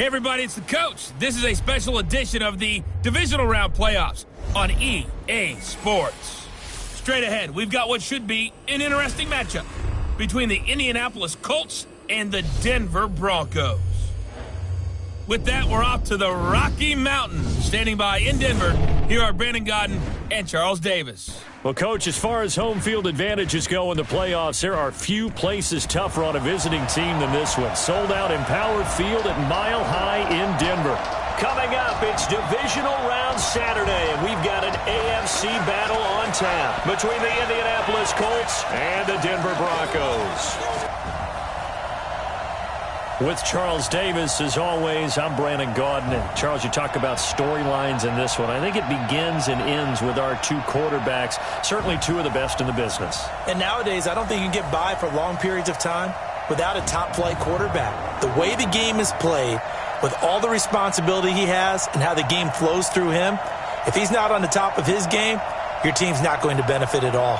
Hey everybody, it's the coach. This is a special edition of the Divisional Round Playoffs on EA Sports. Straight ahead, we've got what should be an interesting matchup between the Indianapolis Colts and the Denver Broncos. With that, we're off to the Rocky Mountains. Standing by in Denver, here are Brandon Godden and Charles Davis. Well, Coach, as far as home field advantages go in the playoffs, there are few places tougher on a visiting team than this one. Sold out Empower Field at Mile High in Denver. Coming up, it's Divisional Round Saturday, and we've got an AFC battle on tap between the Indianapolis Colts and the Denver Broncos. With Charles Davis, as always, I'm Brandon Godden. And Charles, you talk about storylines in this one. I think it begins and ends with our two quarterbacks, certainly two of the best in the business. And nowadays, I don't think you can get by for long periods of time without a top-flight quarterback. The way the game is played, with all the responsibility he has and how the game flows through him, if he's not on the top of his game, your team's not going to benefit at all.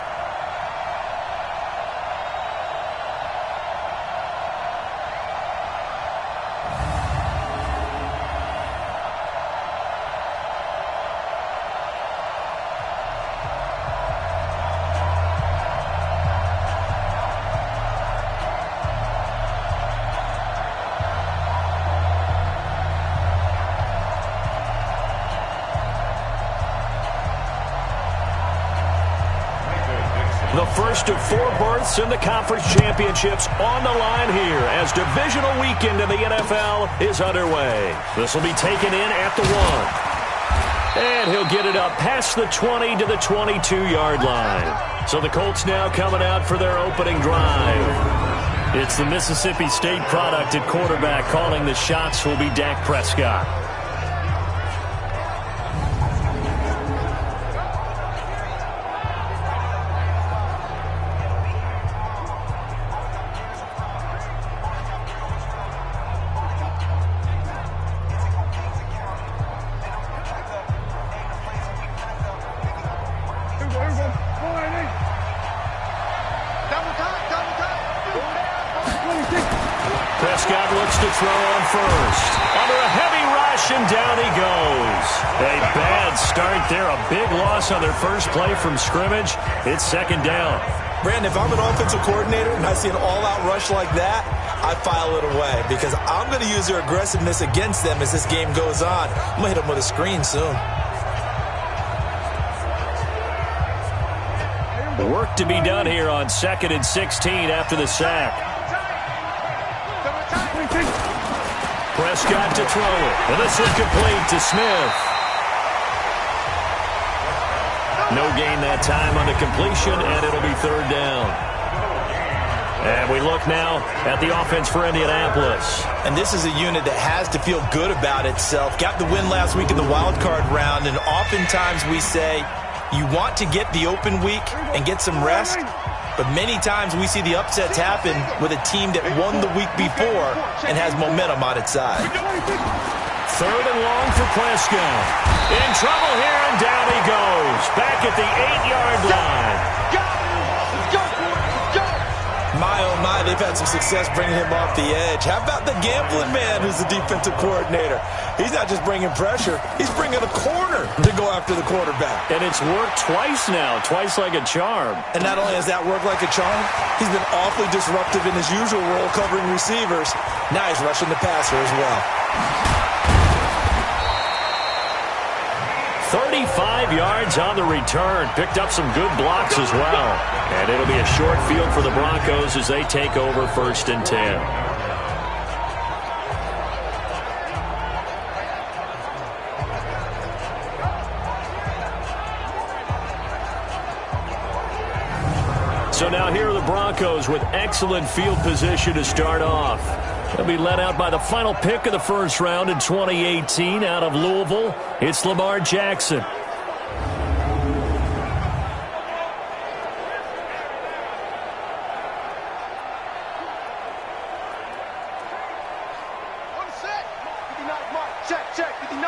The first of four berths in the conference championships on the line here as divisional weekend in the NFL is underway. This will be taken in at the 1. And he'll get it up past the 20 to the 22-yard line. So the Colts now coming out for their opening drive. It's the Mississippi State product at quarterback. Calling the shots will be Dak Prescott. Prescott looks to throw on first. Under a heavy rush, and down he goes. A bad start there. A big loss on their first play from scrimmage. It's second down. Brandon, if I'm an offensive coordinator and I see an all-out rush like that, I file it away because I'm going to use their aggressiveness against them as this game goes on. I'm going to hit them with a screen soon. Work to be done here on 2nd and 16 after the sack. Prescott to throw it. And this is complete to Smith. No gain that time on the completion, and it'll be third down. And we look now at the offense for Indianapolis. And this is a unit that has to feel good about itself. Got the win last week in the wild card round, and oftentimes we say you want to get the open week and get some rest. But many times we see the upsets happen with a team that won the week before and has momentum on its side. Third and long for Prescott. In trouble here, and down he goes. Back at the 8-yard line. My, oh my, they've had some success bringing him off the edge. How about the gambling man who's the defensive coordinator? He's not just bringing pressure. He's bringing a corner to go after the quarterback. And it's worked twice now, twice like a charm. And not only has that worked like a charm, he's been awfully disruptive in his usual role covering receivers. Now he's rushing the passer as well. 35 yards on the return. Picked up some good blocks as well. And it'll be a short field for the Broncos as they take over 1st and 10. So now here are the Broncos with excellent field position to start off. They'll be led out by the final pick of the first round in 2018 out of Louisville. It's Lamar Jackson. Check, 59.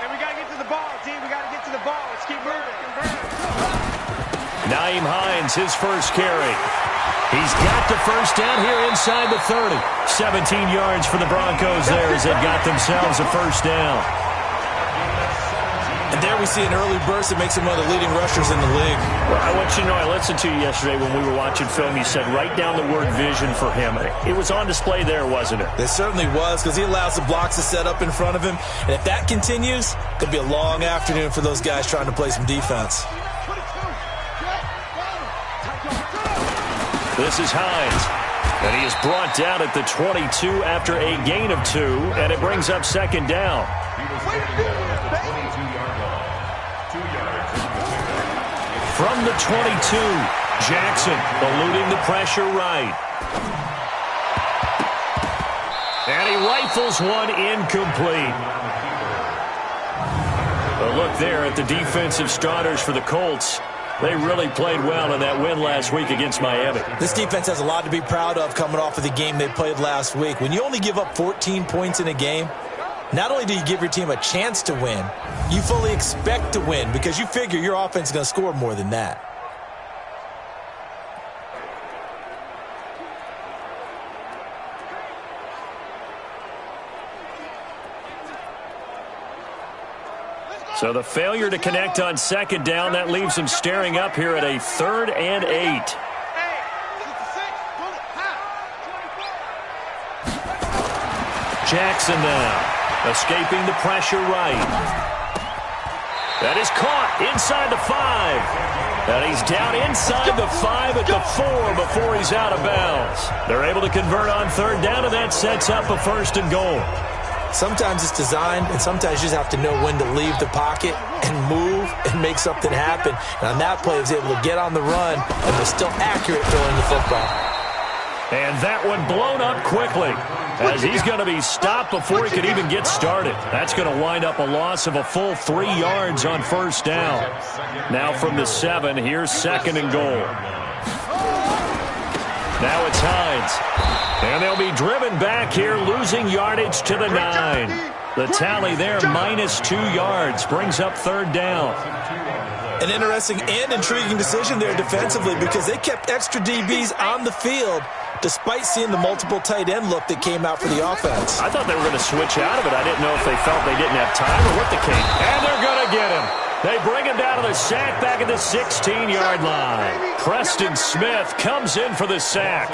And we got to get to the ball, team. We got to get to the ball. Let's keep moving. Nyheim Hines, his first carry. He's got the first down here inside the 30. 17 yards for the Broncos there as they got themselves a first down. And there we see an early burst that makes him one of the leading rushers in the league. Well, I want you to know, I listened to you yesterday when we were watching film. You said write down the word vision for him. It was on display there, wasn't it? It certainly was, because he allows the blocks to set up in front of him. And if that continues, it could be a long afternoon for those guys trying to play some defense. This is Hines. And he is brought down at the 22 after a gain of 2, and it brings up second down. From the 22, Jackson eluding the pressure right. And he rifles one incomplete. A look there at the defensive starters for the Colts. They really played well in that win last week against Miami. This defense has a lot to be proud of coming off of the game they played last week. When you only give up 14 points in a game, not only do you give your team a chance to win, you fully expect to win because you figure your offense is going to score more than that. So the failure to connect on second down, that leaves him staring up here at a 3rd and 8. Jackson now. Escaping the pressure right. That is caught inside the 5. And he's down inside the 5 at the 4 before he's out of bounds. They're able to convert on 3rd down, and that sets up a 1st and goal. Sometimes it's designed, and sometimes you just have to know when to leave the pocket and move and make something happen. And on that play, he was able to get on the run and was still accurate throwing the football. And that one blown up quickly as he's going to be stopped before he could even get started. That's going to wind up a loss of a full 3 yards on 1st down. Now from the 7, here's 2nd and goal. Now it's Hines. And they'll be driven back here, losing yardage to the 9. The tally there, -2 yards, brings up 3rd down. An interesting and intriguing decision there defensively because they kept extra DBs on the field despite seeing the multiple tight end look that came out for the offense. I thought they were going to switch out of it. I didn't know if they felt they didn't have time or what the case. And they're going to get him. They bring him down to the sack back at the 16-yard line. Preston Smith comes in for the sack.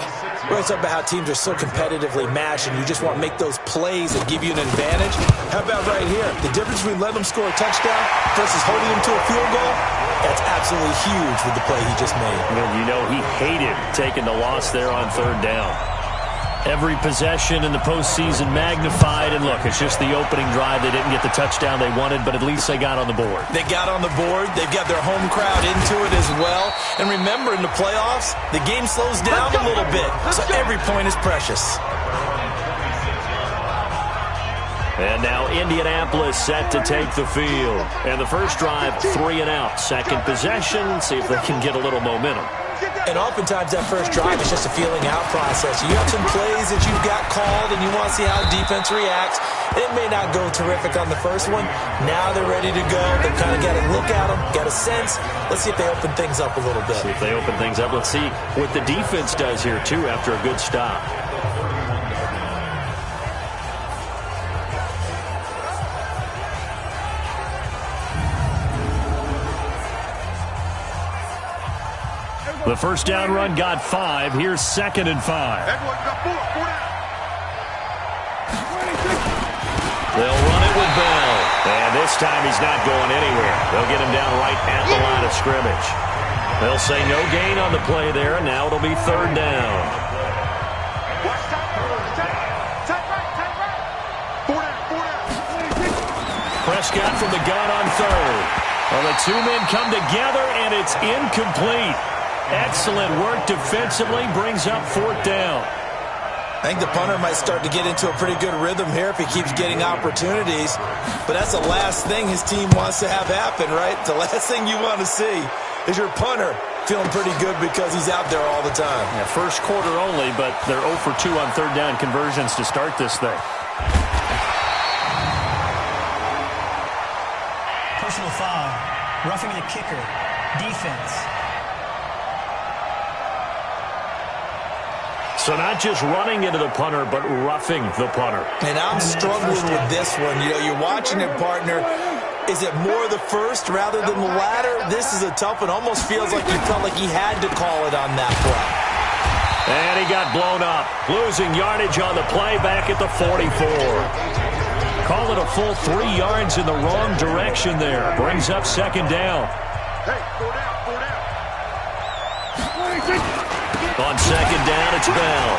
We're talking about how teams are so competitively matched and you just want to make those plays that give you an advantage. How about right here? The difference between letting them score a touchdown versus holding them to a field goal, that's absolutely huge with the play he just made. Well, you know, he hated taking the loss there on 3rd down. Every possession in the postseason magnified, and look, it's just the opening drive. They didn't get the touchdown they wanted, but at least they got on the board. They got on the board. They've got their home crowd into it as well. And remember, in the playoffs, the game slows down a little bit, so every point is precious. And now Indianapolis set to take the field. And the first drive, 3 and out. Second possession, see if they can get a little momentum. And oftentimes that first drive is just a feeling out process. You have some plays that you've got called and you want to see how defense reacts. It may not go terrific on the first one. Now they're ready to go. They've kind of got a look at them, got a sense. Let's see if they open things up a little bit. See if they open things up. Let's see what the defense does here, too, after a good stop. The first down run got 5. Here's 2nd and 5. They'll run it with Bell. And this time he's not going anywhere. They'll get him down right at the line of scrimmage. They'll say no gain on the play there, and now it'll be 3rd down. Prescott from the gun on 3rd. Well, the 2 men come together, and it's incomplete. Excellent work defensively, brings up 4th down. I think the punter might start to get into a pretty good rhythm here if he keeps getting opportunities. But that's the last thing his team wants to have happen, right? The last thing you want to see is your punter feeling pretty good because he's out there all the time. Yeah, first quarter only, but they're 0 for 2 on 3rd down conversions to start this thing. Personal foul, roughing the kicker, defense. So not just running into the punter, but roughing the punter. And I'm struggling with this one. You know, you're watching it, partner. Is it more the first rather than the latter? This is a tough one. Almost feels like he felt like he had to call it on that play. And he got blown up, losing yardage on the play back at the 44. Call it a full 3 yards in the wrong direction there. Brings up second down. On second down, it's Bell.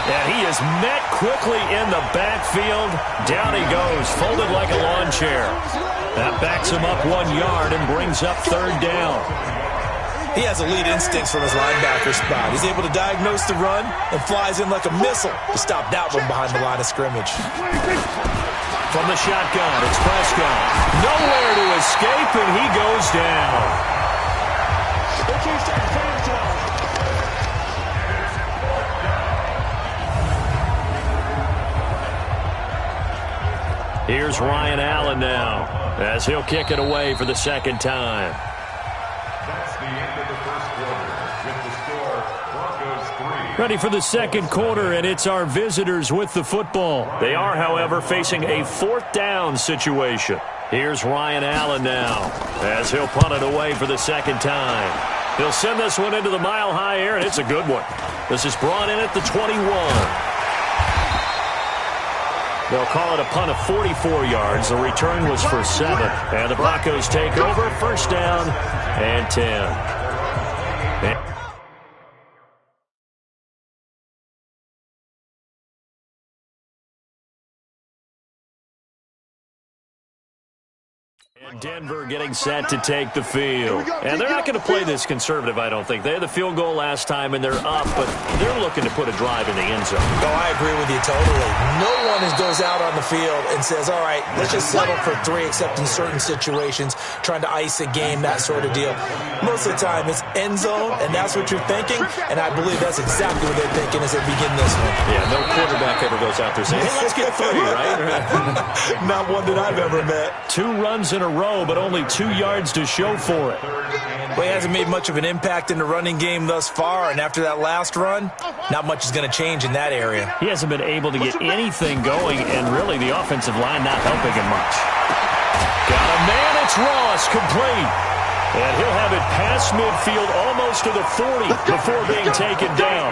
And he is met quickly in the backfield. Down he goes, folded like a lawn chair. That backs him up 1 yard and brings up third down. He has elite instincts from his linebacker spot. He's able to diagnose the run and flies in like a missile to stop that one behind the line of scrimmage. From the shotgun, it's Prescott. Nowhere to escape, and he goes down. Here's Ryan Allen now, as he'll kick it away for the second time. That's the end of the first quarter. With the score, Broncos 3. Ready for the second quarter, and it's our visitors with the football. They are, however, facing a fourth down situation. Here's Ryan Allen now, as he'll punt it away for the second time. He'll send this one into the mile-high air, and it's a good one. This is brought in at the 21. They'll call it a punt of 44 yards. The return was for 7. And the Broncos take over, first down and 10. Denver getting set to take the field. And they're not going to play this conservative, I don't think. They had the field goal last time, and they're up, but they're looking to put a drive in the end zone. Oh, I agree with you totally. No one goes out on the field and says, all right, let's just settle for 3, except in certain situations, trying to ice a game, that sort of deal. Most of the time, it's end zone, and that's what you're thinking, and I believe that's exactly what they're thinking as they begin this one. Yeah, no quarterback ever goes out there saying, hey, let's get 3, right? Not one that I've ever met. 2 runs in a row, but only 2 yards to show for it. Well, he hasn't made much of an impact in the running game thus far, and after that last run, not much is going to change in that area. He hasn't been able to get anything going, and really the offensive line not helping him much. Got a man, it's Ross, complete. And he'll have it past midfield almost to the 40 before being taken down.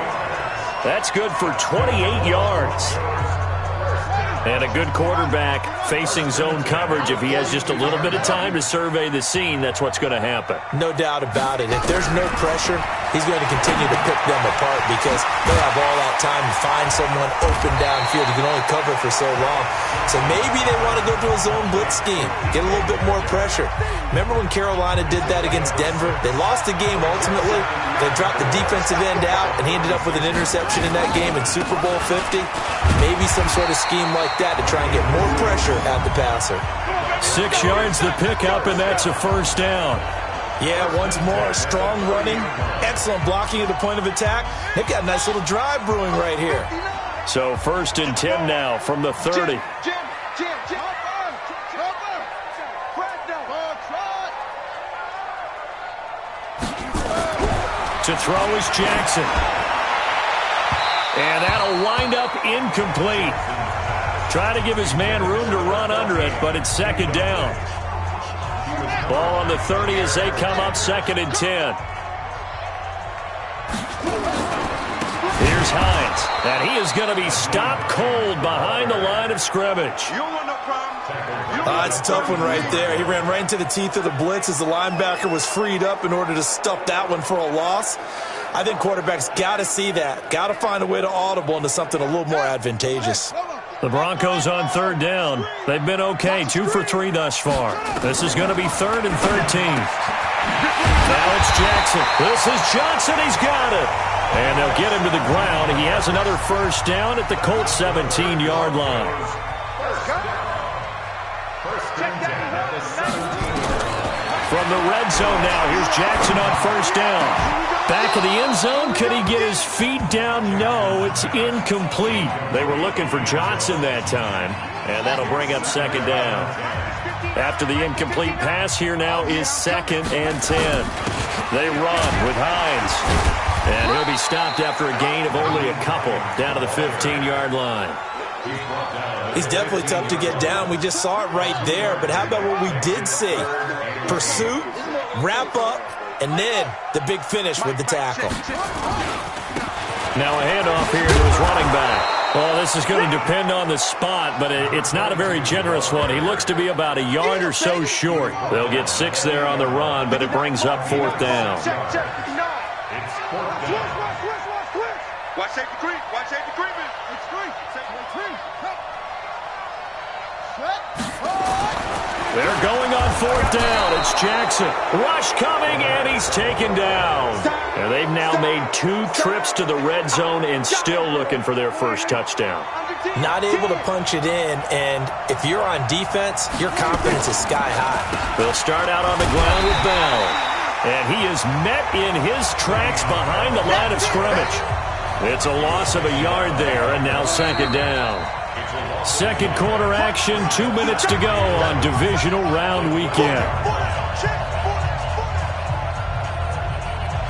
That's good for 28 yards. And a good quarterback facing zone coverage. If he has just a little bit of time to survey the scene, that's what's going to happen. No doubt about it. If there's no pressure, he's going to continue to pick them apart because they'll have all that time to find someone open downfield. You can only cover for so long. So maybe they want to go to a zone blitz scheme, get a little bit more pressure. Remember when Carolina did that against Denver? They lost the game ultimately. They dropped the defensive end out, and he ended up with an interception in that game in Super Bowl 50. Maybe some sort of scheme like that to try and get more pressure at the passer. 6 yards the pickup, and that's a first down. Yeah, once more, strong running, excellent blocking at the point of attack. They've got a nice little drive brewing right here. So first and 10 now from the 30. To throw is Jackson. And that'll wind up incomplete. Try to give his man room to run under it, but it's second down. Ball on the 30 as they come up second and 10. Here's Hines, and he is going to be stopped cold behind the line of scrimmage. It's a tough one right there. He ran right into the teeth of the blitz as the linebacker was freed up in order to stuff that one for a loss. I think quarterbacks got to see that. Got to find a way to audible into something a little more advantageous. The Broncos on third down. They've been okay, 2 for 3 thus far. This is going to be 3rd and 13. Now it's Jackson. This is Johnson. He's got it. And they'll get him to the ground. He has another first down at the Colts 17-yard line. From the red zone now, here's Jackson on first down. Back of the end zone, could he get his feet down? No, it's incomplete. They were looking for Johnson that time, and that'll bring up second down. After the incomplete pass, here now is 2nd and 10. They run with Hines. And he'll be stopped after a gain of only a couple down to the 15-yard line. He's definitely tough to get down. We just saw it right there. But how about what we did see? Pursuit, wrap up, and then the big finish with the tackle. Now a handoff here to his running back. Well, this is going to depend on the spot, but it's not a very generous one. He looks to be about a yard or so short. They'll get 6 there on the run, but it brings up 4th down. Watch safety creep. Watch safety creeping. They're going on 4th down. It's Jackson. Rush coming, and he's taken down. And they've now made 2 trips to the red zone and still looking for their first touchdown. Not able to punch it in, and if you're on defense, your confidence is sky high. They'll start out on the ground with Bell. And he is met in his tracks behind the line of scrimmage. It's a loss of a yard there, and now 2nd down. Second quarter action, 2 minutes to go on divisional round weekend.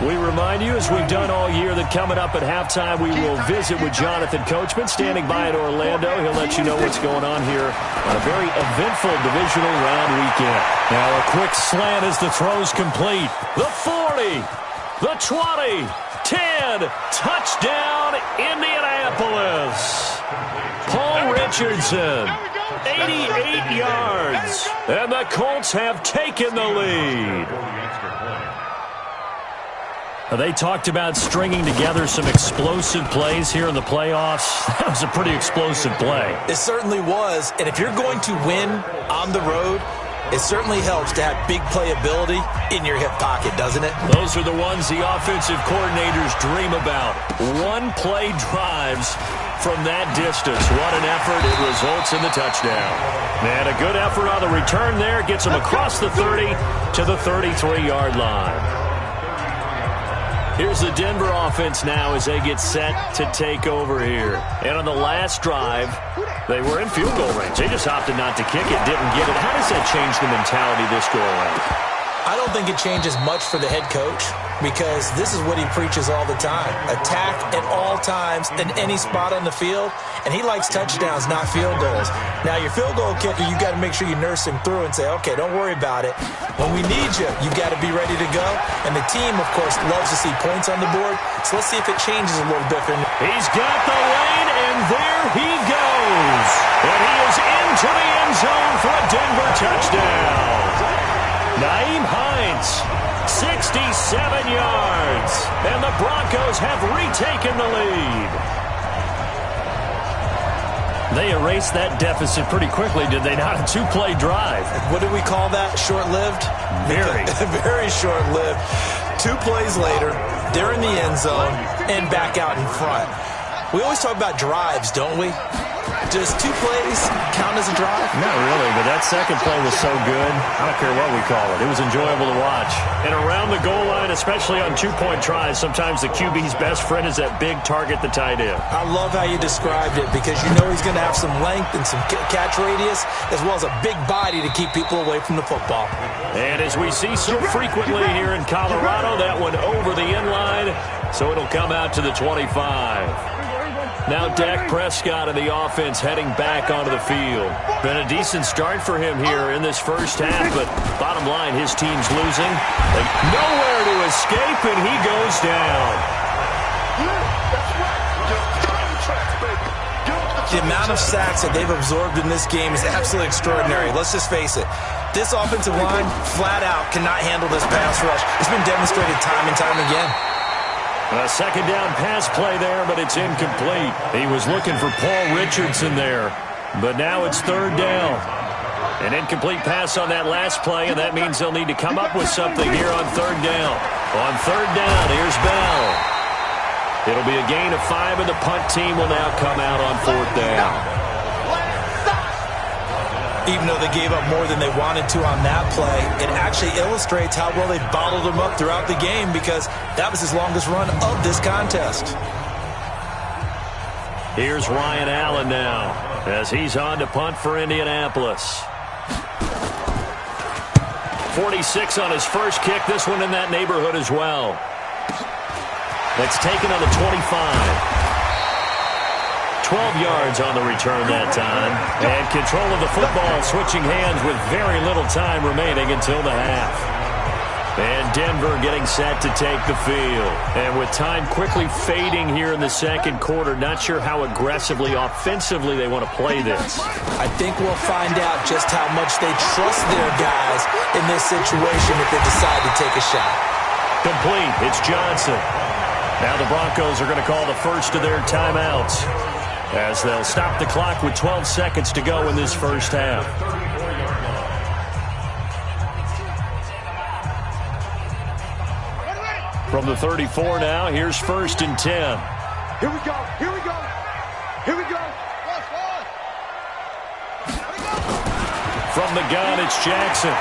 We remind you, as we've done all year, that coming up at halftime, we will visit with Jonathan Coachman, standing by in Orlando. He'll let you know what's going on here on a very eventful divisional round weekend. Now a quick slant as the throw's complete. The 40, the 20, 10, touchdown, Indianapolis. Paul Richardson, 88 yards, and the Colts have taken the lead. They talked about stringing together some explosive plays here in the playoffs. That was a pretty explosive play. It certainly was, and if you're going to win on the road, it certainly helps to have big playability in your hip pocket, doesn't it? Those are the ones the offensive coordinators dream about. One-play drives from that distance. What an effort. It results in the touchdown. And a good effort on the return there. Gets them across the 30 to the 33-yard line. Here's the Denver offense now as they get set to take over here. And on the last drive, they were in field goal range. They just opted not to kick it, didn't get it. How does that change the mentality this go-around? I don't think it changes much for the head coach because this is what he preaches all the time. Attack at all times in any spot on the field, and he likes touchdowns, not field goals. Now, your field goal kicker, you got to make sure you nurse him through and say, okay, don't worry about it. When we need you, you got to be ready to go. And the team, of course, loves to see points on the board, so let's see if it changes a little bit for him. He's got the lane, and there he goes. And he is into the end zone for a Denver touchdown. Nyheim Hines, 67 yards, and the Broncos have retaken the lead. They erased that deficit pretty quickly, did they not? A 2-play drive. What do we call that? Short-lived? Very. Very short-lived. 2 plays later, they're in the end zone and back out in front. We always talk about drives, don't we? Does 2 plays count as a drive? Not really, but that second play was so good. I don't care what we call it. It was enjoyable to watch. And around the goal line, especially on 2-point tries, sometimes the QB's best friend is that big target, the tight end. I love how you described it because you know he's going to have some length and some catch radius as well as a big body to keep people away from the football. And as we see so frequently here in Colorado, that one over the end line, so it'll come out to the 25. Now Dak Prescott of the offense heading back onto the field. Been a decent start for him here in this first half, but bottom line, his team's losing. Nowhere to escape, and he goes down. The amount of sacks that they've absorbed in this game is absolutely extraordinary. Let's just face it. This offensive line, flat out, cannot handle this pass rush. It's been demonstrated time and time again. A second down pass play there, but it's incomplete. He was looking for Paul Richardson there, but now it's 3rd down. An incomplete pass on that last play, and that means they'll need to come up with something here on 3rd down. On 3rd down, here's Bell. It'll be a gain of 5, and the punt team will now come out on 4th down. Even though they gave up more than they wanted to on that play, it actually illustrates how well they bottled him up throughout the game because that was his longest run of this contest. Here's Ryan Allen now as he's on to punt for Indianapolis. 46 on his first kick, this one in that neighborhood as well. That's taken on the 25. 12 yards on the return that time. And control of the football switching hands with very little time remaining until the half. And Denver getting set to take the field. And with time quickly fading here in the second quarter, not sure how aggressively, offensively they want to play this. I think we'll find out just how much they trust their guys in this situation if they decide to take a shot. Complete. It's Johnson. Now the Broncos are going to call the first of their timeouts, as they'll stop the clock with 12 seconds to go in this first half. From the 34 now, here's 1st and 10. Here we go. Here we go. Here we go. From the gun, it's Jackson.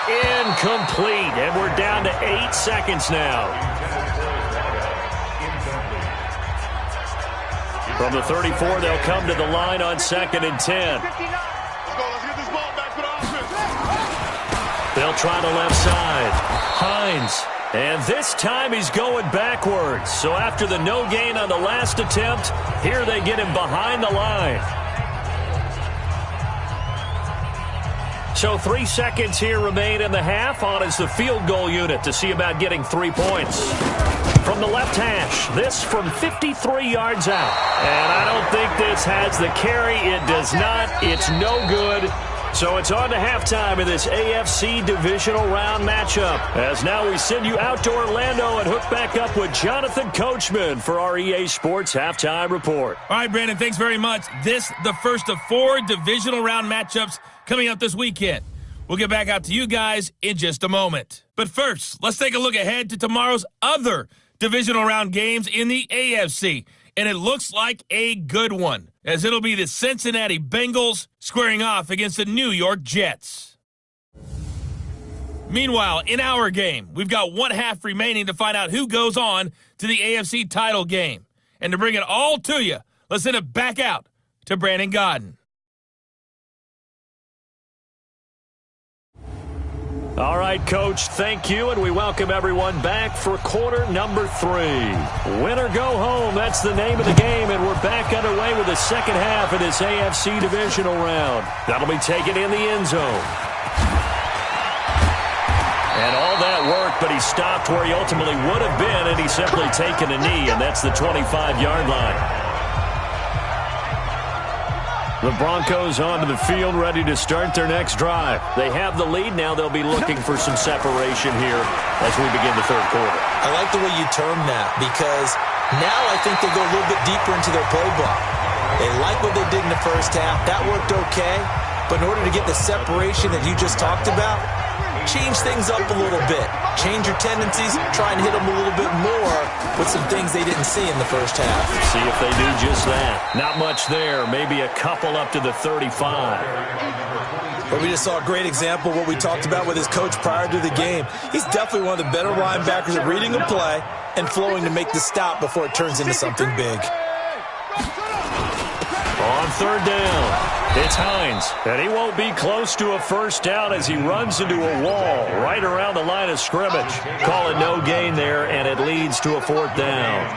Incomplete, and we're down to 8 seconds now. From the 34, they'll come to the line on 2nd and 10. Let's get this ball back for the offense. They'll try the left side. Hines. And this time he's going backwards. So after the no gain on the last attempt, here they get him behind the line. So 3 seconds here remain in the half. On is the field goal unit to see about getting 3 points. From the left hash, this from 53 yards out. And I don't think this has the carry. It does not. It's no good. So it's on to halftime in this AFC divisional round matchup. As now we send you out to Orlando and hook back up with Jonathan Coachman for our EA Sports Halftime Report. All right, Brandon, thanks very much. This, the first of 4 divisional round matchups coming up this weekend. We'll get back out to you guys in just a moment. But first, let's take a look ahead to tomorrow's other divisional round games in the AFC. And it looks like a good one, as it'll be the Cincinnati Bengals squaring off against the New York Jets. Meanwhile, in our game, we've got 1 half remaining to find out who goes on to the AFC title game. And to bring it all to you, let's send it back out to Brandon Godden. All right, Coach, thank you, and we welcome everyone back for quarter number 3. Win or go home, that's the name of the game, and we're back underway with the second half of this AFC divisional round. That'll be taken in the end zone. And all that work, but he stopped where he ultimately would have been, and he's simply taken a knee, and that's the 25-yard line. The Broncos onto the field, ready to start their next drive. They have the lead. Now they'll be looking for some separation here as we begin the third quarter. I like the way you term that, because now I think they go a little bit deeper into their playbook. They like what they did in the first half. That worked okay. But in order to get the separation that you just talked about, change things up a little bit. Change your tendencies, try and hit them a little bit more with some things they didn't see in the first half. See if they do just that. Not much there. Maybe a couple up to the 35. But we just saw a great example of what we talked about with his coach prior to the game. He's definitely one of the better linebackers at reading a play and flowing to make the stop before it turns into something big. On third down, it's Hines, and he won't be close to a first down as he runs into a wall right around the line of scrimmage. Call it no gain there, and it leads to a 4th down.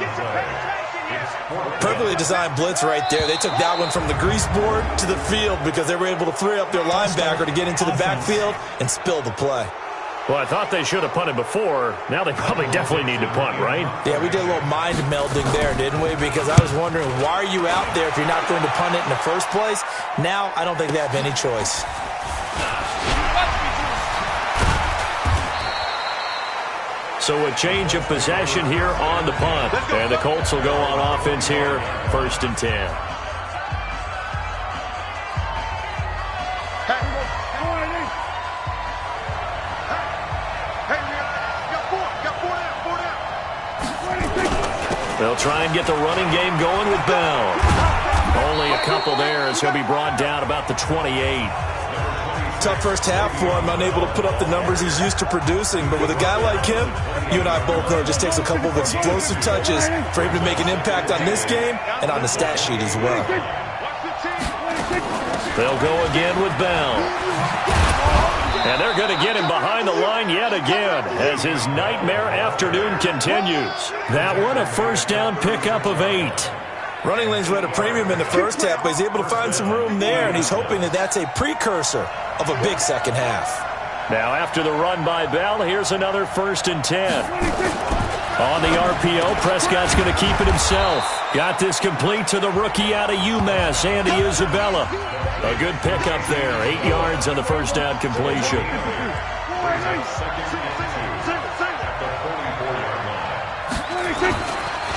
Perfectly designed blitz right there. They took that one from the grease board to the field because they were able to free up their linebacker to get into the backfield and spill the play. Well, I thought they should have punted before. Now they probably definitely need to punt, right? Yeah, we did a little mind melding there, didn't we? Because I was wondering, why are you out there if you're not going to punt it in the first place? Now, I don't think they have any choice. So a change of possession here on the punt. And the Colts will go on offense here, 1st and 10. They'll try and get the running game going with Bell. Only a couple there as he'll be brought down about the 28. Tough first half for him, unable to put up the numbers he's used to producing. But with a guy like him, you and I both know it just takes a couple of explosive touches for him to make an impact on this game and on the stat sheet as well. They'll go again with Bell. And they're going to get him behind the line yet again as his nightmare afternoon continues. That one a first down pickup of 8. Running lanes were at a premium in the first half, but he's able to find some room there, and he's hoping that that's a precursor of a big second half. Now after the run by Bell, here's another 1st and 10. On the RPO, Prescott's going to keep it himself. Got this complete to the rookie out of UMass, Andy Isabella. A good pickup there. 8 yards on the first down completion.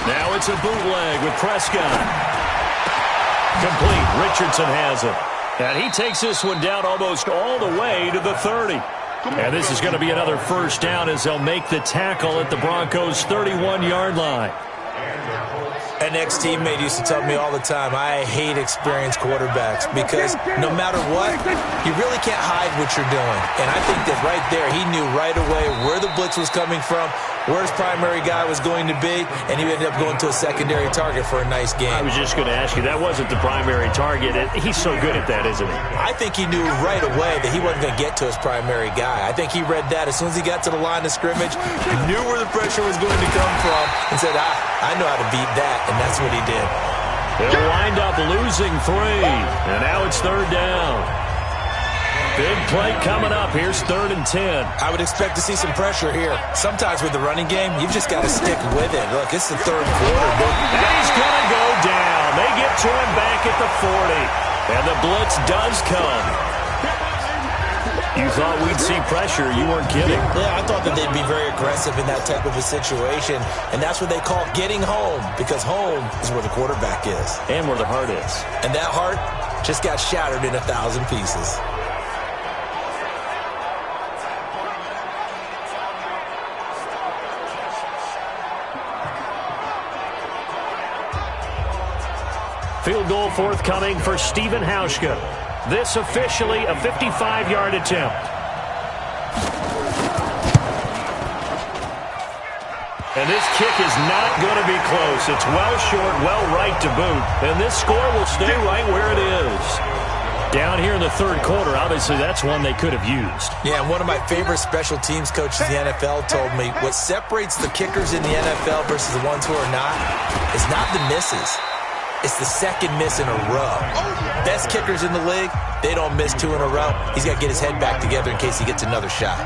Now it's a bootleg with Prescott. Complete. Richardson has it. And he takes this one down almost all the way to the 30. And this is going to be another first down as they'll make the tackle at the Broncos' 31-yard line. An ex-teammate used to tell me all the time, I hate experienced quarterbacks because no matter what, you really can't hide what you're doing. And I think that right there, he knew right away where the blitz was coming from, where his primary guy was going to be, and he ended up going to a secondary target for a nice game. I was just going to ask you, that wasn't the primary target. He's so good at that, isn't he? I think he knew right away that he wasn't going to get to his primary guy. I think he read that as soon as he got to the line of scrimmage, he knew where the pressure was going to come from, and said, I know how to beat that, and that's what he did. They'll wind up losing 3, and now it's 3rd down. Big play coming up. Here's 3rd and 10. I would expect to see some pressure here. Sometimes with the running game, you've just got to stick with it. Look, it's the 3rd quarter. And he's going to go down. They get to him back at the 40. And the blitz does come. You thought we'd see pressure. You weren't kidding. Yeah, I thought that they'd be very aggressive in that type of a situation. And that's what they call getting home, because home is where the quarterback is. And where the heart is. And that heart just got shattered in 1,000 pieces. Field goal forthcoming for Stephen Hauschka. This officially a 55-yard attempt. And this kick is not going to be close. It's well short, well right to boot. And this score will stay right where it is. Down here in the 3rd quarter, obviously that's one they could have used. Yeah, and one of my favorite special teams coaches in the NFL told me what separates the kickers in the NFL versus the ones who are not is not the misses. It's the second miss in a row. Best kickers in the league, they don't miss 2 in a row. He's got to get his head back together in case he gets another shot.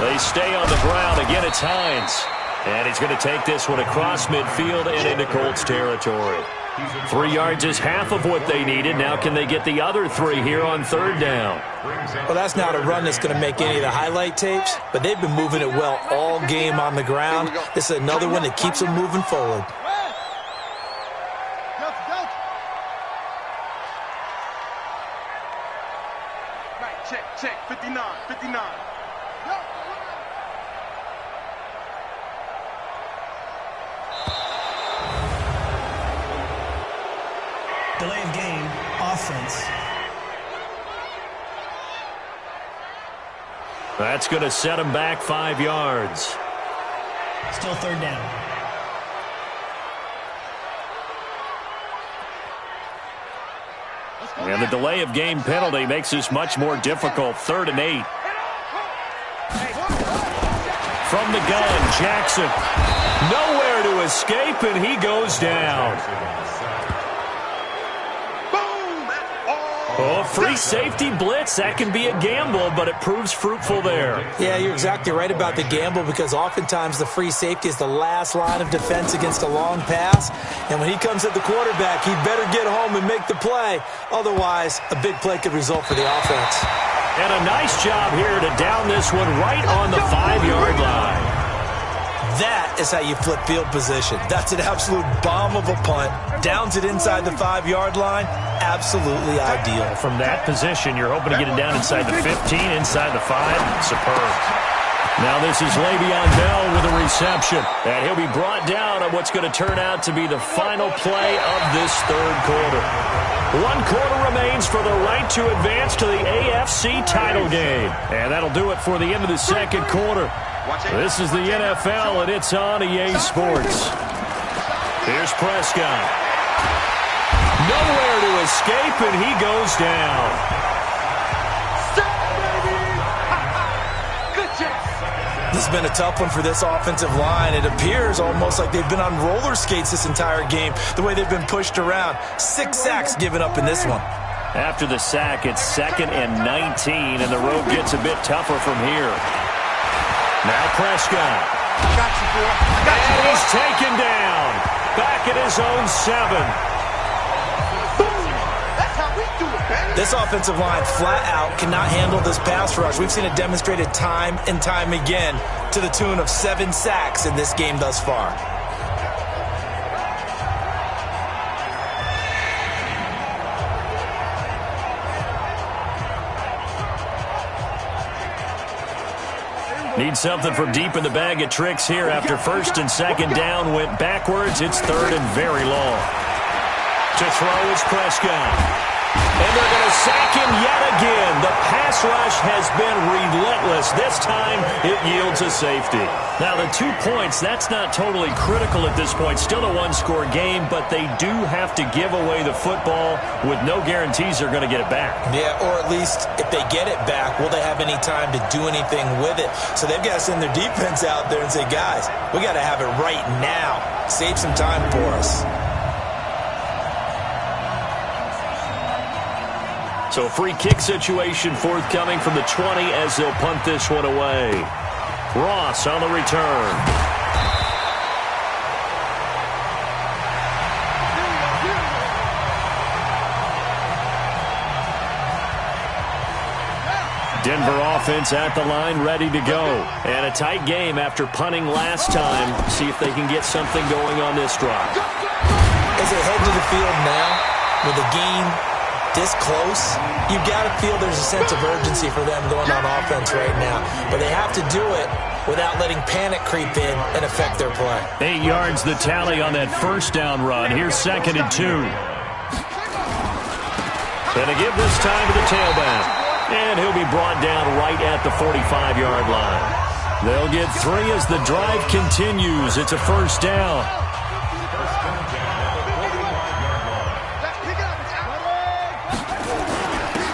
They stay on the ground. Again, it's Hines. And he's going to take this one across midfield and into Colts territory. 3 yards is half of what they needed. Now can they get the other 3 here on 3rd down? Well, that's not a run that's going to make any of the highlight tapes, but they've been moving it well all game on the ground. This is another one that keeps them moving forward. Check, 59. Delay of game, offense. That's going to set him back 5 yards. Still 3rd down. And the delay of game penalty makes this much more difficult. 3rd and 8. From the gun, Jackson. Nowhere to escape, and he goes down. Oh, free safety blitz. That can be a gamble, but it proves fruitful there. Yeah, you're exactly right about the gamble because oftentimes the free safety is the last line of defense against a long pass. And when he comes at the quarterback, he'd better get home and make the play. Otherwise, a big play could result for the offense. And a nice job here to down this one right on the 5-yard line. That is how you flip field position. That's an absolute bomb of a punt. Downs it inside the 5-yard line. Absolutely ideal. From that position, you're hoping to get it down inside the 15, inside the 5. Superb. Now this is Le'Veon Bell with a reception. And he'll be brought down on what's going to turn out to be the final play of this 3rd quarter. 1 quarter remains for the right to advance to the AFC title game. And that'll do it for the end of the 2nd quarter. This is the NFL, and it's on EA Sports. Here's Prescott. Nowhere to escape, and he goes down. This has been a tough one for this offensive line. It appears almost like they've been on roller skates this entire game, the way they've been pushed around. 6 sacks given up in this one. After the sack, it's 2nd and 19, and the road gets a bit tougher from here. Now Prescott. And he's taken down. Back at his own 7. That's how we do it, baby. This offensive line flat out cannot handle this pass rush. We've seen it demonstrated time and time again to the tune of 7 sacks in this game thus far. Need something from deep in the bag of tricks here after 1st and 2nd down went backwards. It's 3rd and very long. To throw is Prescott. And they're going to sack him yet again. The pass rush has been relentless. This time it yields a safety. Now the 2 points, that's not totally critical at this point. Still a 1-score game, but they do have to give away the football with no guarantees they're going to get it back. Yeah, or at least if they get it back, will they have any time to do anything with it? So they've got to send their defense out there and say, guys, we got to have it right now. Save some time for us. So free kick situation forthcoming from the 20 as they'll punt this one away. Ross on the return. Denver offense at the line, ready to go. And a tight game after punting last time. See if they can get something going on this drive. As they head to the field now with a game this close, you've got to feel there's a sense of urgency for them going on offense right now. But they have to do it without letting panic creep in and affect their play. 8 yards the tally on that 1st down run. Here's 2nd and 2. Gonna give this time to the tailback. And he'll be brought down right at the 45-yard line. They'll get 3 as the drive continues. It's a 1st down.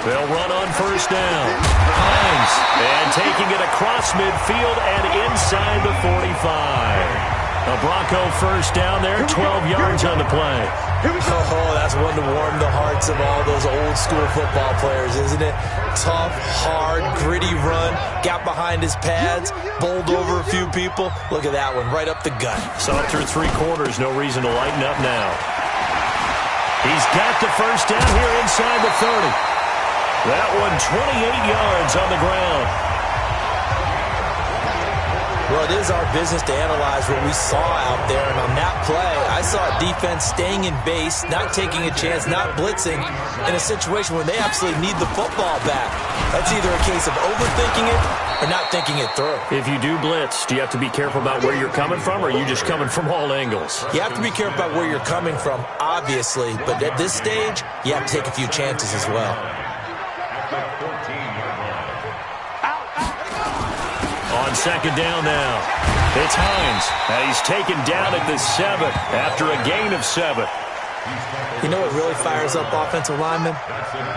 They'll run on 1st down. Hines, and taking it across midfield and inside the 45. A Bronco 1st down there, 12 yards on the play. Oh, that's one to warm the hearts of all those old school football players, isn't it? Tough, hard, gritty run. Got behind his pads, bowled over a few people. Look at that one, right up the gut. Saw it through 3 quarters, no reason to lighten up now. He's got the 1st down here inside the 30. That one 28 yards on the ground. Well, it is our business to analyze what we saw out there. And on that play, I saw a defense staying in base, not taking a chance, not blitzing, in a situation where they absolutely need the football back. That's either a case of overthinking it or not thinking it through. If you do blitz, do you have to be careful about where you're coming from, or are you just coming from all angles? You have to be careful about where you're coming from, obviously. But at this stage, you have to take a few chances as well. On 2nd down now, it's Hines. And he's taken down at the 7 after a gain of 7. You know what really fires up offensive linemen?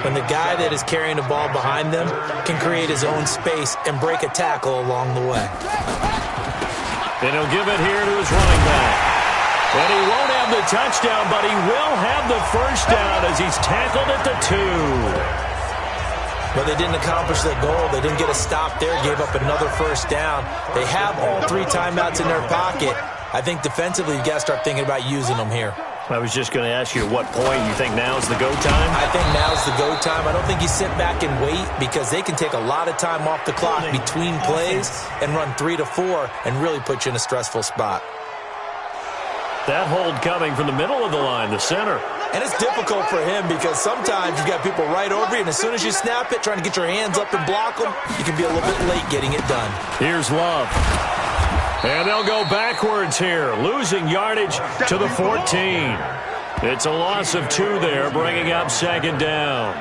When the guy that is carrying the ball behind them can create his own space and break a tackle along the way. And he'll give it here to his running back. And he won't have the touchdown, but he will have the 1st down as he's tackled at the 2. But they didn't accomplish their goal. They didn't get a stop there, gave up another 1st down. They have all 3 timeouts in their pocket. I think defensively, you've got to start thinking about using them here. I was just going to ask you at what point you think now's the go time? I think now's the go time. I don't think you sit back and wait, because they can take a lot of time off the clock between plays and run 3 to 4 and really put you in a stressful spot. That hold coming from the middle of the line, the center. And it's difficult for him because sometimes you've got people right over you, and as soon as you snap it, trying to get your hands up and block them, you can be a little bit late getting it done. Here's Love. And they'll go backwards here, losing yardage to the 14. It's a loss of 2 there, bringing up 2nd down.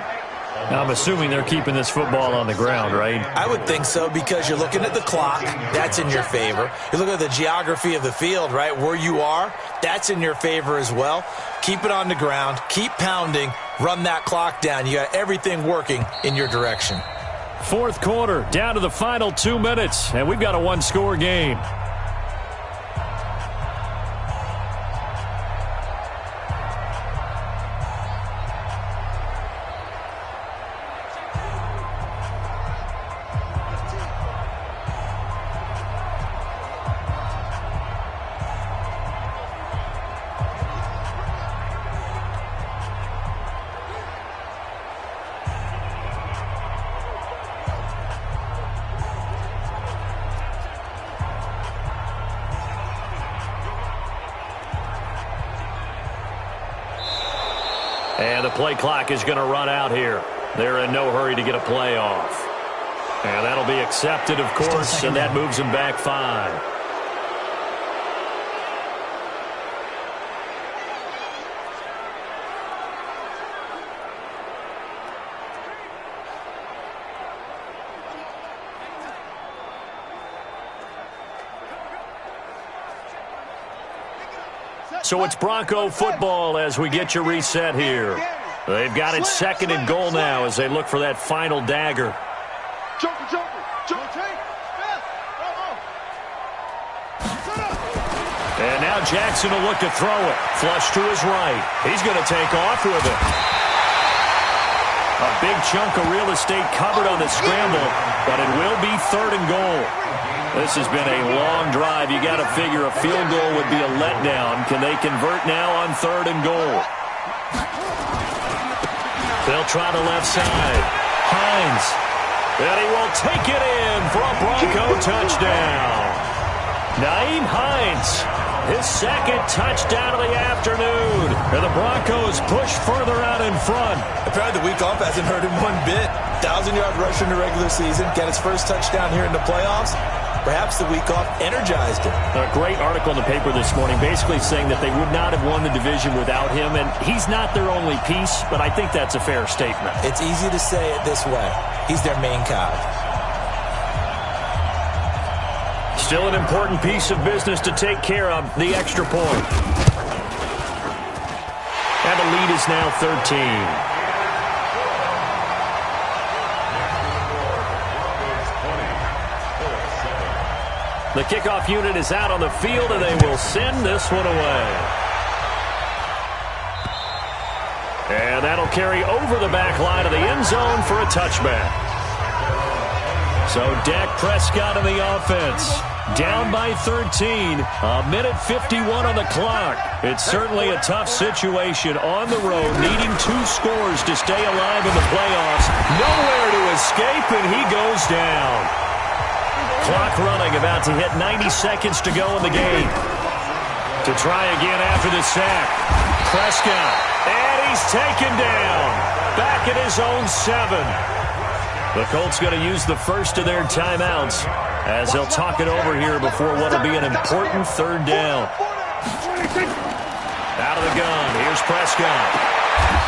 I'm assuming they're keeping this football on the ground, right? I would think so, because you're looking at the clock. That's in your favor. You look at the geography of the field, right? Where you are, that's in your favor as well. Keep it on the ground. Keep pounding. Run that clock down. You got everything working in your direction. Fourth quarter, down to the final 2 minutes, and we've got a one-score game. And the play clock is going to run out here. They're in no hurry to get a play off. And that'll be accepted, of course, and that moves them back 5. So it's Bronco football as we get you reset here. They've got it second and goal now as they look for that final dagger. And now Jackson will look to throw it. Flush to his right. He's going to take off with it. A big chunk of real estate covered on the scramble, but it will be third and goal. This has been a long drive. You got to figure a field goal would be a letdown. Can they convert now on third and goal? They'll try the left side. Hines. And he will take it in for a Bronco touchdown. Naeem Hines, his second touchdown of the afternoon. And the Broncos push further out in front. Apparently the week off hasn't hurt him one bit. 1,000-yard rusher in the regular season. Get his first touchdown here in the playoffs. Perhaps the week off energized him. A great article in the paper this morning basically saying that they would not have won the division without him, and he's not their only piece, but I think that's a fair statement. It's easy to say it this way. He's their main cog. Still an important piece of business to take care of, the extra point. And the lead is now 13. The kickoff unit is out on the field, and they will send this one away. And that'll carry over the back line of the end zone for a touchback. So Dak Prescott in the offense. Down by 13. A minute 51 on the clock. It's certainly a tough situation on the road, needing 2 scores to stay alive in the playoffs. Nowhere to escape, and he goes down. Clock running, about to hit 90 seconds to go in the game. To try again after the sack. Prescott, and he's taken down. Back at his own 7. The Colts going to use the first of their timeouts as they'll talk it over here before what will be an important third down. Out of the gun, here's Prescott.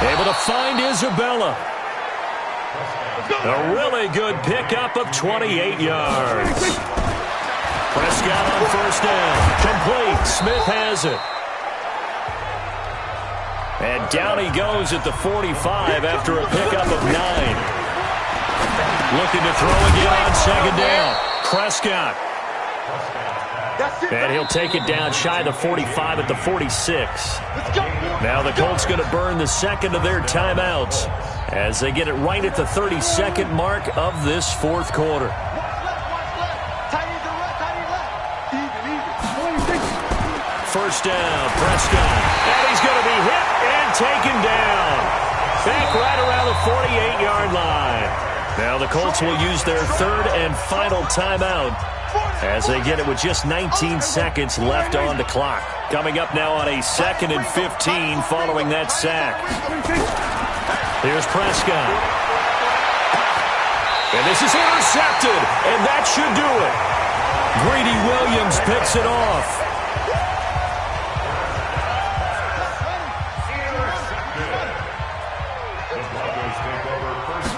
Able to find Isabella. A really good pickup of 28 yards. Prescott on first down. Complete. Smith has it. And down he goes at the 45 after a pickup of 9. Looking to throw again on second down. Prescott. And he'll take it down shy of the 45 at the 46. Now the Colts going to burn the second of their timeouts as they get it right at the 32nd mark of this fourth quarter. First down, Prescott. And he's going to be hit and taken down. Back right around the 48-yard line. Now the Colts will use their third and final timeout as they get it with just 19 seconds left on the clock. Coming up now on a 2nd and 15 following that sack. Here's Prescott. And this is intercepted, and that should do it. Greedy Williams picks it off. The Broncos take over first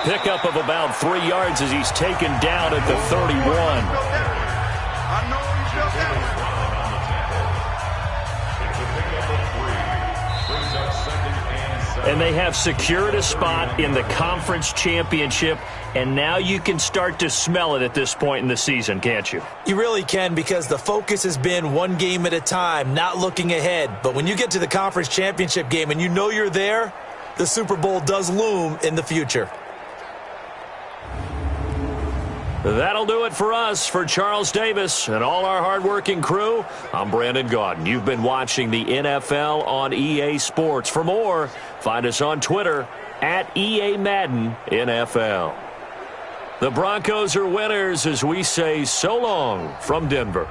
pickup of about 3 yards as he's taken down at the 31. I know you felt that one. It's a pickup of 3. Brings up 2nd and 7. And they have secured a spot in the conference championship, and now you can start to smell it at this point in the season, can't you? You really can, because the focus has been one game at a time, not looking ahead. But when you get to the conference championship game and you know you're there, the Super Bowl does loom in the future. That'll do it for us. For Charles Davis and all our hardworking crew, I'm Brandon Gaudin. You've been watching the NFL on EA Sports. For more, find us on Twitter at EA Madden NFL. The Broncos are winners as we say so long from Denver.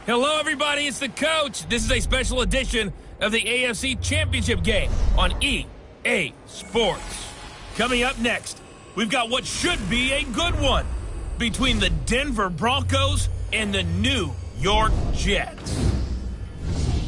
Hello, everybody. It's the coach. This is a special edition of the AFC Championship game on EA Sports. Coming up next, we've got what should be a good one between the Denver Broncos and the New York Jets.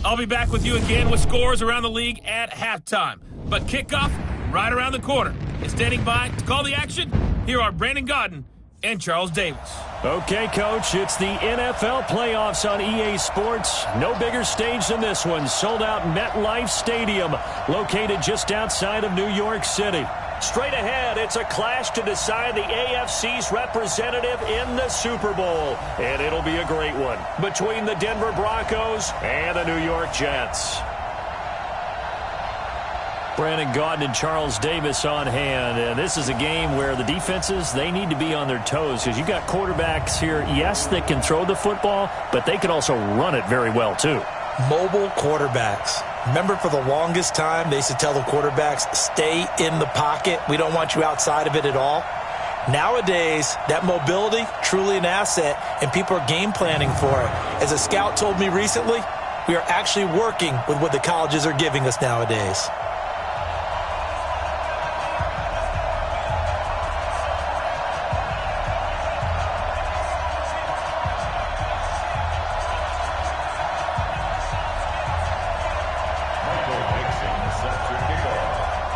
I'll be back with you again with scores around the league at halftime. But kickoff right around the corner. And standing by to call the action, here are Brandon Gaudin and Charles Davis. Okay, Coach, it's the NFL playoffs on EA Sports. No bigger stage than this one. Sold out MetLife Stadium, located just outside of New York City. Straight ahead, it's a clash to decide the AFC's representative in the Super Bowl. And it'll be a great one between the Denver Broncos and the New York Jets. Brandon Gaudin and Charles Davis on hand. And this is a game where the defenses, they need to be on their toes because you've got quarterbacks here, yes, that can throw the football, but they can also run it very well, too. Mobile quarterbacks. Remember, for the longest time, they used to tell the quarterbacks, stay in the pocket. We don't want you outside of it at all. Nowadays, that mobility, truly an asset, and people are game planning for it. As a scout told me recently, we are actually working with what the colleges are giving us nowadays.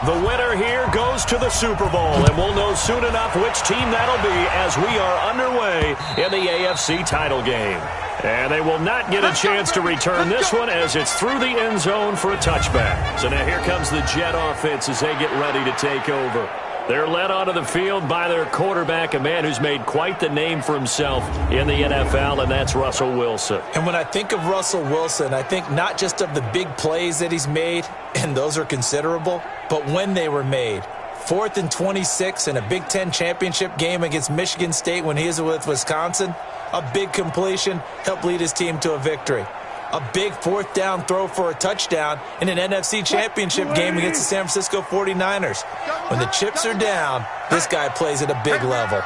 The winner here goes to the Super Bowl, and we'll know soon enough which team that'll be as we are underway in the AFC title game. And they will not get a chance to return this one as it's through the end zone for a touchback. So now here comes the Jet offense as they get ready to take over. They're led onto the field by their quarterback, a man who's made quite the name for himself in the NFL, and that's Russell Wilson. And when I think of Russell Wilson, I think not just of the big plays that he's made, and those are considerable, but when they were made. 4th and 26 in a Big Ten championship game against Michigan State when he was with Wisconsin. A big completion helped lead his team to a victory. A big 4th down throw for a touchdown in an NFC championship game against the San Francisco 49ers. When the chips are down, this guy plays at a big level.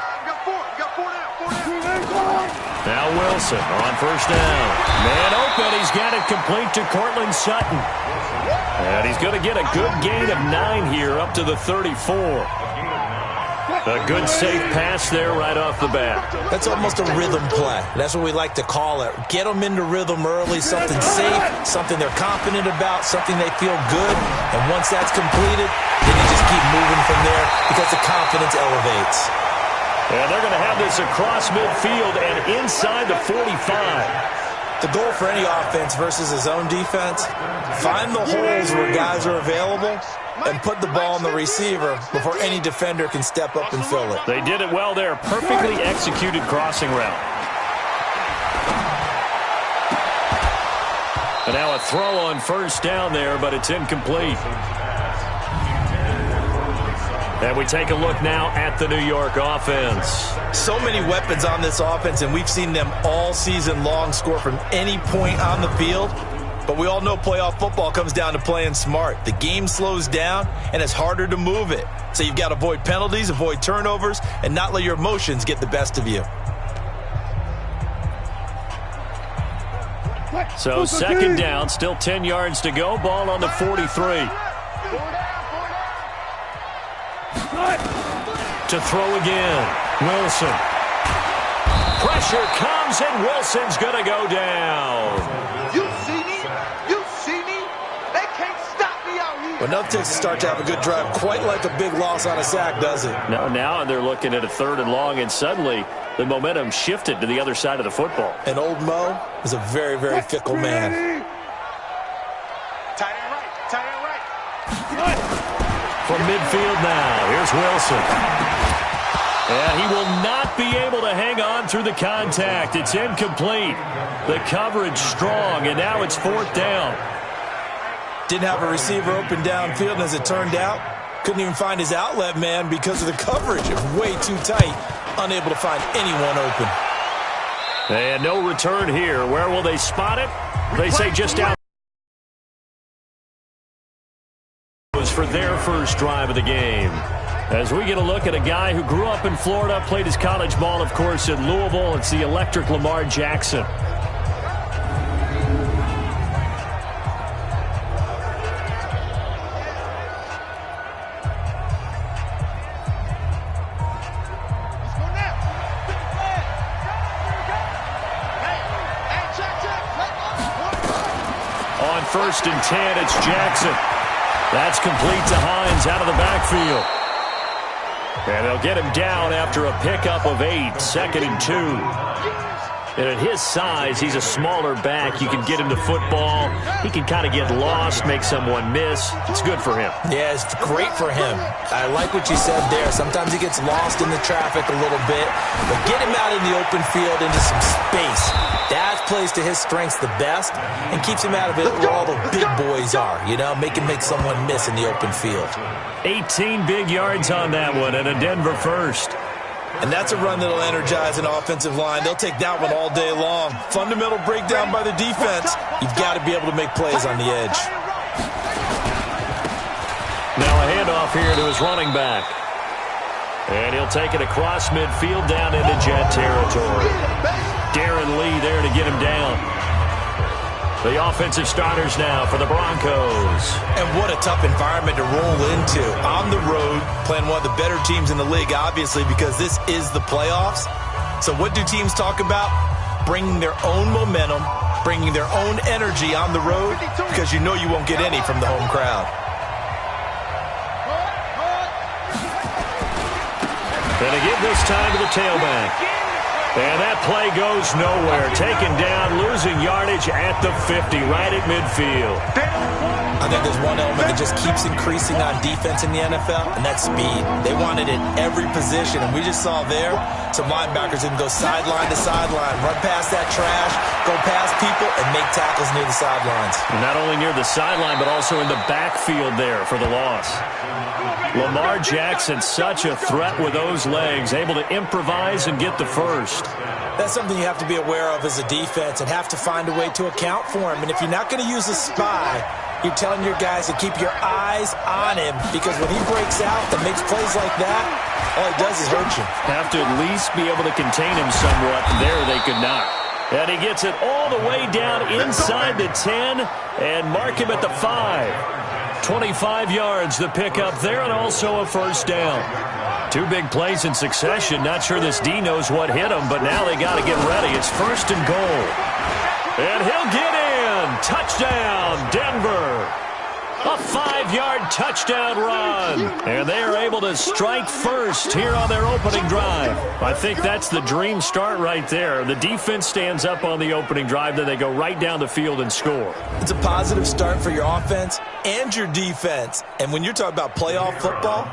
Now Wilson on first down. Man open, he's got it complete to Cortland Sutton. And he's going to get a good gain of 9 here up to the 34. A good safe pass there right off the bat. That's almost a rhythm play. That's what we like to call it. Get them into rhythm early, something safe, something they're confident about, something they feel good. And once that's completed, then you just keep moving from there because the confidence elevates. And they're going to have this across midfield and inside the 45. The goal for any offense versus his own defense, find the holes where guys are available and put the ball on the receiver before any defender can step up and fill it. They did it well there. Perfectly executed crossing route. And now a throw on first down there, but it's incomplete. And we take a look now at the New York offense. So many weapons on this offense, and we've seen them all season long score from any point on the field. But we all know playoff football comes down to playing smart. The game slows down, and it's harder to move it. So you've got to avoid penalties, avoid turnovers, and not let your emotions get the best of you. So second down, still 10 yards to go. Ball on the 43. To throw again. Wilson. Pressure comes, and Wilson's going to go down. You see me? You see me? They can't stop me out here. Well, nothing takes a start to have a good drive quite like a big loss on a sack, does it? No, now they're looking at a 3rd and long, and suddenly the momentum shifted to the other side of the football. And old Mo is a very, very fickle man. Tight end right. Tight end right. From midfield now, here's Wilson. And he will not be able to hang on through the contact. It's incomplete. The coverage strong, and now it's 4th down. Didn't have a receiver open downfield, and as it turned out, couldn't even find his outlet man because of the coverage. It was way too tight, unable to find anyone open. And no return here. Where will they spot it? They say just out. For their first drive of the game. As we get a look at a guy who grew up in Florida, played his college ball, of course, in Louisville. It's the electric Lamar Jackson. first and 10. It's Jackson. That's complete to Hines out of the backfield. And they'll get him down after a pickup of 8, 2nd and 2. And at his size, he's a smaller back. You can get him to football. He can kind of get lost, make someone miss. It's good for him. Yeah, it's great for him. I like what you said there. Sometimes he gets lost in the traffic a little bit, but get him out in the open field into some space. That plays to his strengths the best and keeps him out of it where all the big boys are, you know, make him make someone miss in the open field. 18 big yards on that one and a Denver first. And that's a run that'll energize an offensive line. They'll take that one all day long. Fundamental breakdown by the defense. You've got to be able to make plays on the edge. Now a handoff here to his running back. And he'll take it across midfield down into Jet territory. Darren Lee there to get him down. The offensive starters now for the Broncos. And what a tough environment to roll into. On the road, playing one of the better teams in the league, obviously, because this is the playoffs. So what do teams talk about? Bringing their own momentum, bringing their own energy on the road, because you know you won't get any from the home crowd. And to give this time to the tailback. And that play goes nowhere. Taken down, losing yardage at the 50, right at midfield. I think there's one element that just keeps increasing on defense in the NFL, and that's speed. They want it in every position, and we just saw there some linebackers that can go sideline to sideline, run past that trash, go past people, and make tackles near the sidelines. And not only near the sideline, but also in the backfield there for the loss. Lamar Jackson, such a threat with those legs, able to improvise and get the first. That's something you have to be aware of as a defense and have to find a way to account for him. And if you're not going to use a spy, you're telling your guys to keep your eyes on him, because when he breaks out and makes plays like that, all he does is hurt you. Have to at least be able to contain him somewhat. There they could not. And he gets it all the way down inside the 10 and mark him at the 5. 25 yards the pickup there, and also a first down. Two big plays in succession. Not sure this D knows what hit him, but now they got to get ready. It's first and goal. And he'll get in. Touchdown, Denver. A 5-yard touchdown run. And they are able to strike first here on their opening drive. I think that's the dream start right there. The defense stands up on the opening drive, then they go right down the field and score. It's a positive start for your offense and your defense. And when you're talking about playoff football,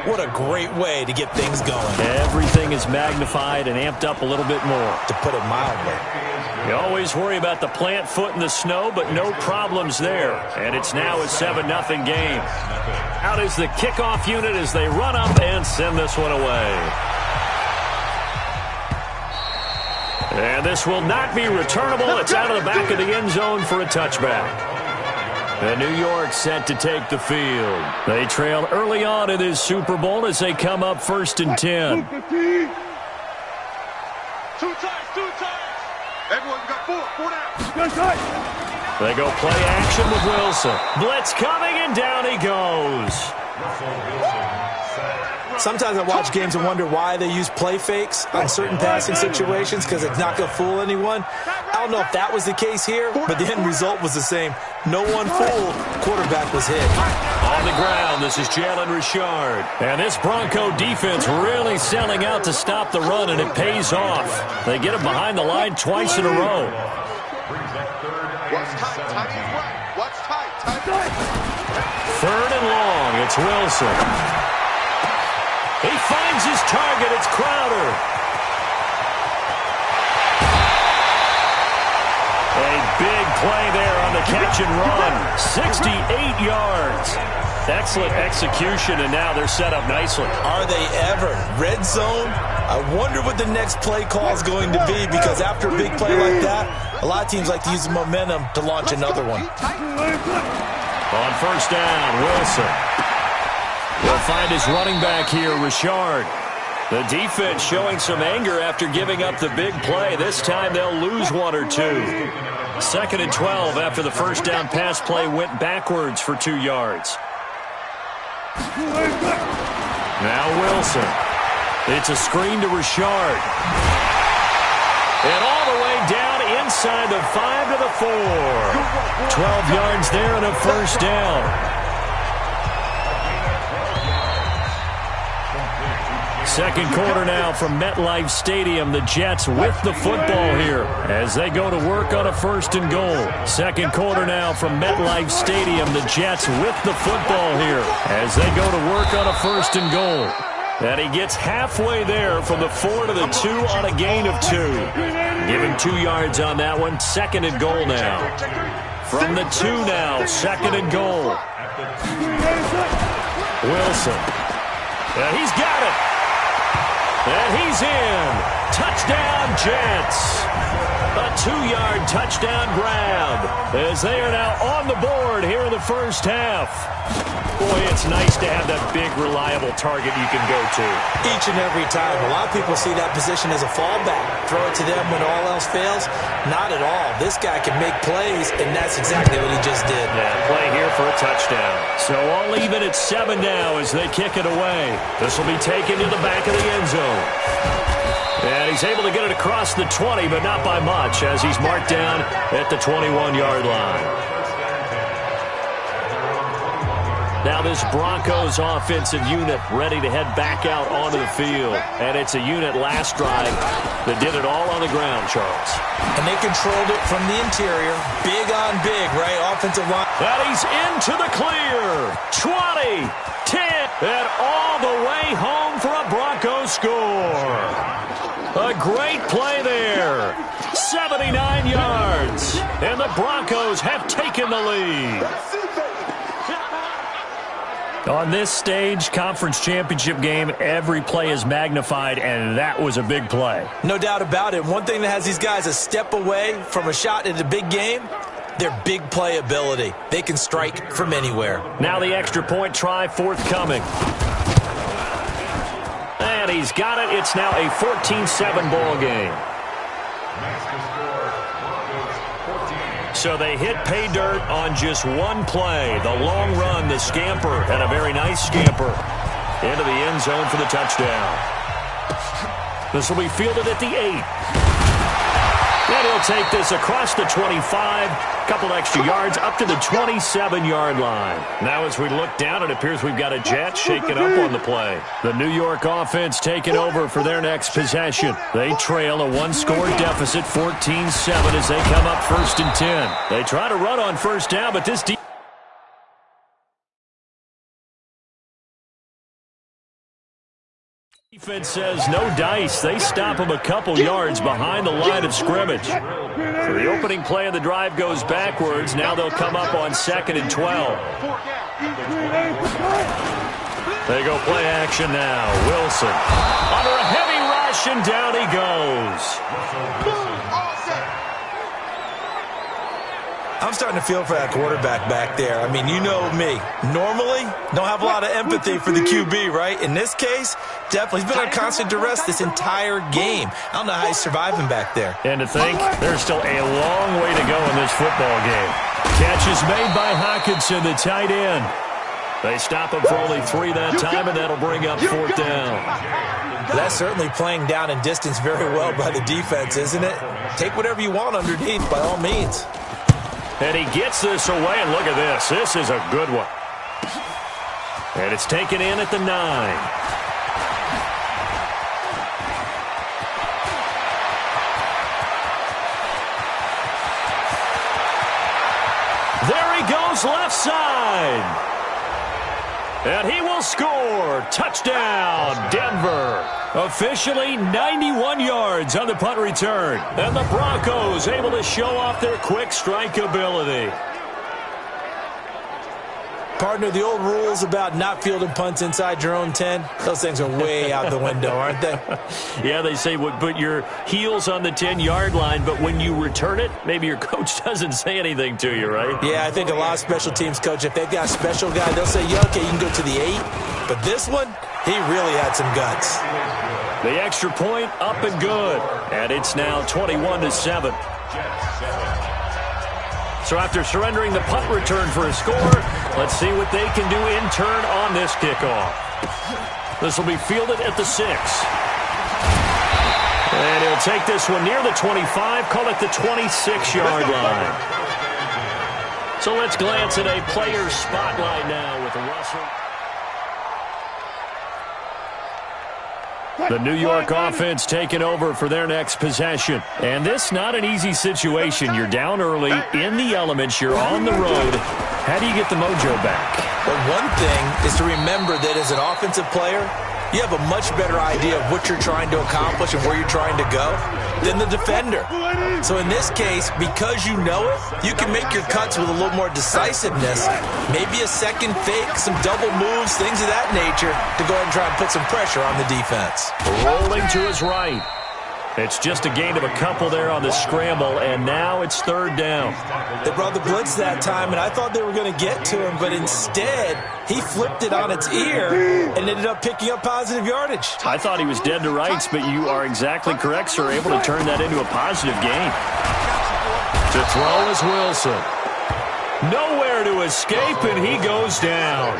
what a great way to get things going. Everything is magnified and amped up a little bit more. To put it mildly. You always worry about the plant foot in the snow, but no problems there. And it's now a 7-0 game. Out is the kickoff unit as they run up and send this one away. And this will not be returnable. It's out of the back of the end zone for a touchback. And New York set to take the field. They trail early on in this Super Bowl as they come up first and 10. Two times. Everyone's got four down. They go play action with Wilson. Blitz coming, and down he goes. Sometimes I watch games and wonder why they use play fakes on certain passing situations, because it's not going to fool anyone. I don't know if that was the case here, but the end result was the same. No one fooled. Quarterback was hit. On the ground, this is Jalen Richard. And this Bronco defense really selling out to stop the run, and it pays off. They get him behind the line twice in a row. Watch tight. Tight is right. Watch tight. Third and long. It's Wilson. He finds his target. It's Crowder. A big play there on the catch and run. 68 yards. Excellent execution, and now they're set up nicely. Are they ever? Red zone? I wonder what the next play call is going to be, because after a big play like that, a lot of teams like to use the momentum to launch another one. On first down, Wilson will find his running back here, Richard. The defense showing some anger after giving up the big play. This time they'll lose one or two. 2nd and 12 after the first down pass play went backwards for 2 yards. Now Wilson. It's a screen to Richard. And all the way down inside the 5 to the the 4. 12 yards there and a first down. Second quarter now from MetLife Stadium. The Jets with the football here as they go to work on a first and goal. Second quarter now from MetLife Stadium. The Jets with the football here as they go to work on a first and goal. And he gets halfway there from the 4 to the 2 on a gain of 2. Give him 2 yards on that one. Second and goal now. From the 2 now, second and goal. Wilson. And he's got it. And he's in. Touchdown, Jets. A 2-yard touchdown grab as they are now on the board here in the first half. Boy, it's nice to have that big, reliable target you can go to. Each and every time. A lot of people see that position as a fallback. Throw it to them when all else fails. Not at all. This guy can make plays, and that's exactly what he just did. Yeah, play here for a touchdown. So all even at 7 now as they kick it away. This will be taken to the back of the end zone. And he's able to get it across the 20, but not by much as he's marked down at the 21-yard line. Now this Broncos offensive unit ready to head back out onto the field. And it's a unit last drive that did it all on the ground, Charles. And they controlled it from the interior. Big on big, right? Offensive line. And he's into the clear. 20, 10, and all the way home for a Broncos score. A great play there. 79 yards. And the Broncos have taken the lead. On this stage, conference championship game, every play is magnified, and that was a big play. No doubt about it. One thing that has these guys a step away from a shot at a big game, their big play ability. They can strike from anywhere. Now the extra point try forthcoming. And he's got it. It's now a 14-7 ball game. So they hit pay dirt on just one play. The long run, the scamper, and a very nice scamper into the end zone for the touchdown. This will be fielded at the 8. And he'll take this across the 25, couple extra yards up to the 27-yard line. Now as we look down, it appears we've got a Jet shaking up on the play. The New York offense taking over for their next possession. They trail a one-score deficit, 14-7, as they come up 1st and 10. They try to run on first down, but this defense says no dice. They stop him a couple yards behind the line of scrimmage. So the opening play of the drive goes backwards. Now they'll come up on 2nd and 12. They go play action now. Wilson under a heavy rush, and down he goes. I'm starting to feel for that quarterback back there. I mean, you know me. Normally, don't have a lot of empathy for the QB, right? In this case, definitely. He's been on constant duress this entire game. I don't know how he's surviving back there. And to think, there's still a long way to go in this football game. Catch is made by Hawkinson, the tight end. They stop him for only 3 that time, and that'll bring up 4th down. That's certainly playing down in distance very well by the defense, isn't it? Take whatever you want underneath, by all means. And he gets this away, and look at this. This is a good one. And it's taken in at the 9. There he goes left side. And he will score. Touchdown, Denver. Officially 91 yards on the punt return. And the Broncos able to show off their quick strike ability. Partner, the old rules about not fielding punts inside your own 10, those things are way out the window, aren't they? Yeah, they say put your heels on the 10-yard line, but when you return it, maybe your coach doesn't say anything to you, right? Yeah, I think a lot of special teams coach, if they've got a special guy, they'll say, yeah, okay, you can go to the 8. But this one, he really had some guts. The extra point up and good. And it's now 21-7. So after surrendering the punt return for a score, let's see what they can do in turn on this kickoff. This will be fielded at the 6. And he'll take this one near the 25, call it the 26-yard line. So let's glance at a player's spotlight now with Russell. The New York offense taking over for their next possession. And this not an easy situation. You're down early, in the elements, you're on the road. How do you get the mojo back? Well, one thing is to remember that as an offensive player, you have a much better idea of what you're trying to accomplish and where you're trying to go than the defender. So in this case, because you know it, you can make your cuts with a little more decisiveness, maybe a second fake, some double moves, things of that nature, to go ahead and try and put some pressure on the defense. Rolling to his right. It's just a gain of a couple there on the scramble, and now it's third down. They brought the blitz that time, and I thought they were going to get to him, but instead, he flipped it on its ear and ended up picking up positive yardage. I thought he was dead to rights, but you are exactly correct, sir, able to turn that into a positive gain. To throw is Wilson. Nowhere to escape, and he goes down.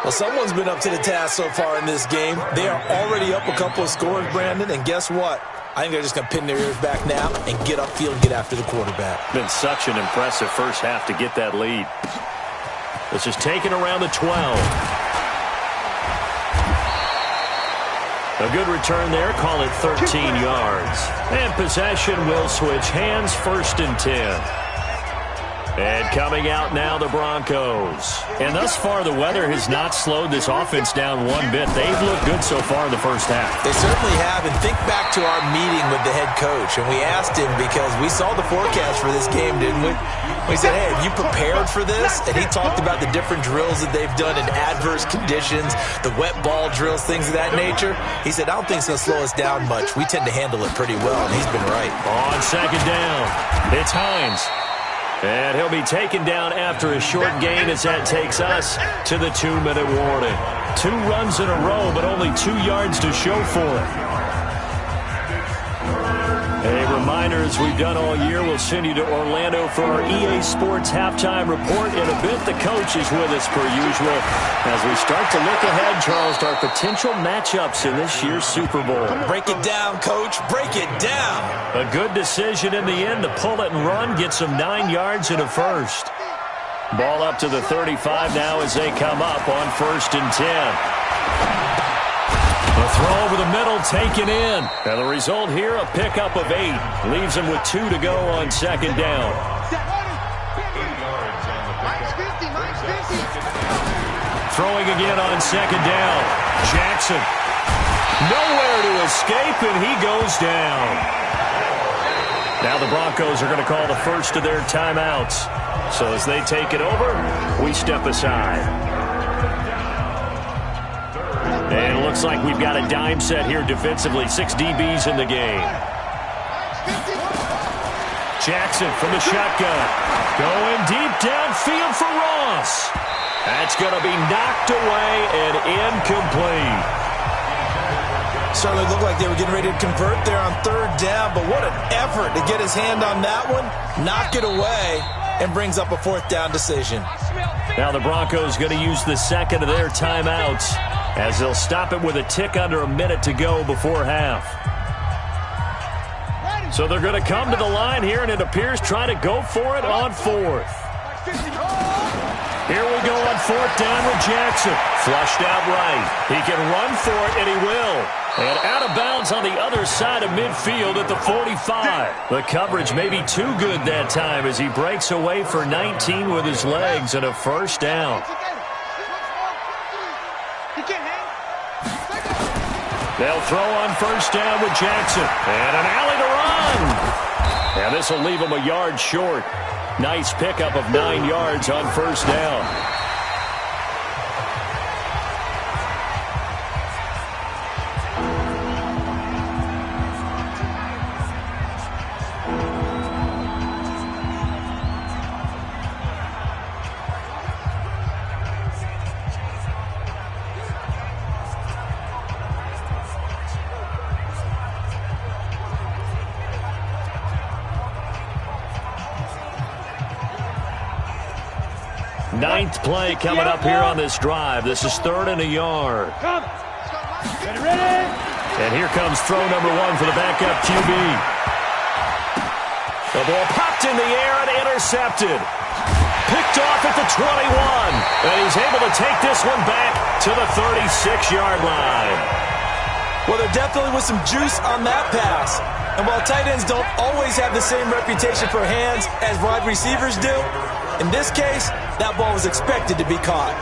Well, someone's been up to the task so far in this game. They are already up a couple of scores, Brandon, and guess what? I think they're just going to pin their ears back now and get upfield and get after the quarterback. Been such an impressive first half to get that lead. This is taken around the 12. A good return there, call it 13 yards. And possession will switch hands, 1st and 10. And coming out now, the Broncos. And thus far, the weather has not slowed this offense down one bit. They've looked good so far in the first half. They certainly have. And think back to our meeting with the head coach. And we asked him because we saw the forecast for this game, didn't we? We said, hey, have you prepared for this? And he talked about the different drills that they've done in adverse conditions, the wet ball drills, things of that nature. He said, I don't think it's going to slow us down much. We tend to handle it pretty well, and he's been right. On second down, it's Hines. And he'll be taken down after a short gain as that takes us to the 2-minute warning. 2 runs in a row, but only 2 yards to show for it. A reminder, as we've done all year, we'll send you to Orlando for our EA Sports halftime report. In a bit, the coach is with us per usual. As we start to look ahead, Charles, to our potential matchups in this year's Super Bowl. Break it down, coach. Break it down. A good decision in the end to pull it and run, get some 9 yards and a first. Ball up to the 35 now as they come up on 1st and 10. A throw over the middle, taken in. And the result here, a pickup of 8. Leaves him with 2 to go on second down. Throwing again on second down. Jackson. Nowhere to escape, and he goes down. Now the Broncos are going to call the first of their timeouts. So as they take it over, we step aside. And it looks like we've got a dime set here defensively. 6 DBs in the game. Jackson from the shotgun. Going deep downfield for Ross. That's going to be knocked away and incomplete. Certainly looked like they were getting ready to convert there on 3rd down, but what an effort to get his hand on that one, knock it away, and brings up a 4th down decision. Now the Broncos going to use the second of their timeouts as they'll stop it with a tick under a minute to go before half. So they're going to come to the line here, and it appears trying to go for it on 4th. Here we go on 4th down with Jackson. Flushed out right. He can run for it, and he will. And out of bounds on the other side of midfield at the 45. The coverage may be too good that time as he breaks away for 19 with his legs and a first down. They'll throw on 1st down with Jackson. And an alley to run. And this will leave him a yard short. Nice pickup of 9 yards on 1st down. Ninth play coming up here on this drive. This is 3rd and a yard. Ready? And here comes throw number 1 for the backup QB. The ball popped in the air and intercepted. Picked off at the 21. And he's able to take this one back to the 36-yard line. Well, there definitely was some juice on that pass. And while tight ends don't always have the same reputation for hands as wide receivers do, in this case, that ball was expected to be caught.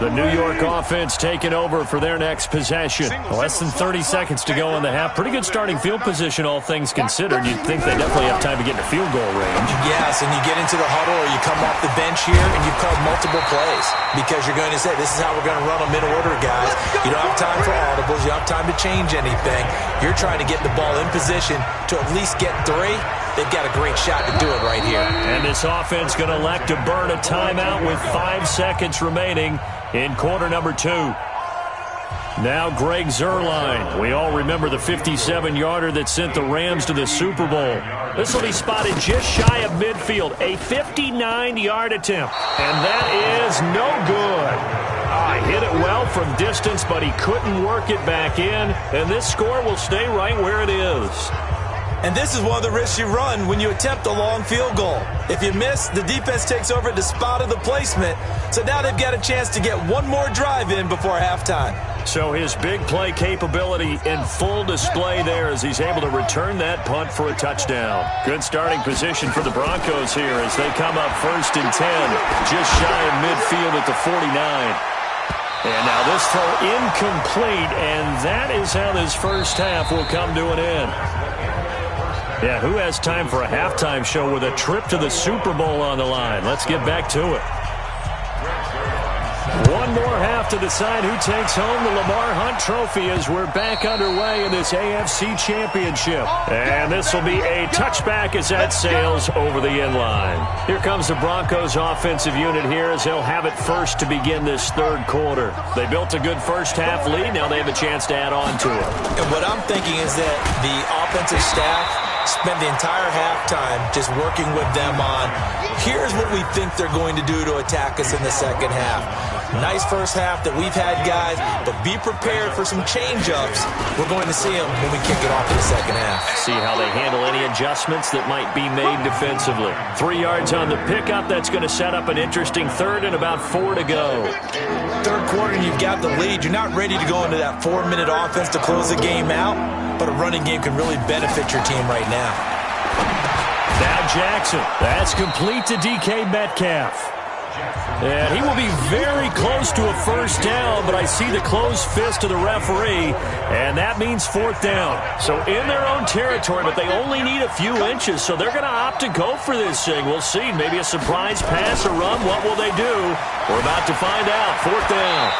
The New York offense taking over for their next possession. Less than 30 seconds to go in the half. Pretty good starting field position, all things considered. You'd think they definitely have time to get into field goal range. Yes, and you get into the huddle or you come off the bench here and you've called multiple plays because you're going to say, this is how we're going to run them in order, guys. You don't have time for audibles. You don't have time to change anything. You're trying to get the ball in position to at least get 3. They've got a great shot to do it right here. And this offense going to elect to burn a timeout with 5 seconds remaining in quarter number 2. Now Greg Zuerlein. We all remember the 57-yarder that sent the Rams to the Super Bowl. This will be spotted just shy of midfield. A 59-yard attempt. And that is no good. Hit it well from distance, but he couldn't work it back in. And this score will stay right where it is. And this is one of the risks you run when you attempt a long field goal. If you miss, the defense takes over at the spot of the placement. So now they've got a chance to get one more drive in before halftime. So his big play capability in full display there as he's able to return that punt for a touchdown. Good starting position for the Broncos here as they come up 1st and 10, just shy of midfield at the 49. And now this throw incomplete, and that is how this first half will come to an end. Yeah, who has time for a halftime show with a trip to the Super Bowl on the line? Let's get back to it. One more half to decide who takes home the Lamar Hunt Trophy as we're back underway in this AFC Championship. And this will be a touchback as that sails over the end line. Here comes the Broncos offensive unit here as they'll have it first to begin this 3rd quarter. They built a good first half lead. Now they have a chance to add on to it. And what I'm thinking is that the offensive staff spend the entire halftime just working with them on, here's what we think they're going to do to attack us in the second half. Nice first half that we've had, guys, but be prepared for some change-ups. We're going to see them when we kick it off in the second half. See how they handle any adjustments that might be made defensively. 3 yards on the pickup. That's going to set up an interesting 3rd and about 4 to go. 3rd quarter, and you've got the lead. You're not ready to go into that 4-minute offense to close the game out, but a running game can really benefit your team right now. Now Jackson. That's complete to DK Metcalf. And he will be very close to a first down, but I see the closed fist of the referee, and that means 4th down. So in their own territory, but they only need a few inches, so they're going to opt to go for this thing. We'll see. Maybe a surprise pass or run. What will they do? We're about to find out. 4th down.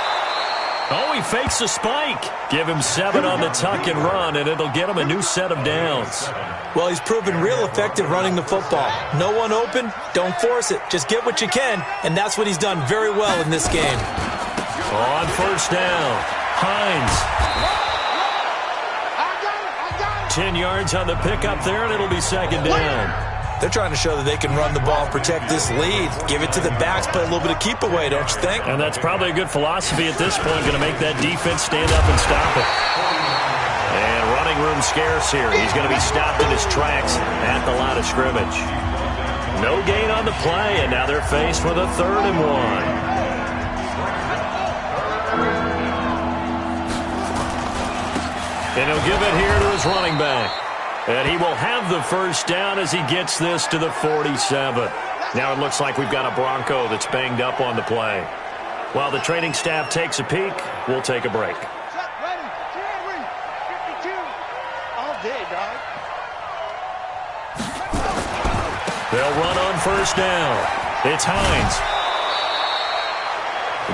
Oh, he fakes a spike. Give him 7 on the tuck and run, and it'll get him a new set of downs. Well, he's proven real effective running the football. No one open, don't force it. Just get what you can, and that's what he's done very well in this game. On 1st down, Hines. 10 yards on the pickup there, and it'll be 2nd down. They're trying to show that they can run the ball and protect this lead. Give it to the backs, play a little bit of keep away, don't you think? And that's probably a good philosophy at this point, going to make that defense stand up and stop it. And running room scarce here. He's going to be stopped in his tracks at the line of scrimmage. No gain on the play, and now they're faced with a 3rd and 1. And he'll give it here to his running back. And he will have the first down as he gets this to the 47. Now it looks like we've got a Bronco that's banged up on the play. While the training staff takes a peek, we'll take a break. They'll run on 1st down. It's Hines.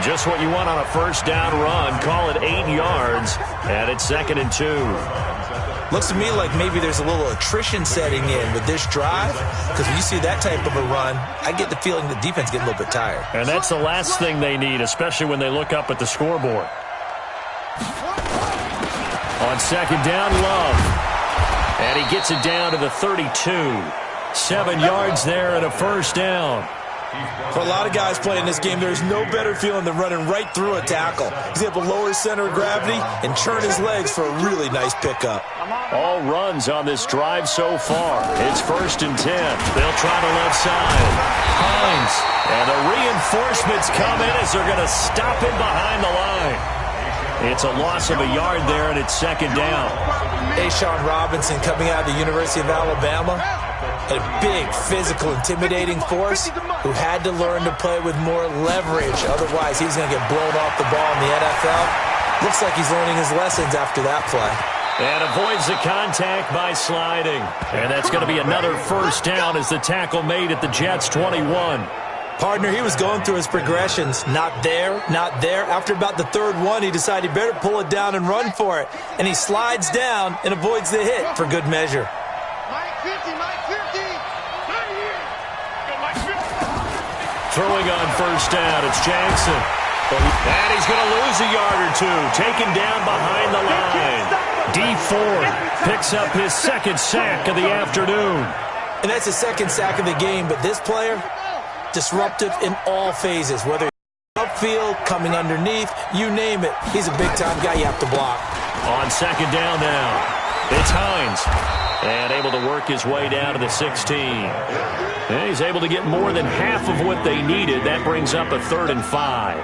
Just what you want on a 1st down run. Call it 8 yards, and it's 2nd and 2. Looks to me like maybe there's a little attrition setting in with this drive, because when you see that type of a run, I get the feeling the defense getting a little bit tired. And that's the last thing they need, especially when they look up at the scoreboard. On 2nd down, Love. And he gets it down to the 32. 7 yards there and a 1st down. For a lot of guys playing this game, there's no better feeling than running right through a tackle. He's able to lower his center of gravity and turn his legs for a really nice pickup. All runs on this drive so far. It's 1st and 10. They'll try the left side. Hines. And the reinforcements come in as they're going to stop him behind the line. It's a loss of a yard there, and it's 2nd down. Ashawn Robinson coming out of the University of Alabama. A big, physical, intimidating force who had to learn to play with more leverage. Otherwise, he's going to get blown off the ball in the NFL. Looks like he's learning his lessons after that play. And avoids the contact by sliding. And that's going to be another 1st down as the tackle made at the Jets' 21. Partner, he was going through his progressions. Not there, not there. After about the 3rd one, he decided he better pull it down and run for it. And he slides down and avoids the hit for good measure. Throwing on 1st down, it's Jackson. And he's going to lose a yard or two. Taken down behind the line. D Ford picks up his 2nd sack of the afternoon. And that's his 2nd sack of the game. But this player, disruptive in all phases. Whether he's upfield, coming underneath, you name it. He's a big-time guy you have to block. On 2nd down now, it's Hines. And able to work his way down to the 16. And he's able to get more than half of what they needed. That brings up a 3rd and 5.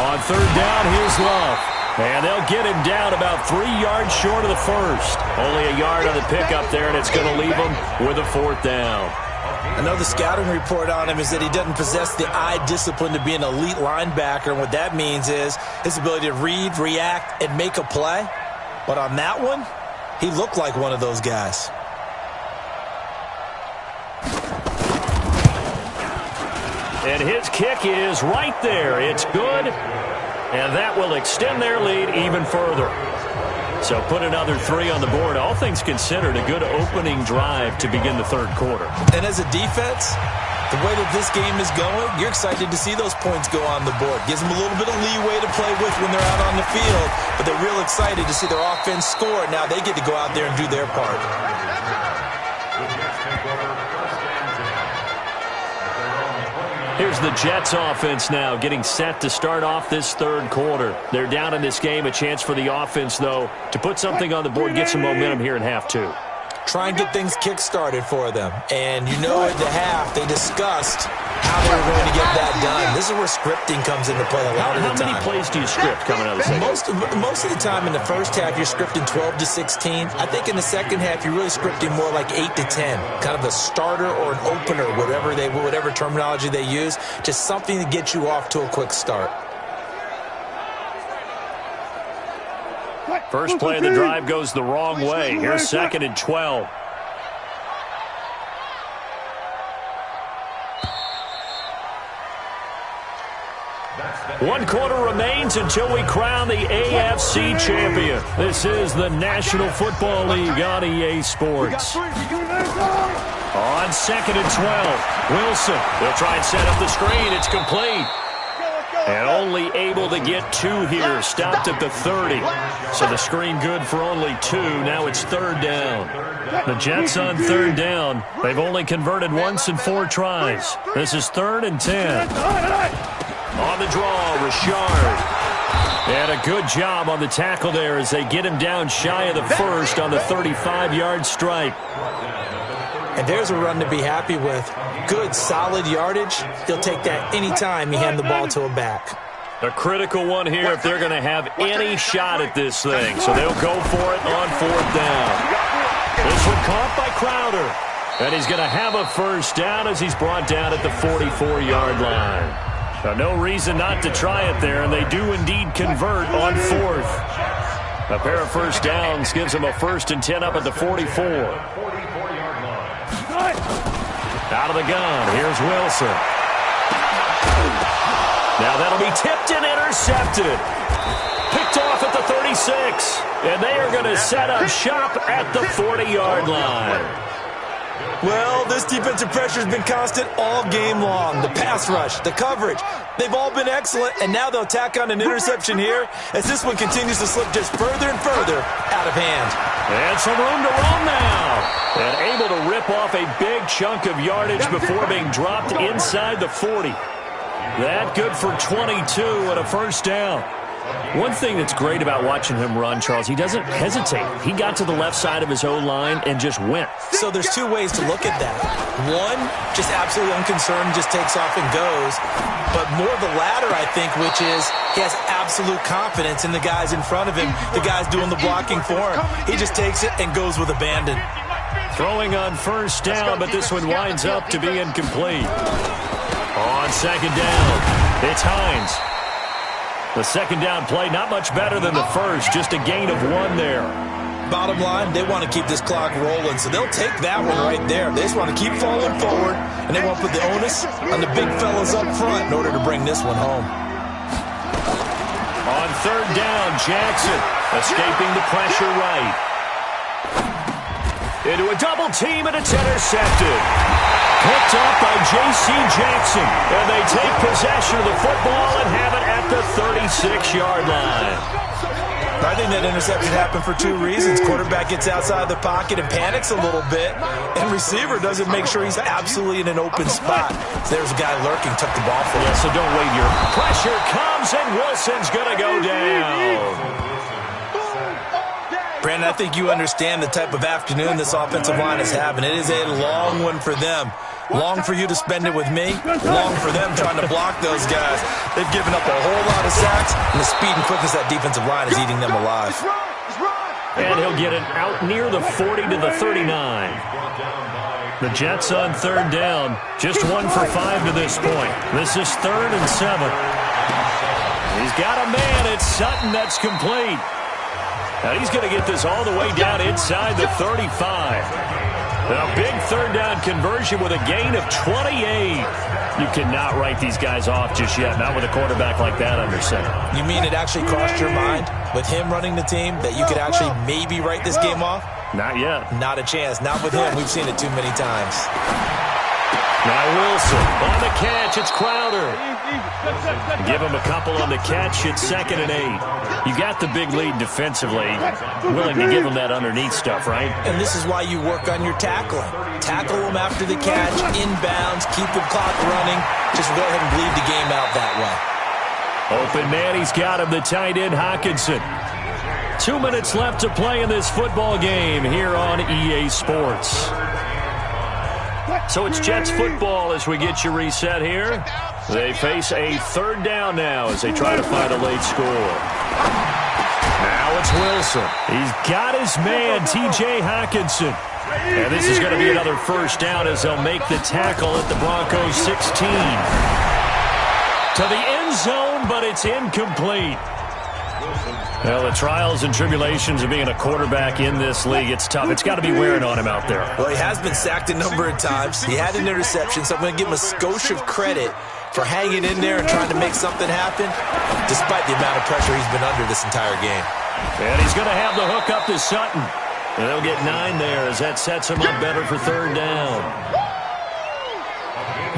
On 3rd down, here's Love. And they'll get him down about 3 yards short of the 1st. Only a yard on the pickup there, and it's going to leave him with a 4th down. I know the scouting report on him is that he doesn't possess the eye discipline to be an elite linebacker. And what that means is his ability to read, react, and make a play. But on that one, he looked like one of those guys. And his kick is right there. It's good. And that will extend their lead even further. So put another 3 on the board. All things considered, a good opening drive to begin the 3rd quarter. And as a defense, the way that this game is going, you're excited to see those points go on the board. Gives them a little bit of leeway to play with when they're out on the field, but they're real excited to see their offense score. Now they get to go out there and do their part. Here's the Jets offense now getting set to start off this 3rd quarter. They're down in this game. A chance for the offense, though, to put something on the board, get some momentum here in half 2. Try and get things kick-started for them. And you know at the half, they discussed how they were going to get that done. This is where scripting comes into play a lot of the time. How many plays do you script coming out of the second? Most of the time in the first half, you're scripting 12 to 16. I think in the second half, you're really scripting more like 8 to 10. Kind of a starter or an opener, whatever terminology they use. Just something to get you off to a quick start. First play of the drive goes the wrong way. Here's 2nd and 12. One quarter remains until we crown the AFC champion. This is the National Football League on EA Sports. On 2nd and 12, Wilson. They'll try and set up the screen. It's complete. And only able to get 2 here. Stopped at the 30. So the screen good for only 2. Now it's 3rd down. The Jets on 3rd down. They've only converted once in 4 tries. This is 3rd and 10. On the draw, Richard. And a good job on the tackle there as they get him down shy of the 1st on the 35-yard stripe. And there's a run to be happy with. Good, solid yardage. He'll take that anytime you hand the ball to a back. A critical one here if they're going to have any shot at this thing. So they'll go for it on 4th down. This one caught by Crowder. And he's going to have a 1st down as he's brought down at the 44-yard line. Now, no reason not to try it there, and they do indeed convert on 4th. A pair of 1st downs gives them a 1st and 10 up at the 44. Out of the gun, here's Wilson. Now that'll be tipped and intercepted. Picked off at the 36. And they are going to set up shop at the 40-yard line. Well, this defensive pressure has been constant all game long. The pass rush, the coverage, they've all been excellent, and now they'll tack on an interception here as this one continues to slip just further and further out of hand. And some room to roam now. And able to rip off a big chunk of yardage before being dropped inside the 40. That good for 22 and a first down. One thing that's great about watching him run, Charles, he doesn't hesitate. He got to the left side of his O-line and just went. So there's two ways to look at that. One, just absolutely unconcerned, just takes off and goes. But more the latter, I think, which is he has absolute confidence in the guys in front of him, the guys doing the blocking for him. He just takes it and goes with abandon. Throwing on first down, but this one winds up to be incomplete. On second down, it's Hines. The second down play, not much better than the first, just a gain of 1 there. Bottom line, they want to keep this clock rolling, so they'll take that one right there. They just want to keep falling forward, and they want to put the onus on the big fellas up front in order to bring this one home. On third down, Jackson escaping the pressure right. Into a double team, and it's intercepted. Picked up by J.C. Jackson, and they take possession of the football and have it at the 36-yard line. I think that interception happened for two reasons. Quarterback gets outside the pocket and panics a little bit, and receiver doesn't make sure he's absolutely in an open spot. So there's a guy lurking, took the ball for him. Yeah, so don't wait your pressure comes, and Wilson's going to go down. Brandon, I think you understand the type of afternoon this offensive line is having. It is a long one for them. Long for you to spend it with me. Long for them trying to block those guys. They've given up a whole lot of sacks, and the speed and quickness of that defensive line is eating them alive. And he'll get it out near the 40 to the 39. The Jets on third down. Just 1 for 5 to this point. This is 3rd and 7. He's got a man. It's Sutton that's complete. Now he's going to get this all the way down inside the 35. A big third down conversion with a gain of 28. You cannot write these guys off just yet, not with a quarterback like that under center. You mean it actually crossed your mind with him running the team that you could actually maybe write this game off? Not yet. Not a chance. Not with him. We've seen it too many times. Now Wilson on the catch. It's Crowder. Give him a couple on the catch. It's 2nd and 8. You got the big lead defensively. Willing to give him that underneath stuff, right? And this is why you work on your tackling. Tackle them after the catch, inbounds, keep the clock running. Just go ahead and bleed the game out that way. Open man, he's got him, the tight end Hockenson. 2 minutes left to play in this football game here on EA Sports. So it's Jets football as we get you reset here. They face a third down now as they try to find a late score. Now it's Wilson. He's got his man, T.J. Hockenson. And this is going to be another first down as they'll make the tackle at the Broncos 16. To the end zone, but it's incomplete. Well, the trials and tribulations of being a quarterback in this league, it's tough. It's got to be wearing on him out there. Well, he has been sacked a number of times. He had an interception, so I'm going to give him a skosh of credit for hanging in there and trying to make something happen, despite the amount of pressure he's been under this entire game. And he's going to have the hook up to Sutton. And they'll get 9 there as that sets him up better for third down.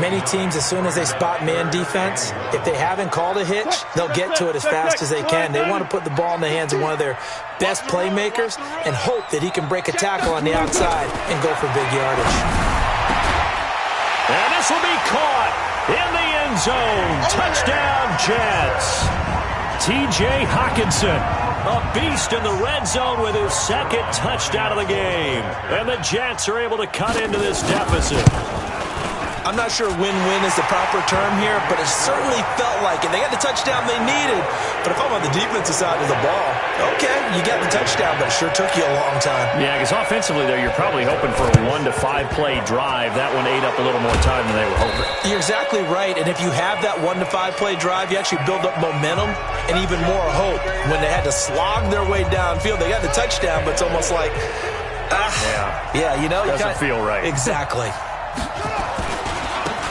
Many teams, as soon as they spot man defense, if they haven't called a hitch, they'll get to it as fast as they can. They want to put the ball in the hands of one of their best playmakers and hope that he can break a tackle on the outside and go for big yardage. And this will be caught in the end zone. Touchdown, Jets. T.J. Hockenson, a beast in the red zone with his 2nd touchdown of the game. And the Jets are able to cut into this deficit. I'm not sure win-win is the proper term here, but it certainly felt like it. They got the touchdown they needed, but if I'm on the defensive side of the ball, okay, you got the touchdown, but it sure took you a long time. Yeah, because offensively there, you're probably hoping for a 1 to 5 play drive. That one ate up a little more time than they were hoping. You're exactly right, and if you have that 1 to 5 play drive, you actually build up momentum and even more hope. When they had to slog their way downfield, they got the touchdown, but it's almost like, yeah, you know, doesn't feel right. Exactly.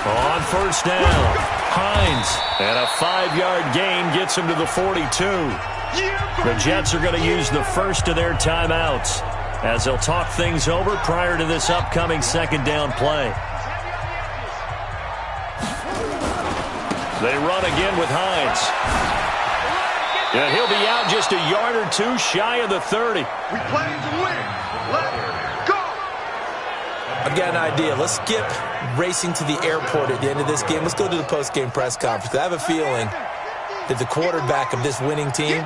On first down, Hines, and a 5-yard gain gets him to the 42. The Jets are going to use the first of their timeouts. as they'll talk things over prior to this upcoming second down play. They run again with Hines. And he'll be out just a yard or two shy of the 30. We play to win. Let's go. I've got an idea. Let's skip racing to the airport at the end of this game. Let's go to the post-game press conference. I have a feeling that the quarterback of this winning team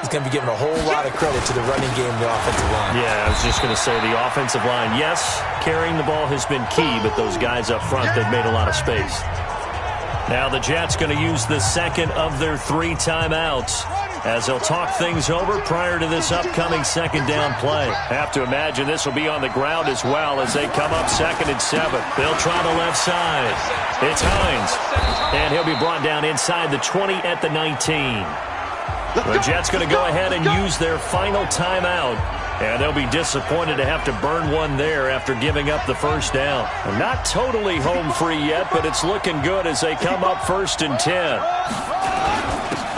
is going to be giving a whole lot of credit to the running game and the offensive line. Yeah, I was just going to say the offensive line. Yes, carrying the ball has been key, but those guys up front, they've made a lot of space. Now the Jets going to use the second of their 3 timeouts as they'll talk things over prior to this upcoming second down play. Have to imagine this will be on the ground as well as they come up 2nd and 7. They'll try the left side. It's Hines. And he'll be brought down inside the 20 at the 19. The Jets going to go ahead and use their final timeout. And they'll be disappointed to have to burn one there after giving up the first down. Not totally home free yet, but it's looking good as they come up 1st and 10.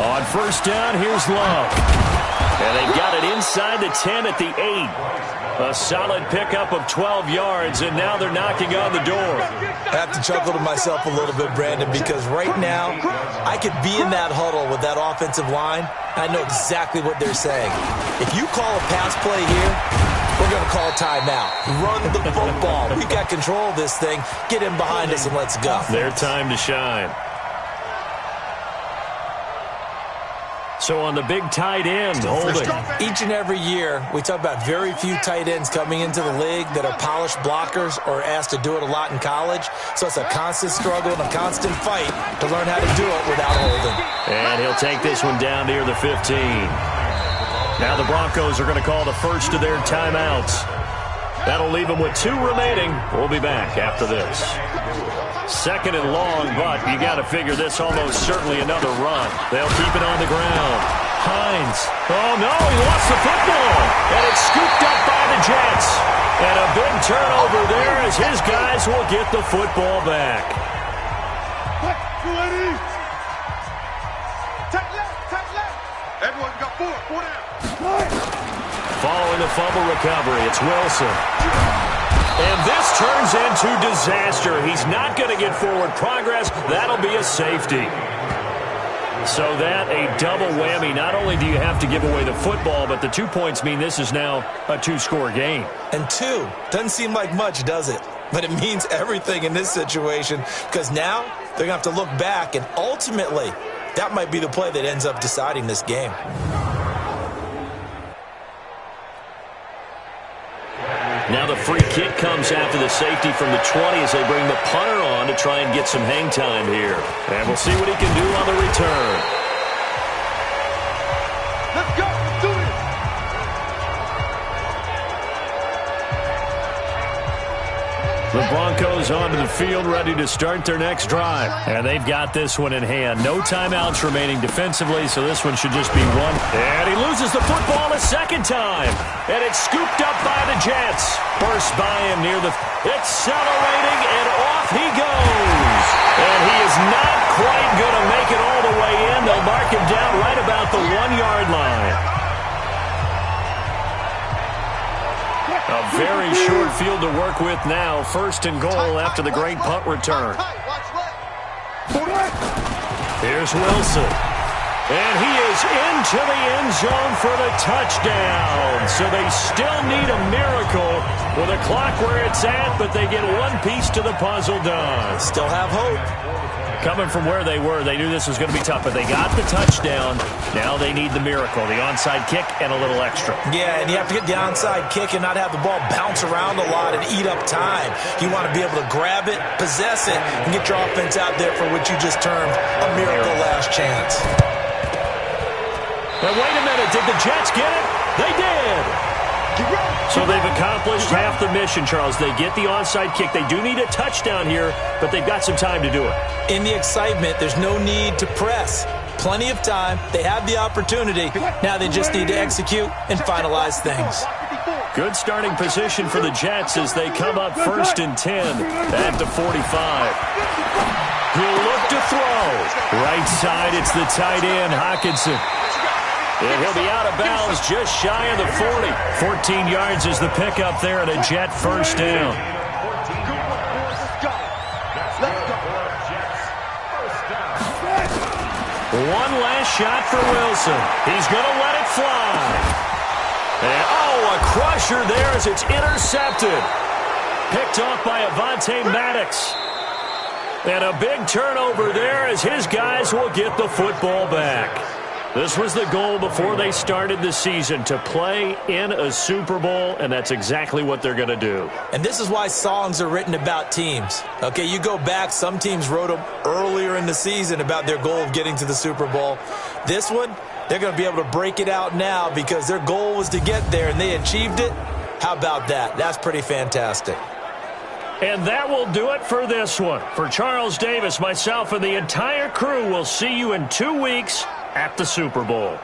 On first down, here's Love. And they've got it inside the 10 at the 8. A solid pickup of 12 yards, and now they're knocking on the door. I have to chuckle to myself a little bit, Brandon, because right now I could be in that huddle with that offensive line. I know exactly what they're saying. If you call a pass play here, we're going to call a timeout. Run the football. We got control of this thing. Get in behind us and let's go. Their time to shine. So on the big tight end, holding. Each and every year, we talk about very few tight ends coming into the league that are polished blockers or asked to do it a lot in college. So it's a constant struggle and a constant fight to learn how to do it without holding. And he'll take this one down near the 15. Now the Broncos are going to call the first of their timeouts. That'll leave them with 2 remaining. We'll be back after this. 2nd and long, but you got to figure this almost certainly another run. They'll keep it on the ground. Hines. Oh, no, he lost the football. And it's scooped up by the Jets. And a big turnover there as his guys will get the football back. Everyone's got 4 down. Following the fumble recovery, it's Wilson. And this turns into disaster. He's not going to get forward progress. That'll be a safety. So that a double whammy. Not only do you have to give away the football, but the 2 points mean this is now a 2-score game. And 2 doesn't seem like much, does it? But it means everything in this situation because now they're going to have to look back, and ultimately that might be the play that ends up deciding this game. Now the free kick comes after the safety from the 20 as they bring the punter on to try and get some hang time here. And we'll see what he can do on the return. Let's go. Let's do this. The Broncos onto the field ready to start their next drive. And they've got this one in hand. No timeouts remaining defensively, so this one should just be one. And he loses the football a second time. And it's scooped up by the Jets. Burst by him near the... Accelerating, and off he goes. And he is not quite going to make it all the way in. They'll mark him down right about the 1-yard line. A very short field to work with now. 1st and goal after the great punt return. Here's Wilson. And he is into the end zone for the touchdown. So they still need a miracle with a clock where it's at, but they get one piece to the puzzle done. Still have hope. Coming from where they were, they knew this was going to be tough, but they got the touchdown. Now they need the miracle, the onside kick and a little extra. Yeah, and you have to get the onside kick and not have the ball bounce around a lot and eat up time. You want to be able to grab it, possess it, and get your offense out there for what you just termed a miracle last chance. Now, wait a minute. Did the Jets get it? They did. So they've accomplished half the mission, Charles. They get the onside kick. They do need a touchdown here, but they've got some time to do it. In the excitement, there's no need to press. Plenty of time. They have the opportunity. Now they just need to execute and finalize things. Good starting position for the Jets as they come up 1st and 10 at the 45. He'll look to throw. Right side, it's the tight end, Hockenson. And he'll be out of bounds just shy of the 40. 14 yards is the pickup there and a Jet first down. One last shot for Wilson. He's going to let it fly. And, a crusher there as it's intercepted. Picked off by Avonte Maddox. And a big turnover there as his guys will get the football back. This was the goal before they started the season, to play in a Super Bowl, and that's exactly what they're going to do. And this is why songs are written about teams. Okay, you go back, some teams wrote them earlier in the season about their goal of getting to the Super Bowl. This one, they're going to be able to break it out now because their goal was to get there, and they achieved it. How about that? That's pretty fantastic. And that will do it for this one. For Charles Davis, myself, and the entire crew, we'll see you in 2 weeks at the Super Bowl.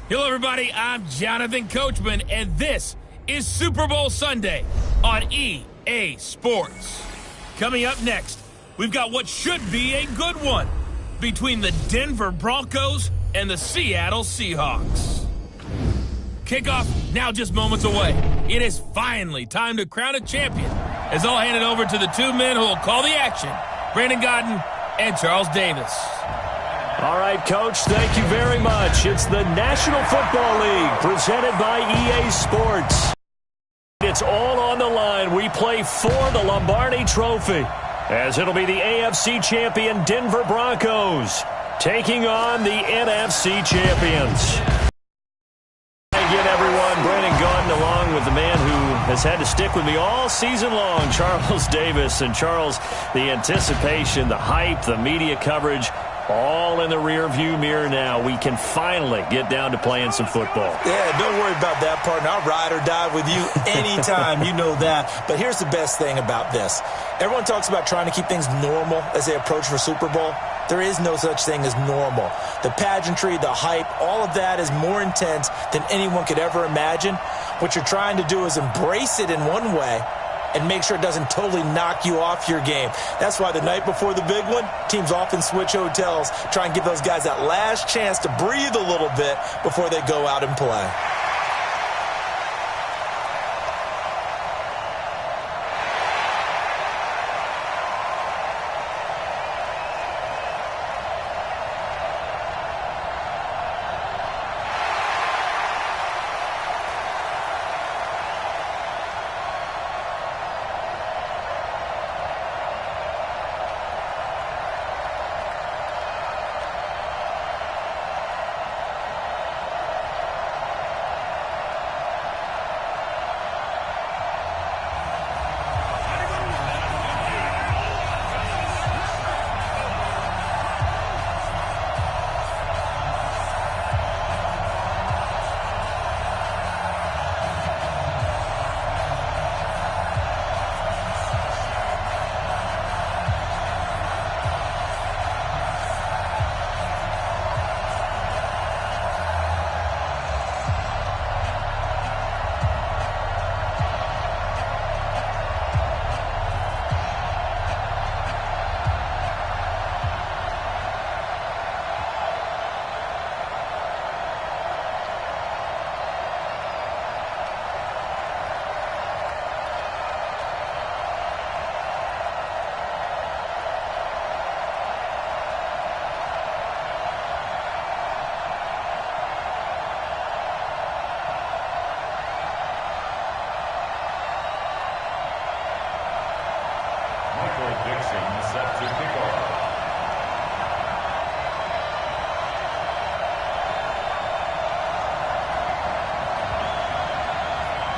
Hello, everybody. I'm Jonathan Coachman, and this is Super Bowl Sunday on EA Sports. Coming up next, we've got what should be a good one between the Denver Broncos and the Seattle Seahawks. Kickoff now just moments away. It is finally time to crown a champion, as I'll hand it over to the two men who will call the action, Brandon Godden and Charles Davis. All right, Coach, thank you very much. It's the National Football League presented by EA Sports. It's all on the line. We play for the Lombardi Trophy, as it'll be the AFC champion Denver Broncos taking on the NFC champions. Again, everyone, Brandon Godden along with the man who has had to stick with me all season long, Charles Davis. And Charles, the anticipation, the hype, the media coverage, all in the rearview mirror now. We can finally get down to playing some football. Yeah, don't worry about that, partner. I'll ride or die with you anytime. You know that. But here's the best thing about this. Everyone talks about trying to keep things normal as they approach for Super Bowl. There is no such thing as normal. The pageantry, the hype, all of that is more intense than anyone could ever imagine. What you're trying to do is embrace it in one way and make sure it doesn't totally knock you off your game. That's why the night before the big one, teams often switch hotels, try and give those guys that last chance to breathe a little bit before they go out and play.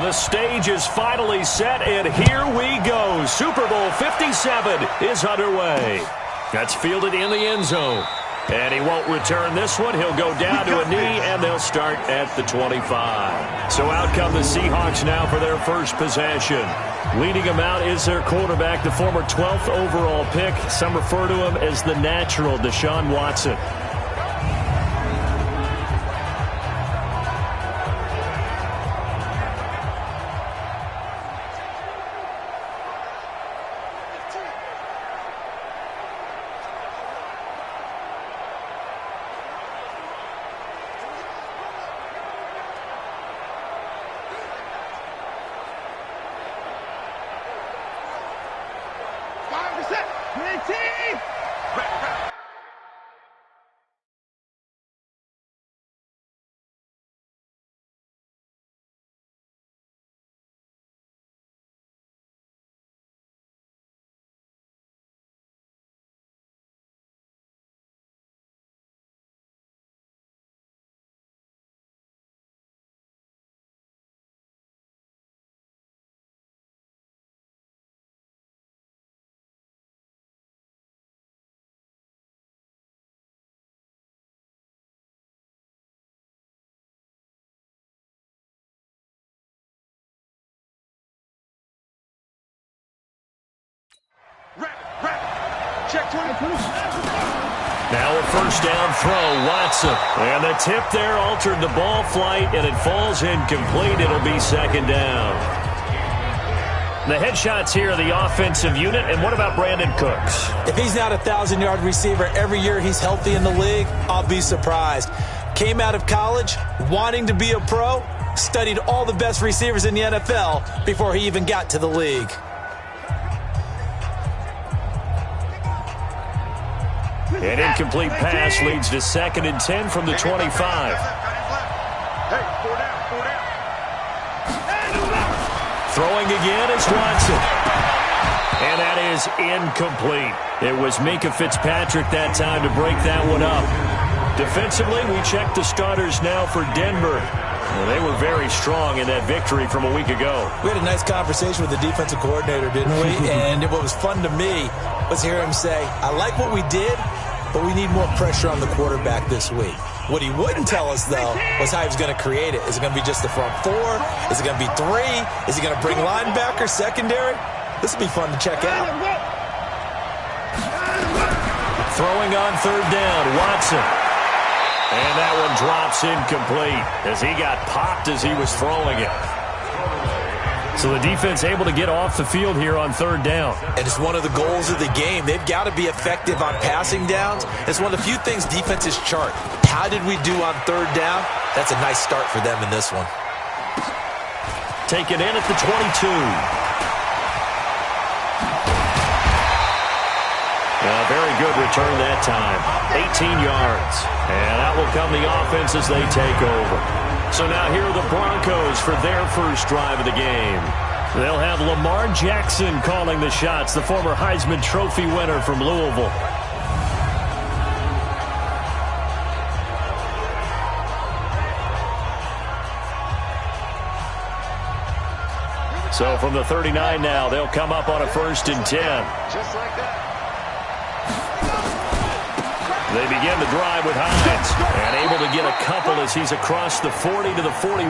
The stage is finally set, and here we go. Super Bowl 57 is underway. That's fielded in the end zone. And he won't return this one. He'll go down to a knee, and they'll start at the 25. So out come the Seahawks now for their first possession. Leading them out is their quarterback, the former 12th overall pick. Some refer to him as the natural, Deshaun Watson. Check 20. Now a first down throw, Watson. And the tip there altered the ball flight, and it falls incomplete. It'll be second down. The headshots here are the offensive unit, and what about Brandon Cooks? If he's not a 1,000-yard receiver every year he's healthy in the league, I'll be surprised. Came out of college wanting to be a pro, studied all the best receivers in the NFL before he even got to the league. An incomplete pass leads to 2nd and 10 from the 25. Hey, 4 down. Throwing again is Watson. And that is incomplete. It was Minkah Fitzpatrick that time to break that one up. Defensively, we check the starters now for Denver. Well, they were very strong in that victory from a week ago. We had a nice conversation with the defensive coordinator, didn't we? And what was fun to me was hear him say, I like what we did, but we need more pressure on the quarterback this week. What he wouldn't tell us, though, was how he was going to create it. Is it going to be just the front 4? Is it going to be 3? Is he going to bring linebacker, secondary? This will be fun to check out. Throwing on 3rd down, Watson. And that one drops incomplete as he got popped as he was throwing it. So the defense able to get off the field here on 3rd down. And it's one of the goals of the game. They've got to be effective on passing downs. It's one of the few things defenses chart. How did we do on 3rd down? That's a nice start for them in this one. Taken in at the 22. Very good return that time. 18 yards. And that will come the offense as they take over. So now here are the Broncos for their first drive of the game. They'll have Lamar Jackson calling the shots, the former Heisman Trophy winner from Louisville. So from the 39 now, they'll come up on a 1st and 10. Just like that. They begin the drive with Hines, and able to get a couple as he's across the 40 to the 41.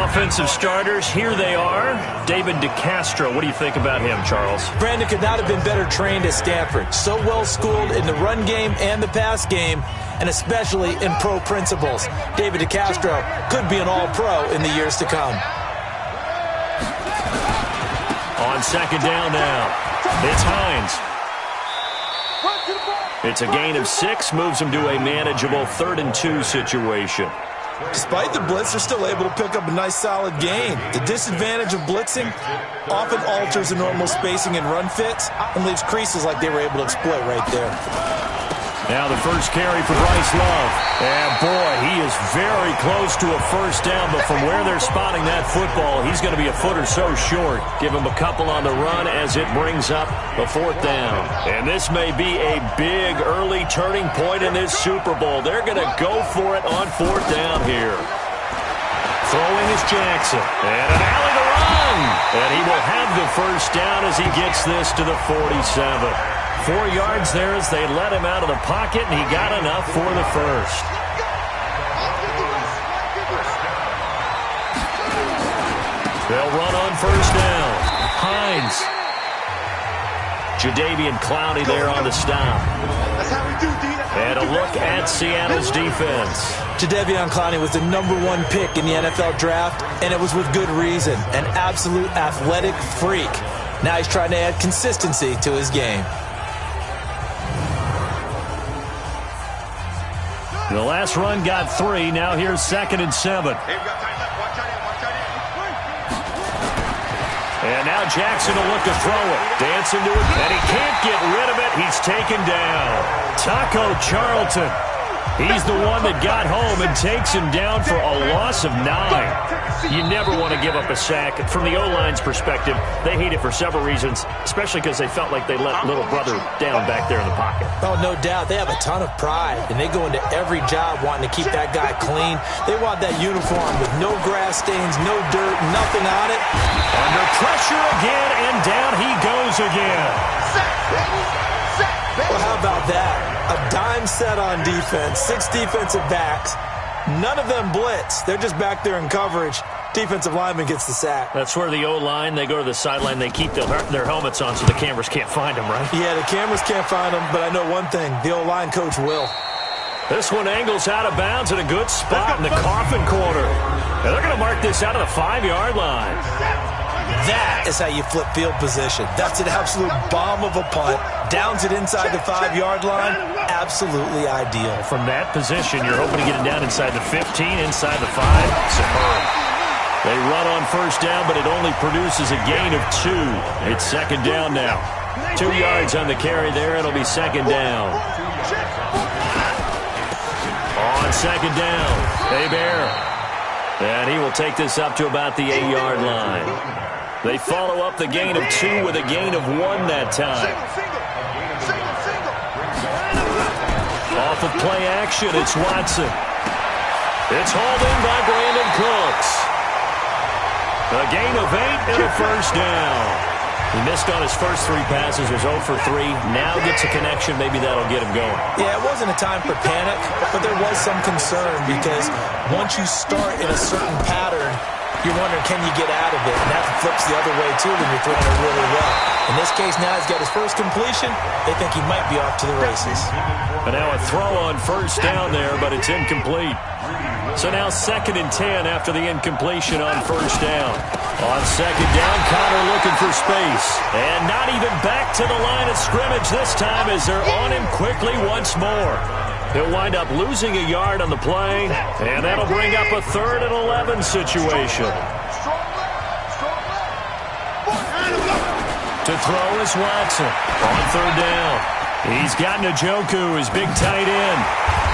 Offensive starters, here they are. David DeCastro, what do you think about him, Charles? Brandon could not have been better trained at Stanford. So well schooled in the run game and the pass game, and especially in pro principles. David DeCastro could be an all-pro in the years to come. On 2nd down now, it's Hines. It's a gain of 6, moves him to a manageable 3rd and 2 situation. Despite the blitz, they're still able to pick up a nice solid gain. The disadvantage of blitzing often alters the normal spacing and run fits and leaves creases like they were able to exploit right there. Now the first carry for Bryce Love. And boy, he is very close to a 1st down, but from where they're spotting that football, he's going to be a foot or so short. Give him a couple on the run as it brings up a 4th down. And this may be a big early turning point in this Super Bowl. They're going to go for it on 4th down here. Throwing is Jackson. And an alley to run. And he will have the 1st down as he gets this to the 47. 4 yards there as they let him out of the pocket, and he got enough for the 1st. They'll run on 1st down. Hines. Jadeveon Clowney there on the stop. And a look at Seattle's defense. Jadeveon Clowney was the #1 pick in the NFL draft, and it was with good reason. An absolute athletic freak. Now he's trying to add consistency to his game. The last run got 3. Now here's 2nd and 7. And now Jackson will look to throw it. Dancing to it, and he can't get rid of it. He's taken down. Taco Charlton. He's the one that got home and takes him down for a loss of 9. You never want to give up a sack. From the O-line's perspective, they hate it for several reasons, especially because they felt like they let little brother down back there in the pocket. Oh, no doubt. They have a ton of pride, and they go into every job wanting to keep that guy clean. They want that uniform with no grass stains, no dirt, nothing on it. Under pressure again, and down he goes again. Well, how about that? A dime set on defense, 6 defensive backs. None of them blitz. They're just back there in coverage. Defensive lineman gets the sack. That's where the O-line, they go to the sideline, they keep their helmets on so the cameras can't find them, right? Yeah, the cameras can't find them, but I know one thing. The O-line coach will. This one angles out of bounds at a good spot in the coffin corner. And they're going to mark this out of the 5-yard line. That is how you flip field position. That's an absolute bomb of a punt. Downs it inside the 5-yard line. Absolutely ideal. From that position, you're hoping to get it down inside the 15, inside the 5. Superb. They run on first down, but it only produces a gain of 2. It's second down now. 2 yards on the carry there. It'll be second down. On second down, Hebert. And he will take this up to about the 8-yard line. They follow up the gain of 2 with a gain of 1 that time. Off of play action, it's Watson. It's hauled in by Brandon Cooks. A gain of 8 and a first down. He missed on his first 3 passes, was 0 for 3. Now gets a connection. Maybe that'll get him going. Yeah, it wasn't a time for panic, but there was some concern because once you start in a certain pattern, you're wondering, can you get out of it? And that flips the other way, too, when you're throwing it really well. In this case, now he's got his first completion. They think he might be off to the races. But now a throw on first down there, but it's incomplete. So now 2nd and 10 after the incompletion on first down. On second down, Connor looking for space. And not even back to the line of scrimmage this time as they're on him quickly once more. He'll wind up losing a yard on the play, and that'll bring up a 3rd and 11 situation. To throw is Watson on 3rd down. He's got Njoku, his big tight end.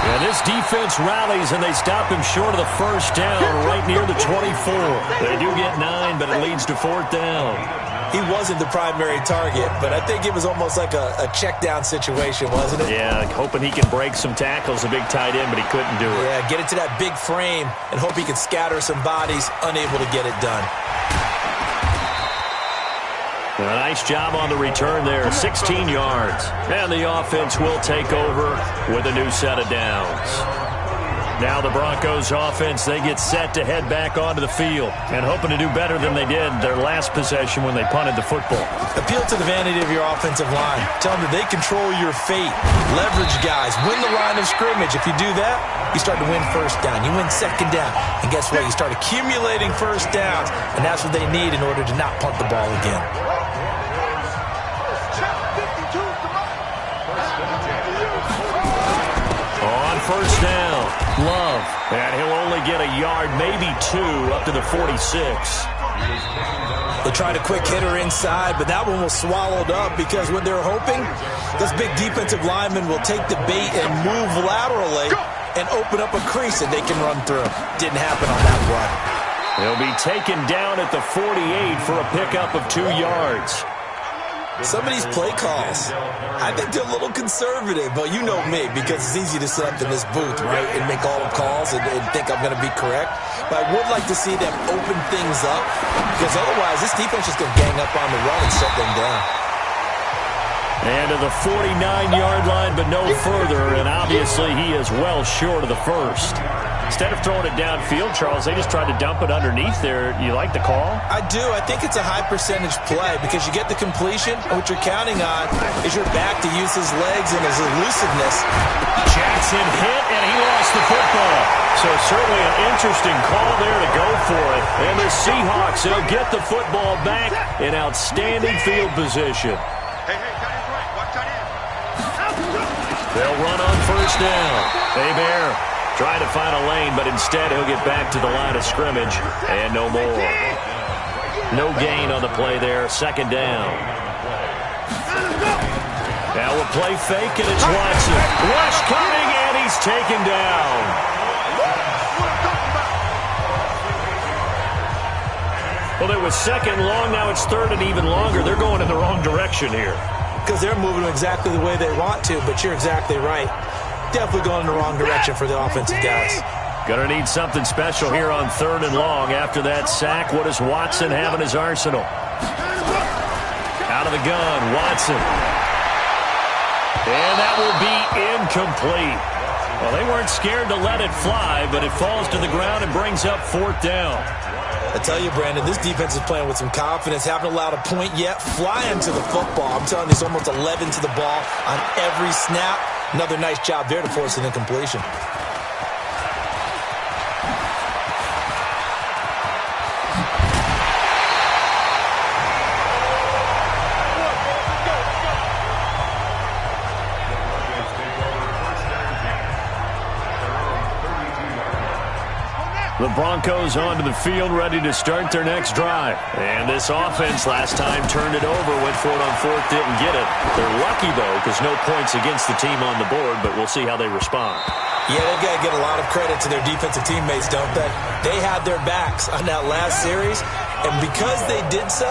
And this defense rallies, and they stop him short of the first down right near the 24. They do get 9, but it leads to 4th down. He wasn't the primary target, but I think it was almost like a check down situation, wasn't it? Yeah, hoping he can break some tackles, a big tight end, but he couldn't do it. Yeah, get it to that big frame and hope he can scatter some bodies, unable to get it done. A nice job on the return there, 16 yards. And the offense will take over with a new set of downs. Now the Broncos offense, they get set to head back onto the field and hoping to do better than they did their last possession when they punted the football. Appeal to the vanity of your offensive line. Tell them that they control your fate. Leverage guys. Win the line of scrimmage. If you do that, you start to win first down. You win second down. And guess what? You start accumulating first downs. And that's what they need in order to not punt the ball again. On first down, Love. And he'll only get a yard, maybe 2, up to the 46. They tried a quick hitter inside, but that one was swallowed up because what they're hoping, this big defensive lineman will take the bait and move laterally and open up a crease that they can run through. Didn't happen on that play. He'll be taken down at the 48 for a pickup of 2 yards. Some of these play calls, I think they're a little conservative, but you know me, because it's easy to sit up in this booth, right, and make all the calls and think I'm going to be correct. But I would like to see them open things up, because otherwise this defense is going to gang up on the run and shut them down. And to the 49-yard line, but no further, and obviously he is well short of the first. Instead of throwing it downfield, Charles, they just tried to dump it underneath there. You like the call? I do. I think it's a high-percentage play because you get the completion, and what you're counting on is your back to use his legs and his elusiveness. Jackson hit, and he lost the football. So certainly an interesting call there to go for it. And the Seahawks, they'll get the football back in outstanding field position. They'll run on first down. Hebert trying to find a lane, but instead he'll get back to the line of scrimmage, and no more. No gain on the play there, second down. Now we'll play fake, and it's Watson. Rush coming, and he's taken down. Well, it was second long, now it's third and even longer. They're going in the wrong direction here. Because they're moving exactly the way they want to, but you're exactly right. Definitely going in the wrong direction for the offensive guys. Gonna need something special here on third and long. After that sack, what does Watson have in his arsenal? Out of the gun, Watson. And that will be incomplete. Well, they weren't scared to let it fly, but it falls to the ground and brings up 4th down. I tell you, Brandon, this defense is playing with some confidence. Haven't allowed a point yet. Flying to the football. I'm telling you, it's almost 11 to the ball on every snap. Another nice job there to force an incompletion. The Broncos onto the field, ready to start their next drive. And this offense last time turned it over, went for it on fourth, didn't get it. They're lucky, though, because no points against the team on the board, but we'll see how they respond. Yeah, they've got to get a lot of credit to their defensive teammates, don't they? They had their backs on that last series, and because they did so,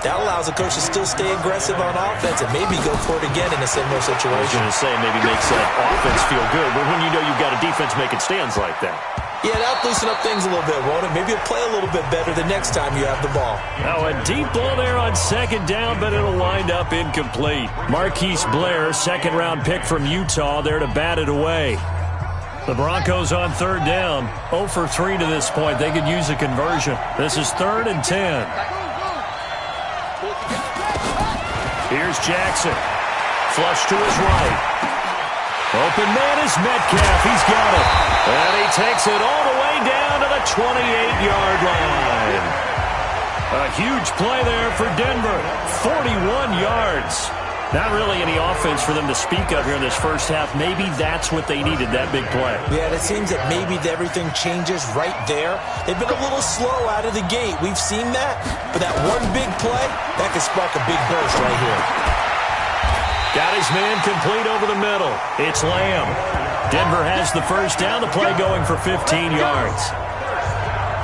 that allows the coach to still stay aggressive on offense and maybe go for it again in a similar situation. I was going to say, maybe makes that offense feel good, but when you know you've got a defense making stands like that. Yeah, that'll loosen up things a little bit, won't it? Maybe you'll play a little bit better the next time you have the ball. Now a deep ball there on second down, but it'll wind up incomplete. Marquise Blair, second-round pick from Utah, there to bat it away. The Broncos on third down, 0 for 3 to this point. They could use a conversion. This is 3rd and 10. Here's Jackson. Flush to his right. Open man is Metcalf. He's got it. And he takes it all the way down to the 28-yard line. A huge play there for Denver. 41 yards. Not really any offense for them to speak of here in this first half. Maybe that's what they needed, that big play. Yeah, it seems that maybe everything changes right there. They've been a little slow out of the gate. We've seen that. But that one big play, that could spark a big burst right here. Got his man complete over the middle. It's Lamb. Denver has the first down. The play going for 15 yards.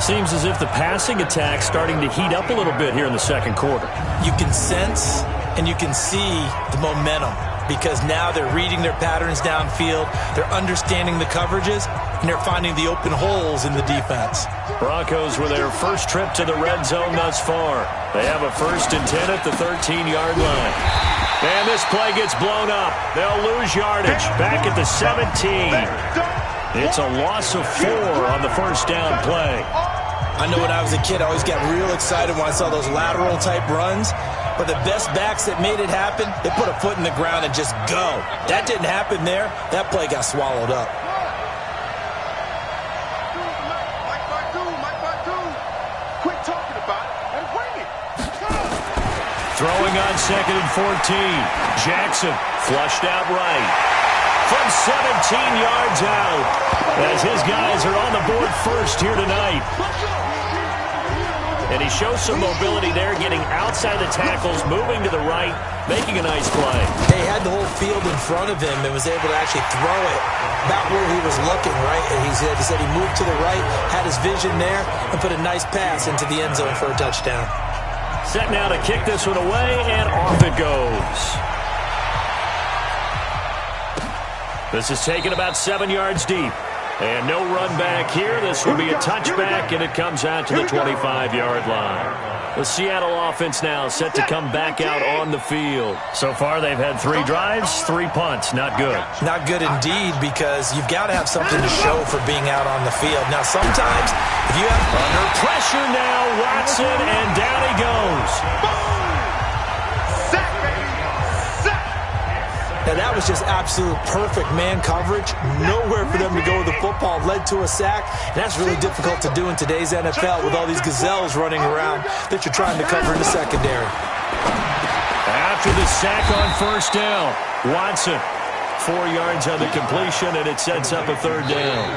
Seems as if the passing attack's starting to heat up a little bit here in the second quarter. You can sense and you can see the momentum because now they're reading their patterns downfield. They're understanding the coverages, and they're finding the open holes in the defense. Broncos with their first trip to the red zone thus far. They have a 1st and 10 at the 13-yard line. And this play gets blown up. They'll lose yardage. Back at the 17. It's a loss of 4 on the first down play. I know when I was a kid, I always got real excited when I saw those lateral-type runs. But the best backs that made it happen, they put a foot in the ground and just go. That didn't happen there. That play got swallowed up. Quit talking about it and bring it. Throwing on 2nd and 14. Jackson flushed out right. From 17 yards out. As his guys are on the board first here tonight. And he shows some mobility there, getting outside the tackles, moving to the right, making a nice play. He had the whole field in front of him and was able to actually throw it about where he was looking, right? And he said he moved to the right, had his vision there, and put a nice pass into the end zone for a touchdown. Set now to kick this one away, and off it goes. This is taken about 7 yards deep. And no run back here. This will be a touchback, and it comes out to the 25-yard line. The Seattle offense now set to come back out on the field. So far, they've had 3 drives, 3 punts. Not good. Not good indeed, because you've got to have something to show for being out on the field. Now, sometimes, if you have... Under pressure now, Watson, and down he goes. Sack, baby. Sack. Now, that was just absolute perfect man coverage. Nowhere for them to go with the football. Led to a sack. And that's really difficult to do in today's NFL with all these gazelles running around that you're trying to cover in the secondary. After the sack on first down, Watson, 4 yards on the completion, and it sets up a 3rd down.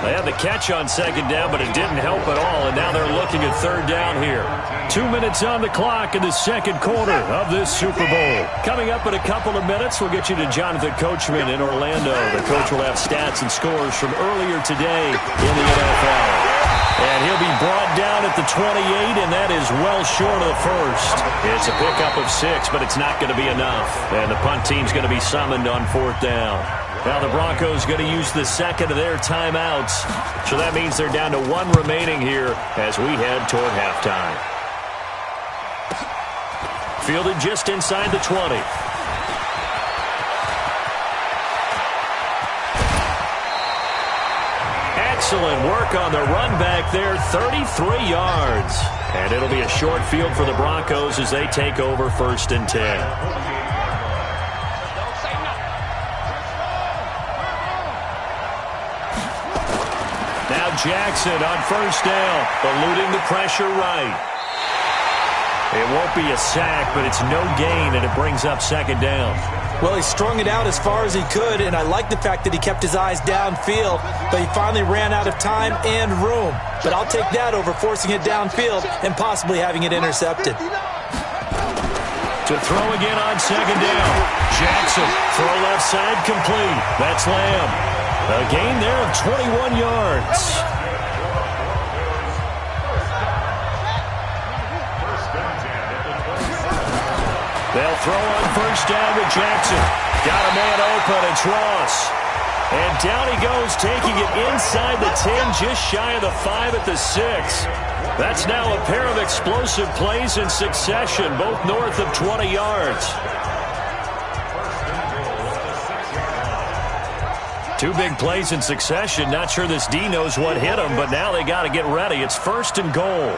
They had the catch on 2nd down, but it didn't help at all, and now they're looking at 3rd down here. 2 minutes on the clock in the second quarter of this Super Bowl. Coming up in a couple of minutes, we'll get you to Jonathan Coachman in Orlando. The coach will have stats and scores from earlier today in the NFL. And he'll be brought down at the 28, and that is well short of the first. It's a pickup of 6, but it's not going to be enough. And the punt team's going to be summoned on 4th down. Now the Broncos going to use the second of their timeouts. So that means they're down to 1 remaining here as we head toward halftime. Fielded just inside the 20. Excellent work on the run back there, 33 yards. And it'll be a short field for the Broncos as they take over 1st and 10. Now Jackson on 1st down, eluding the pressure right. It won't be a sack, but it's no gain, and it brings up 2nd down. Well, he strung it out as far as he could, and I like the fact that he kept his eyes downfield, but he finally ran out of time and room. But I'll take that over forcing it downfield and possibly having it intercepted. To throw again on 2nd down. Jackson, throw left side complete. That's Lamb. A gain there of 21 yards. They'll throw on 1st down with Jackson. Got a man open. It's Ross. And down he goes, taking it inside the 10, just shy of the 5 at the 6. That's now a pair of explosive plays in succession, both north of 20 yards. 2 big plays in succession. Not sure this D knows what hit him, but now they got to get ready. It's 1st and goal.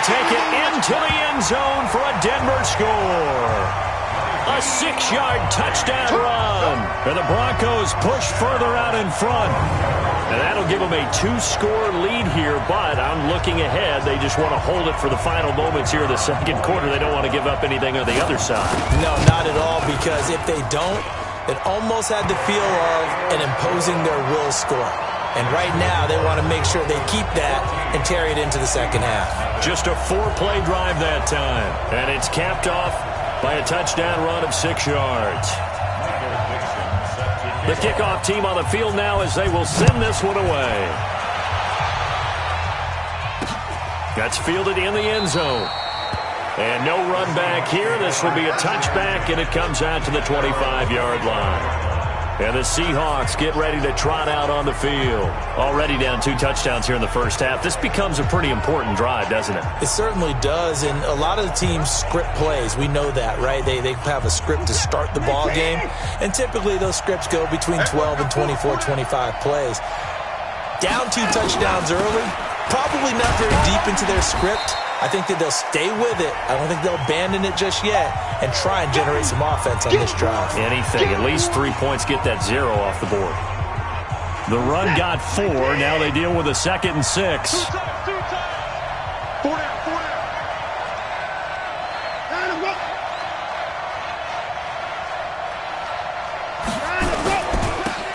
Take it into the end zone for a Denver score. A 6-yard touchdown run. And the Broncos push further out in front. And that'll give them a 2-score lead here, but I'm looking ahead. They just want to hold it for the final moments here in the 2nd quarter. They don't want to give up anything on the other side. No, not at all, because if they don't, it almost had the feel of an imposing their will score. And right now, they want to make sure they keep that and carry it into the 2nd half. Just a 4-play drive that time. And it's capped off by a touchdown run of 6 yards. The kickoff team on the field now as they will send this one away. That's fielded in the end zone. And no run back here. This will be a touchback, and it comes out to the 25-yard line. And the Seahawks get ready to trot out on the field. Already down 2 touchdowns here in the 1st half. This becomes a pretty important drive, doesn't it? It certainly does, and a lot of the teams script plays. We know that, right? They have a script to start the ball game, and typically those scripts go between 12 and 24, 25 plays. Down 2 touchdowns early, probably not very deep into their script. I think that they'll stay with it. I don't think they'll abandon it just yet and try and generate some offense on this drive. Anything. At least 3 points. Get that 0 off the board. The run got 4. Now they deal with a 2nd and 6.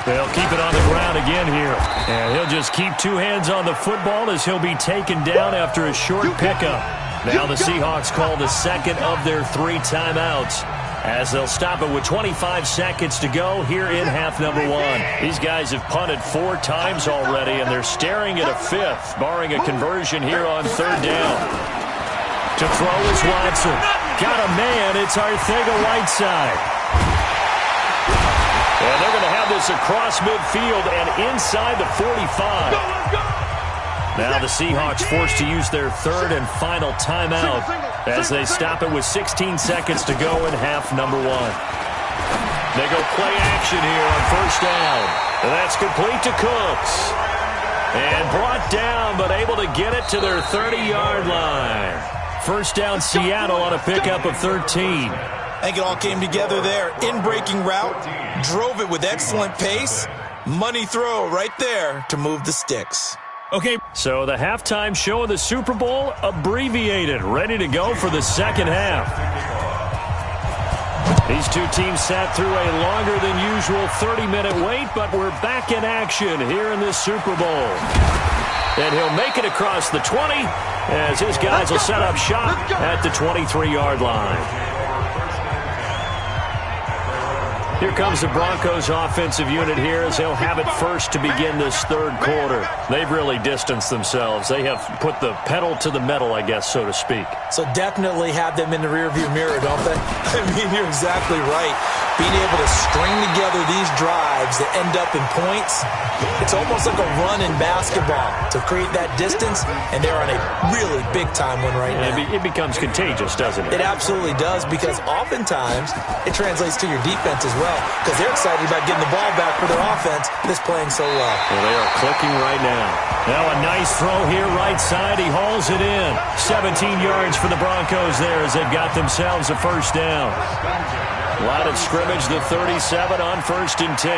They'll keep it on the ground again here. And he'll just keep 2 hands on the football as he'll be taken down after a short pickup. Now the Seahawks call the 2nd of their 3 timeouts as they'll stop it with 25 seconds to go here in half number 1. These guys have punted 4 times already, and they're staring at a 5th, barring a conversion here on 3rd down. To throw is Watson. Got a man. It's Arcega-Whiteside. And they're going to have this across midfield and inside the 45. Now the Seahawks forced to use their 3rd and final timeout as they stop it with 16 seconds to go in half number 1. They go play action here on 1st down. And that's complete to Cooks. And brought down, but able to get it to their 30-yard line. 1st down Seattle on a pickup of 13. I think it all came together there. In-breaking route, drove it with excellent pace. Money throw right there to move the sticks. Okay. So the halftime show of the Super Bowl abbreviated, ready to go for the 2nd half. These 2 teams sat through a longer than usual 30-minute wait, but we're back in action here in this Super Bowl. And he'll make it across the 20 as his guys will set up shop at the 23-yard line. Here comes the Broncos offensive unit here as they'll have it first to begin this 3rd quarter. They've really distanced themselves. They have put the pedal to the metal, I guess, so to speak. So definitely have them in the rearview mirror, don't they? I mean, you're exactly right. being able to string together these drives that end up in points, it's almost like a run in basketball to create that distance, and they're on a really big-time one right now. It becomes contagious, doesn't it? It absolutely does, because oftentimes it translates to your defense as well, because they're excited about getting the ball back for their offense that's playing so well. Well, they are clicking right now. Now a nice throw here right side. He hauls it in. 17 yards for the Broncos there as they've got themselves a first down. Line of scrimmage, the 37 on 1st and 10.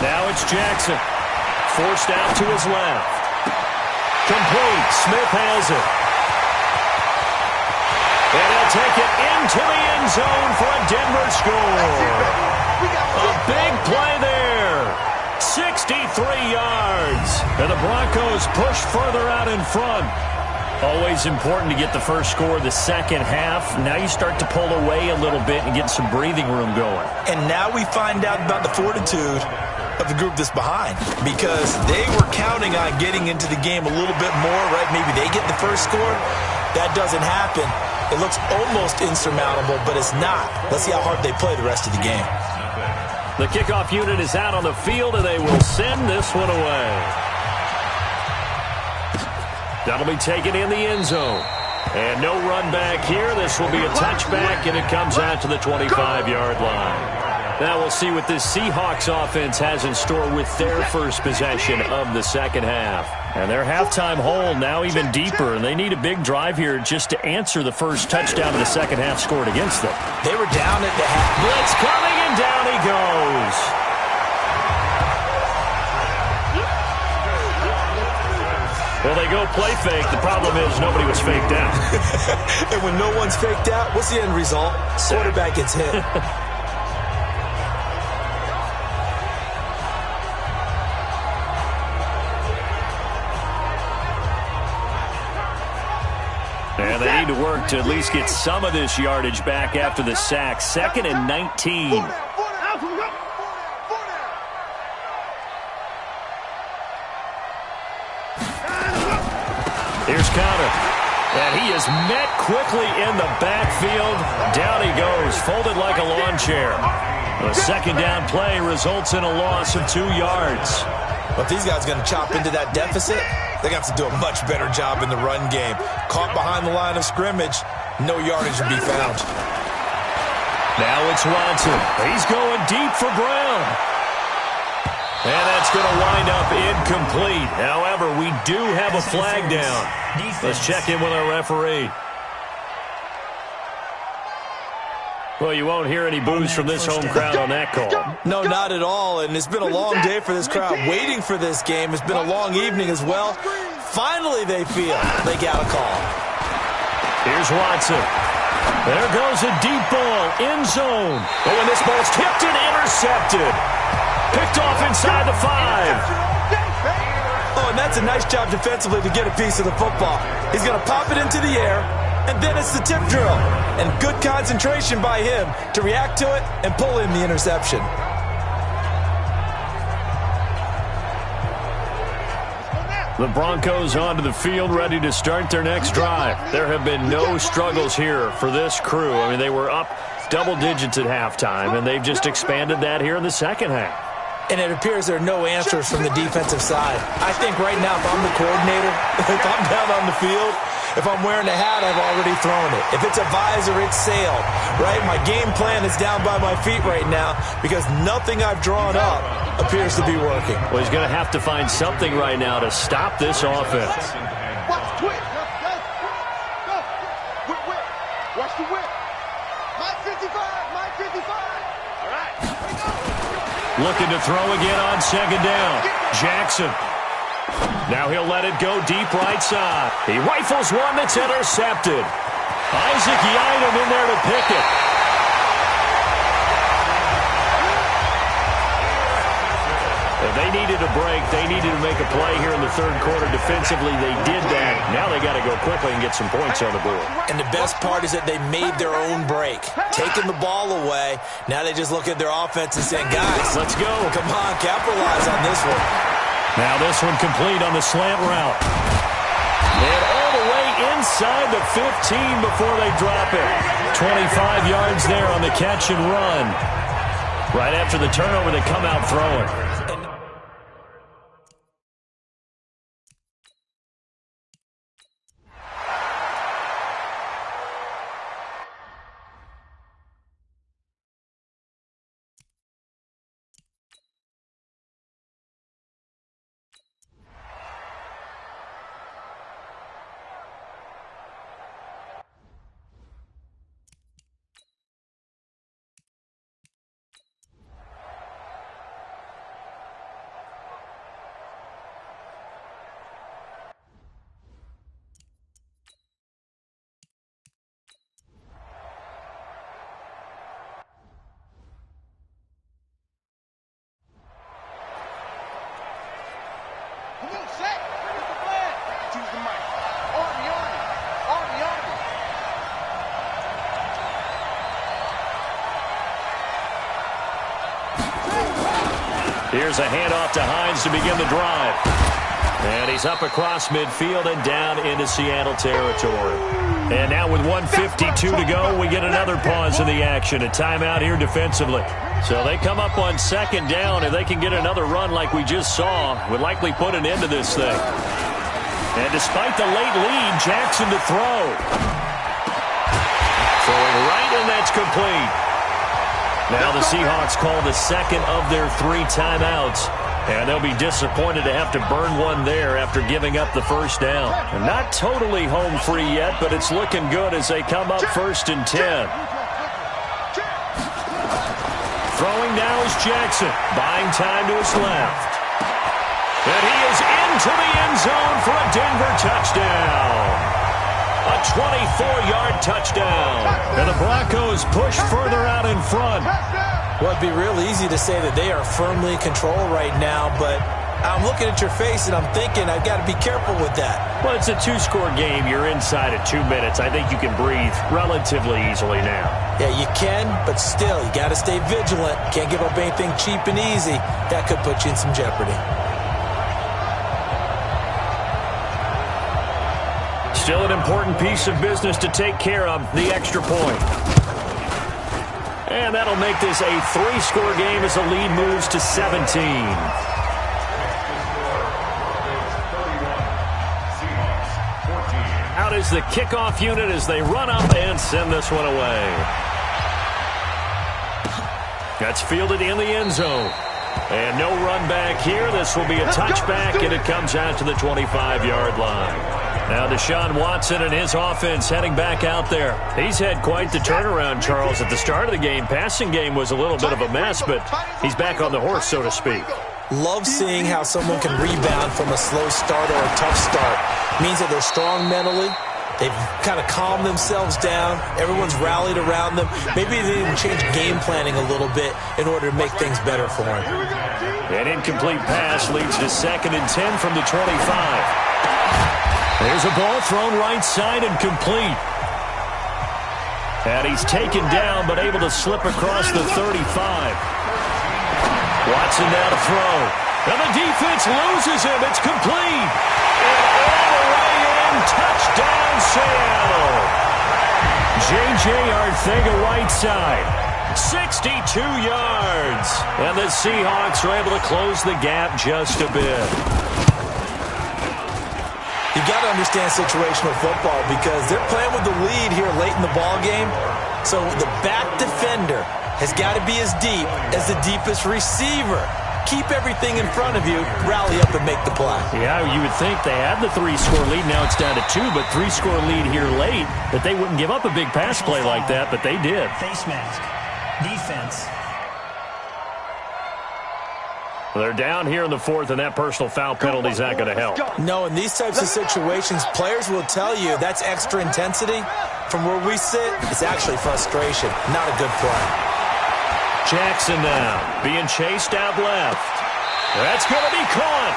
Now it's Jackson. Forced out to his left. Complete. Smith has it. And he'll take it into the end zone for a Denver score. A big play there. 63 yards. And the Broncos push further out in front. Always important to get the first score the second half. Now you start to pull away a little bit and get some breathing room going. And now we find out about the fortitude of the group that's behind, because they were counting on getting into the game a little bit more, right? Maybe they get the first score. That doesn't happen. It looks almost insurmountable, but it's not. Let's see how hard they play the rest of the game. The kickoff unit is out on the field, and they will send this one away. That'll be taken in the end zone. And no run back here. This will be a touchback, and it comes out to the 25-yard line. Now we'll see what this Seahawks offense has in store with their first possession of the second half. And their halftime hole now even deeper, and they need a big drive here just to answer the first touchdown of the second half scored against them. They were down at the half. Blitz coming, and down he goes. Well, they go play fake. The problem is nobody was faked out. And when no one's faked out, what's the end result? Quarterback gets hit. And they need to work to at least get some of this yardage back after the sack. 2nd and 19. Here's Conner. And he is met quickly in the backfield. Down he goes, folded like a lawn chair. The second down play results in a loss of 2 yards. But these guys are going to chop into that deficit. They're going to have to do a much better job in the run game. Caught behind the line of scrimmage, no yardage to be found. Now it's Watson. He's going deep for Brown. And that's going to wind up incomplete. However, we do have a flag down. Let's check in with our referee. Well, you won't hear any boos from this home crowd on that call. No, not at all. And it's been a long day for this crowd waiting for this game. It's been a long evening as well. Finally, they feel they got a call. Here's Watson. There goes a deep ball, end zone. Oh, and this ball's tipped and intercepted. Picked off inside the 5. Oh, and that's a nice job defensively to get a piece of the football. He's going to pop it into the air, and then it's the tip drill. And good concentration by him to react to it and pull in the interception. The Broncos onto the field, ready to start their next drive. There have been no struggles here for this crew. I mean, they were up double digits at halftime, and they've just expanded that here in the second half. And it appears there are no answers from the defensive side. I think right now, if I'm the coordinator, if I'm down on the field, if I'm wearing a hat, I've already thrown it. If it's a visor, it's sailed, right? My game plan is down by my feet right now because nothing I've drawn up appears to be working. Well, he's going to have to find something right now to stop this offense. Watch the whip. Go. Whip. Watch the whip. Mike 55. Mike 55. All right. Looking to throw again on second down. Jackson. Now he'll let it go deep right side. He rifles one that's intercepted. Isaac Yiadom in there to pick it. If they needed a break, they needed to make a play here in the third quarter. Defensively, they did that. Now they got to go quickly and get some points on the board. And the best part is that they made their own break. Taking the ball away. Now they just look at their offense and saying, guys, let's go. Come on, capitalize on this one. Now this one complete on the slant route. And all the way inside the 15 before they drop it. 25 yards there on the catch and run. Right after the turnover, they come out throwing. Come on, set. Bring up the flag. Choose the mic. Army, Army. Army, Army. Here's a handoff to Hines to begin the drive. And he's up across midfield and down into Seattle territory. And now with 1:52 to go, we get another pause in the action. A timeout here defensively. So they come up on second down. If they can get another run like we just saw, would likely put an end to this thing. And despite the late lead, Jackson to throw. Throwing right, and that's complete. Now the Seahawks call the second of their 3 timeouts. And they'll be disappointed to have to burn one there after giving up the first down. And not totally home free yet, but it's looking good as they come up 1st and 10. Throwing now is Jackson, buying time to his left. And he is into the end zone for a Denver touchdown. A 24-yard touchdown. And the Broncos push further out in front. Well, it'd be real easy to say that they are firmly in control right now, but I'm looking at your face and I'm thinking I've got to be careful with that. Well, it's a 2-score game. You're inside at 2 minutes. I think you can breathe relatively easily now. Yeah, you can, but still, you got to stay vigilant. Can't give up anything cheap and easy. That could put you in some jeopardy. Still an important piece of business to take care of, the extra point. And that'll make this a 3-score game as the lead moves to 17. Out is the kickoff unit as they run up and send this one away. That's fielded in the end zone. And no run back here. This will be a touchback, and it comes out to the 25-yard line. Now Deshaun Watson and his offense heading back out there. He's had quite the turnaround, Charles. At the start of the game, passing game was a little bit of a mess, but he's back on the horse, so to speak. Love seeing how someone can rebound from a slow start or a tough start. Means that they're strong mentally. They've kind of calmed themselves down. Everyone's rallied around them. Maybe they even change game planning a little bit in order to make things better for them. An incomplete pass leads to 2nd and 10 from the 25. There's a ball thrown right side and complete. And he's taken down but able to slip across the 35. Watson now to throw. And the defense loses him. It's complete. And all the way in. Touchdown, Seattle. J.J. Arcega-Whiteside. 62 yards. And the Seahawks are able to close the gap just a bit. You got to understand situational football because they're playing with the lead here late in the ball game. So the back defender has got to be as deep as the deepest receiver. Keep everything in front of you, rally up and make the play. Yeah, you would think they had the 3-score lead. Now it's down to 2, but 3-score lead here late. That they wouldn't give up a big pass play like that, but they did. Face mask. Defense. They're down here in the 4th, and that personal foul penalty is not going to help. No, in these types of situations, players will tell you that's extra intensity. From where we sit, it's actually frustration, not a good play. Jackson now being chased out left. That's going to be caught.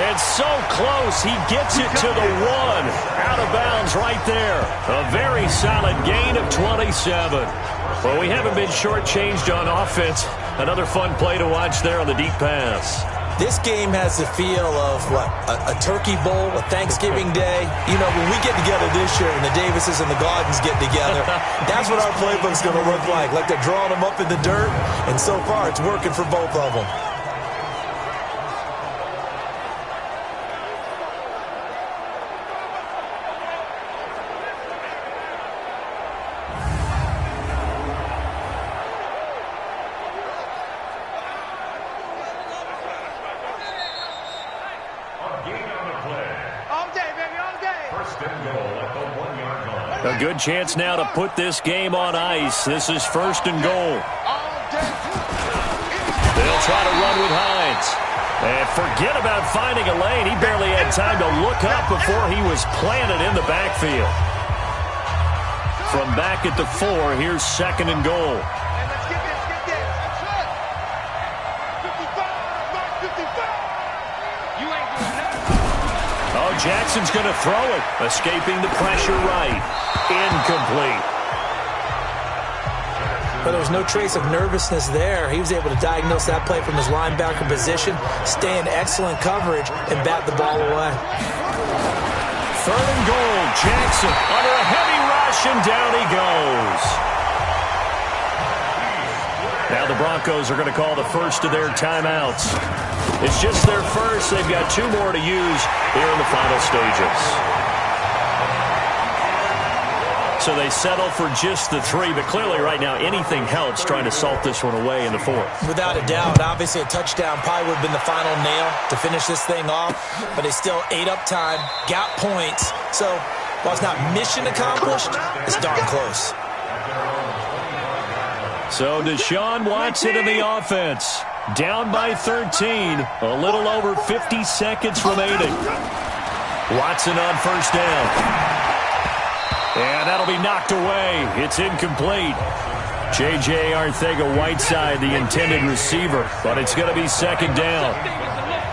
It's so close. He gets it to the 1. Out of bounds right there. A very solid gain of 27. Well, we haven't been shortchanged on offense. Another fun play to watch there on the deep pass. This game has the feel of, a turkey bowl, a Thanksgiving day. You know, when we get together this year and the Davises and the Gardens get together, that's what our playbook's going to look like they're drawing them up in the dirt, and so far it's working for both of them. A good chance now to put this game on ice. This is 1st and goal. They'll try to run with Hines. And forget about finding a lane. He barely had time to look up before he was planted in the backfield. From back at the 4, here's 2nd and goal. Oh, Jackson's going to throw it. Escaping the pressure right. Incomplete. But there was no trace of nervousness there. He was able to diagnose that play from his linebacker position, stay in excellent coverage, and bat the ball away. 3rd and goal. Jackson under a heavy rush, and down he goes. Now the Broncos are going to call the first of their timeouts. It's just their first. They've got 2 more to use here in the final stages. So they settle for just the 3, but clearly right now anything helps trying to salt this one away in the 4th. Without a doubt. Obviously a touchdown probably would have been the final nail to finish this thing off, but they still ate up time, got points. So while it's not mission accomplished, it's darn close. So Deshaun Watson in the offense. Down by 13. A little over 50 seconds remaining. Watson on 1st down. And that'll be knocked away. It's incomplete. J.J. Arcega-Whiteside, the intended receiver, but it's going to be 2nd down.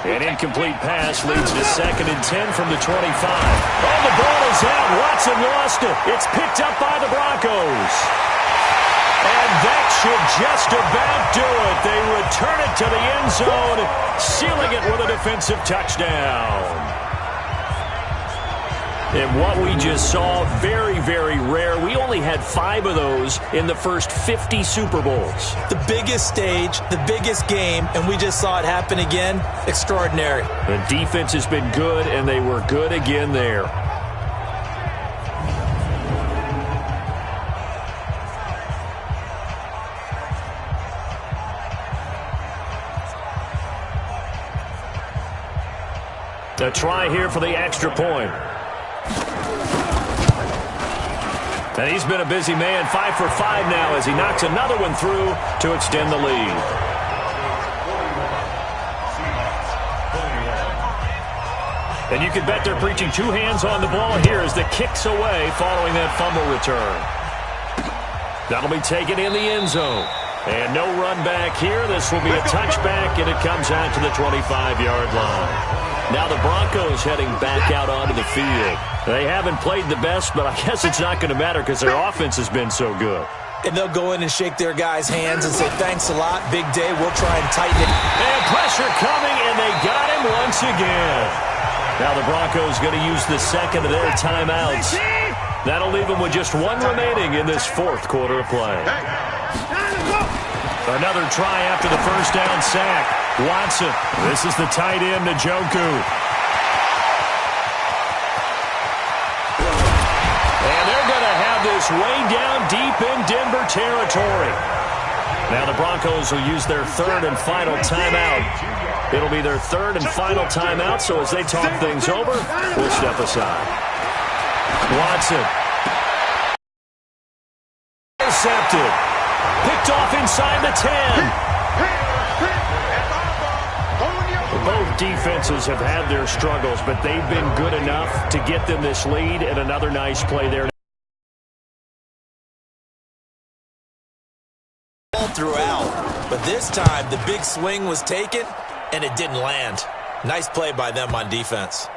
An incomplete pass leads to 2nd and 10 from the 25. Oh, the ball is out. Watson lost it. It's picked up by the Broncos. And that should just about do it. They return it to the end zone, sealing it with a defensive touchdown. And what we just saw, very, very rare. We only had 5 of those in the first 50 Super Bowls. The biggest stage, the biggest game, and we just saw it happen again. Extraordinary. The defense has been good, and they were good again there. A try here for the extra point. And he's been a busy man, 5 for 5 now as he knocks another one through to extend the lead. And you can bet they're preaching 2 hands on the ball here as the kick's away following that fumble return. That'll be taken in the end zone. And no run back here. This will be a touchback, and it comes out to the 25-yard line. Now the Broncos heading back out onto the field. They haven't played the best, but I guess it's not going to matter because their offense has been so good. And they'll go in and shake their guys' hands and say, thanks a lot, big day, we'll try and tighten it. And pressure coming, and they got him once again. Now the Broncos going to use the 2nd of their timeouts. That'll leave them with just 1 remaining in this 4th quarter of play. Another try after the 1st down sack. Watson, this is the tight end, Njoku. And they're going to have this way down deep in Denver territory. Now the Broncos will use their 3rd and final timeout. It'll be their 3rd and final timeout, so as they talk things over, we'll step aside. Watson. Intercepted. Picked off inside the 10. Both defenses have had their struggles, but they've been good enough to get them this lead, and another nice play there. Throughout, but this time the big swing was taken, and it didn't land. Nice play by them on defense.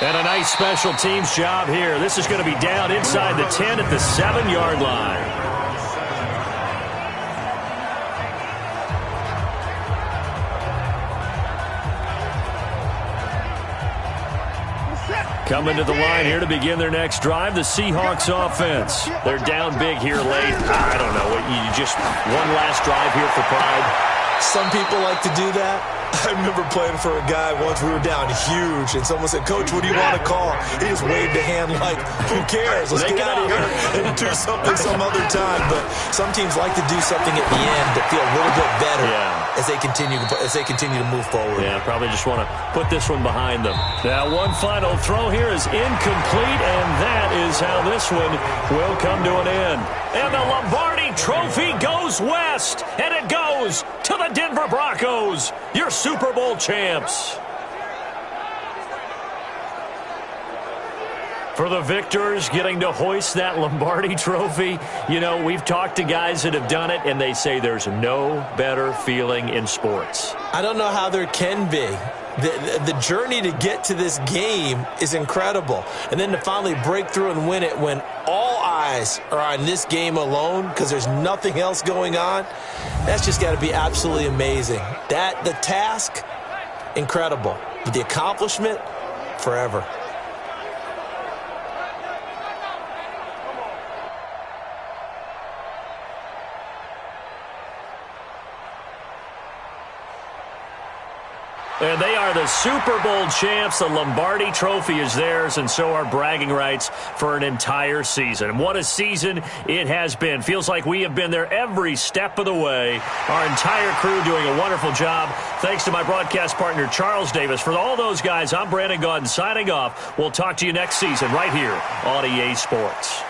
And a nice special teams job here. This is going to be down inside the 10 at the 7-yard line. Coming to the line here to begin their next drive, the Seahawks offense. They're down big here late. I don't know. You just one last drive here for pride. Some people like to do that. I remember playing for a guy once. We were down huge, and someone said, "Coach, what do you want to call?" He just waved a hand like, "Who cares? Let's get out of here and do something some other time." But some teams like to do something at the end to feel a little bit better as they continue to move forward. Yeah, probably just want to put this one behind them. Now, one final throw here is incomplete, and that is how this one will come to an end. And the Lombardi Trophy goes west, and it goes to the Denver Broncos, your Super Bowl champs. For the victors, getting to hoist that Lombardi Trophy, you know, we've talked to guys that have done it, and they say there's no better feeling in sports. I don't know how there can be. The journey to get to this game is incredible. And then to finally break through and win it when all eyes are on this game alone because there's nothing else going on, that's just got to be absolutely amazing. The task, incredible. But the accomplishment, forever. And they are the Super Bowl champs. The Lombardi Trophy is theirs, and so are bragging rights for an entire season. What a season it has been. Feels like we have been there every step of the way. Our entire crew doing a wonderful job. Thanks to my broadcast partner, Charles Davis. For all those guys, I'm Brandon Gaudin signing off. We'll talk to you next season right here on EA Sports.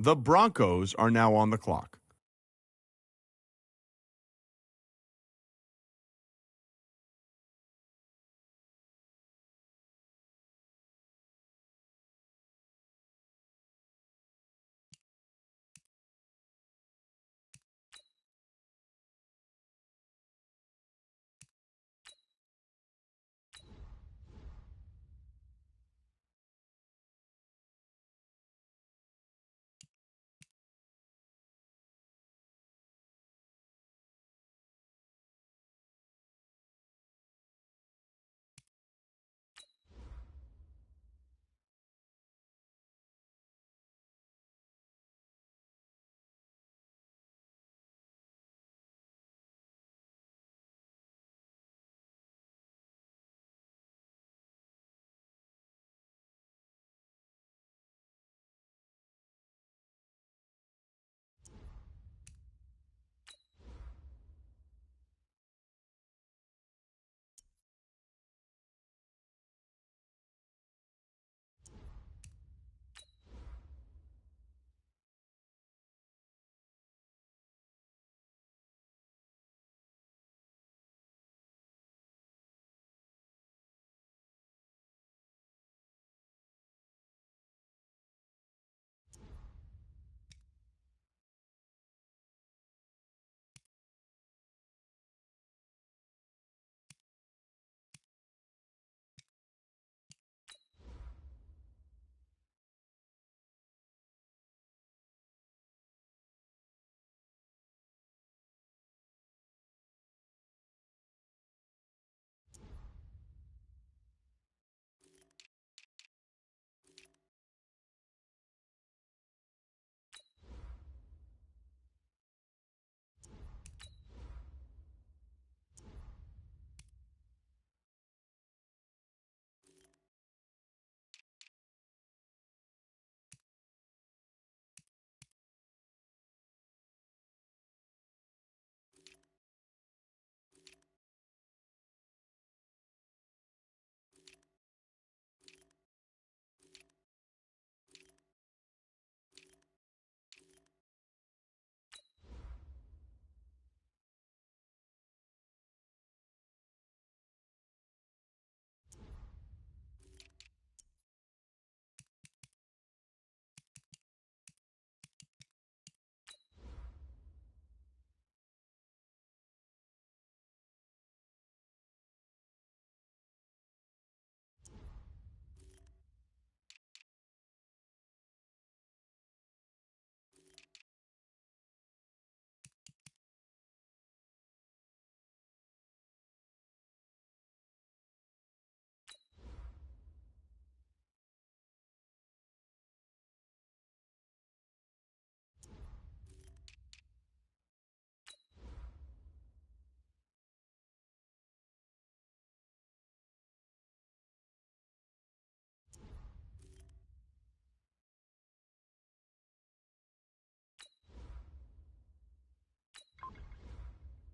The Broncos are now on the clock.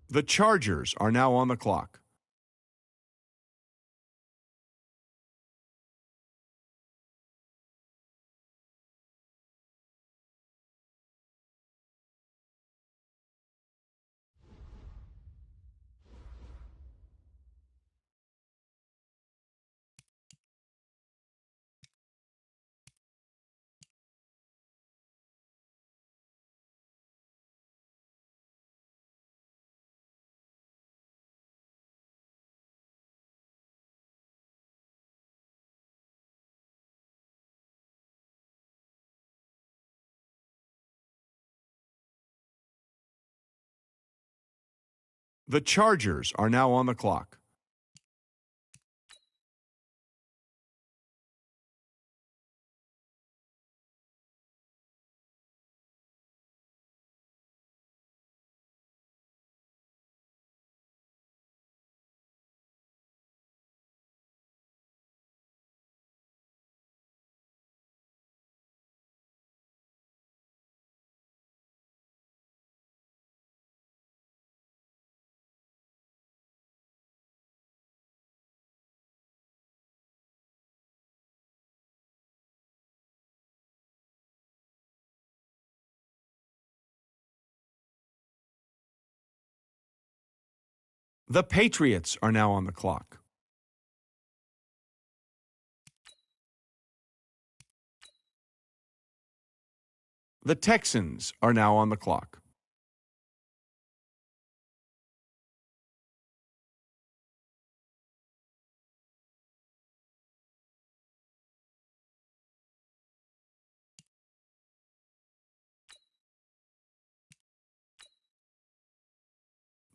The Chargers are now on the clock. The Chargers are now on the clock. The Patriots are now on the clock. The Texans are now on the clock.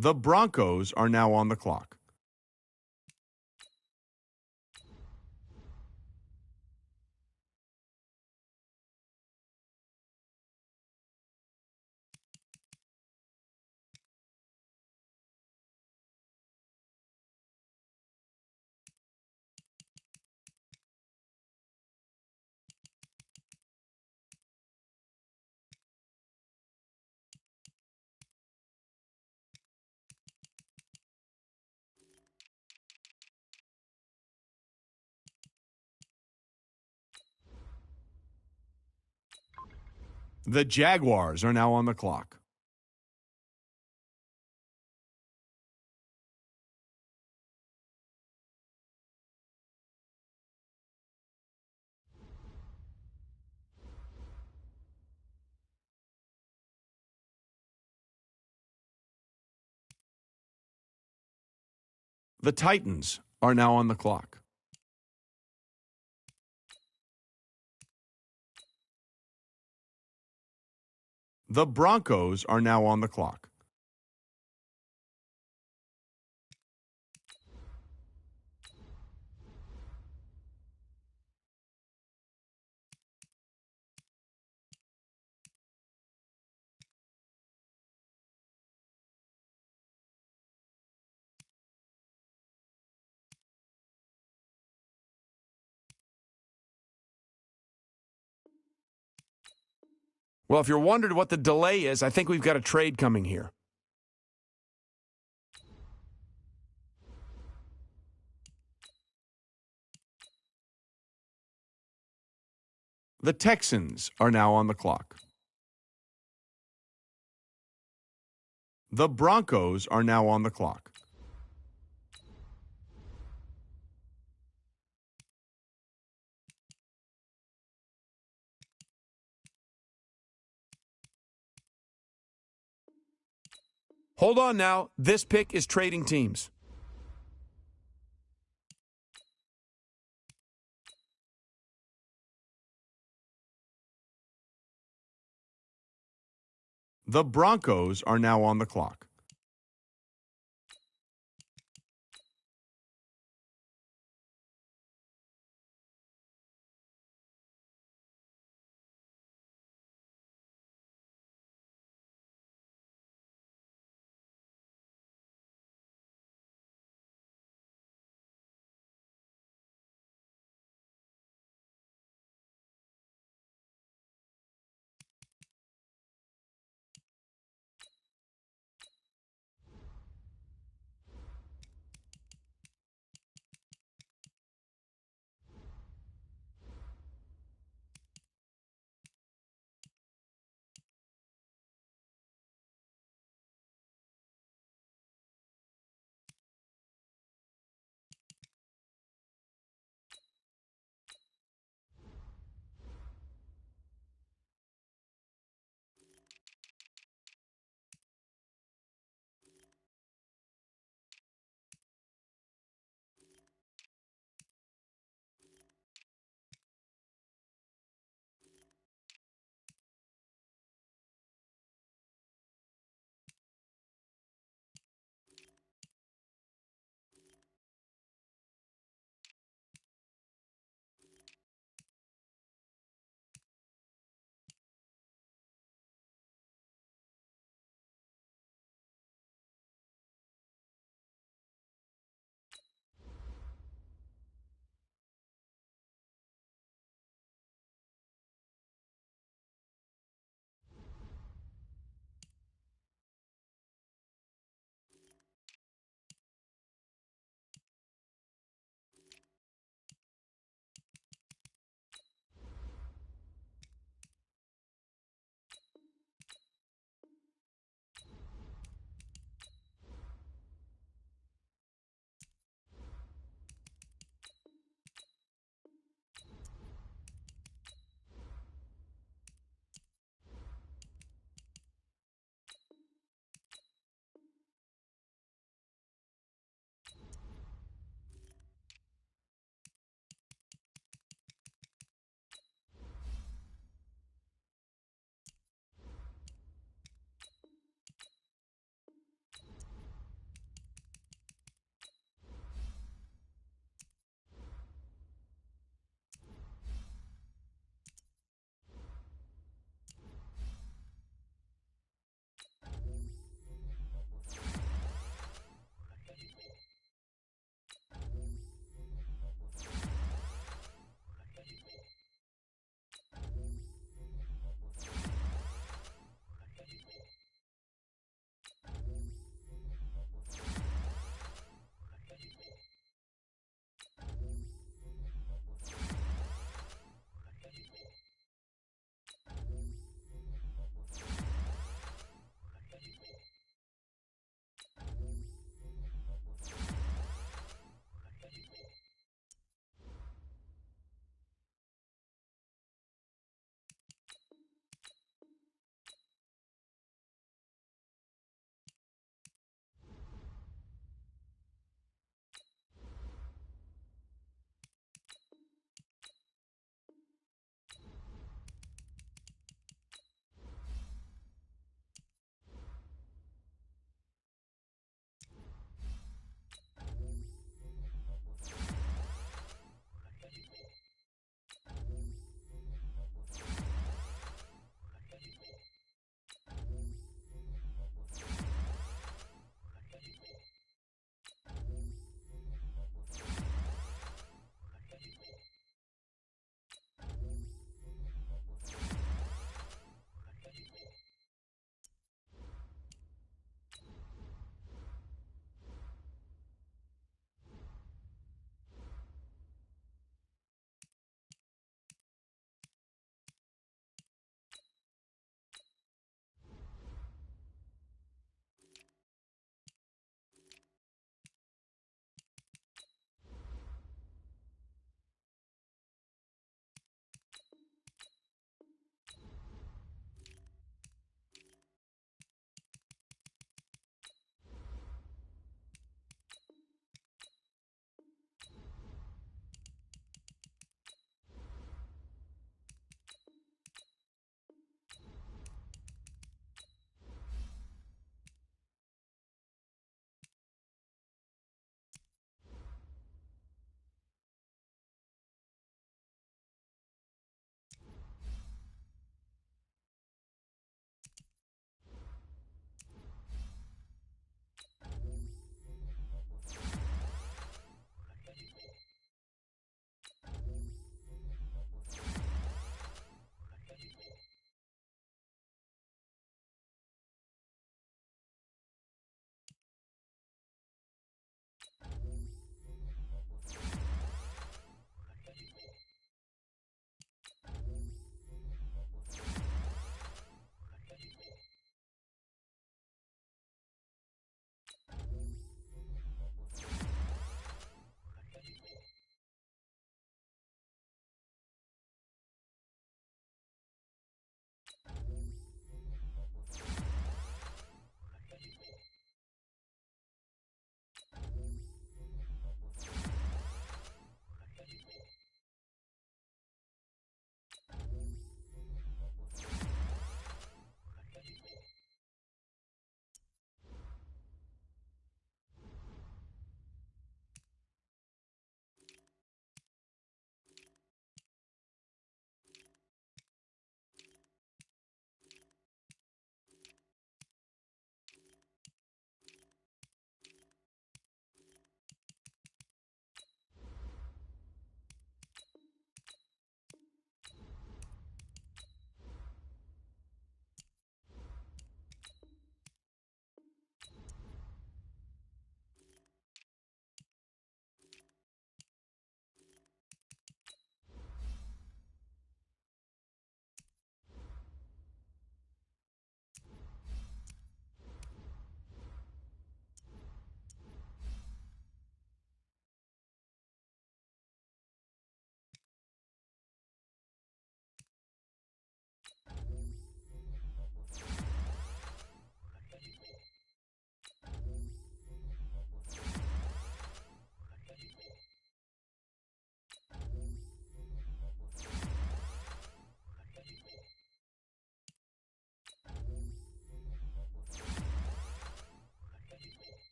The Broncos are now on the clock. The Jaguars are now on the clock. The Titans are now on the clock. The Broncos are now on the clock. Well, if you're wondering what the delay is, I think we've got a trade coming here. The Texans are now on the clock. The Broncos are now on the clock. Hold on now. This pick is trading teams. The Broncos are now on the clock.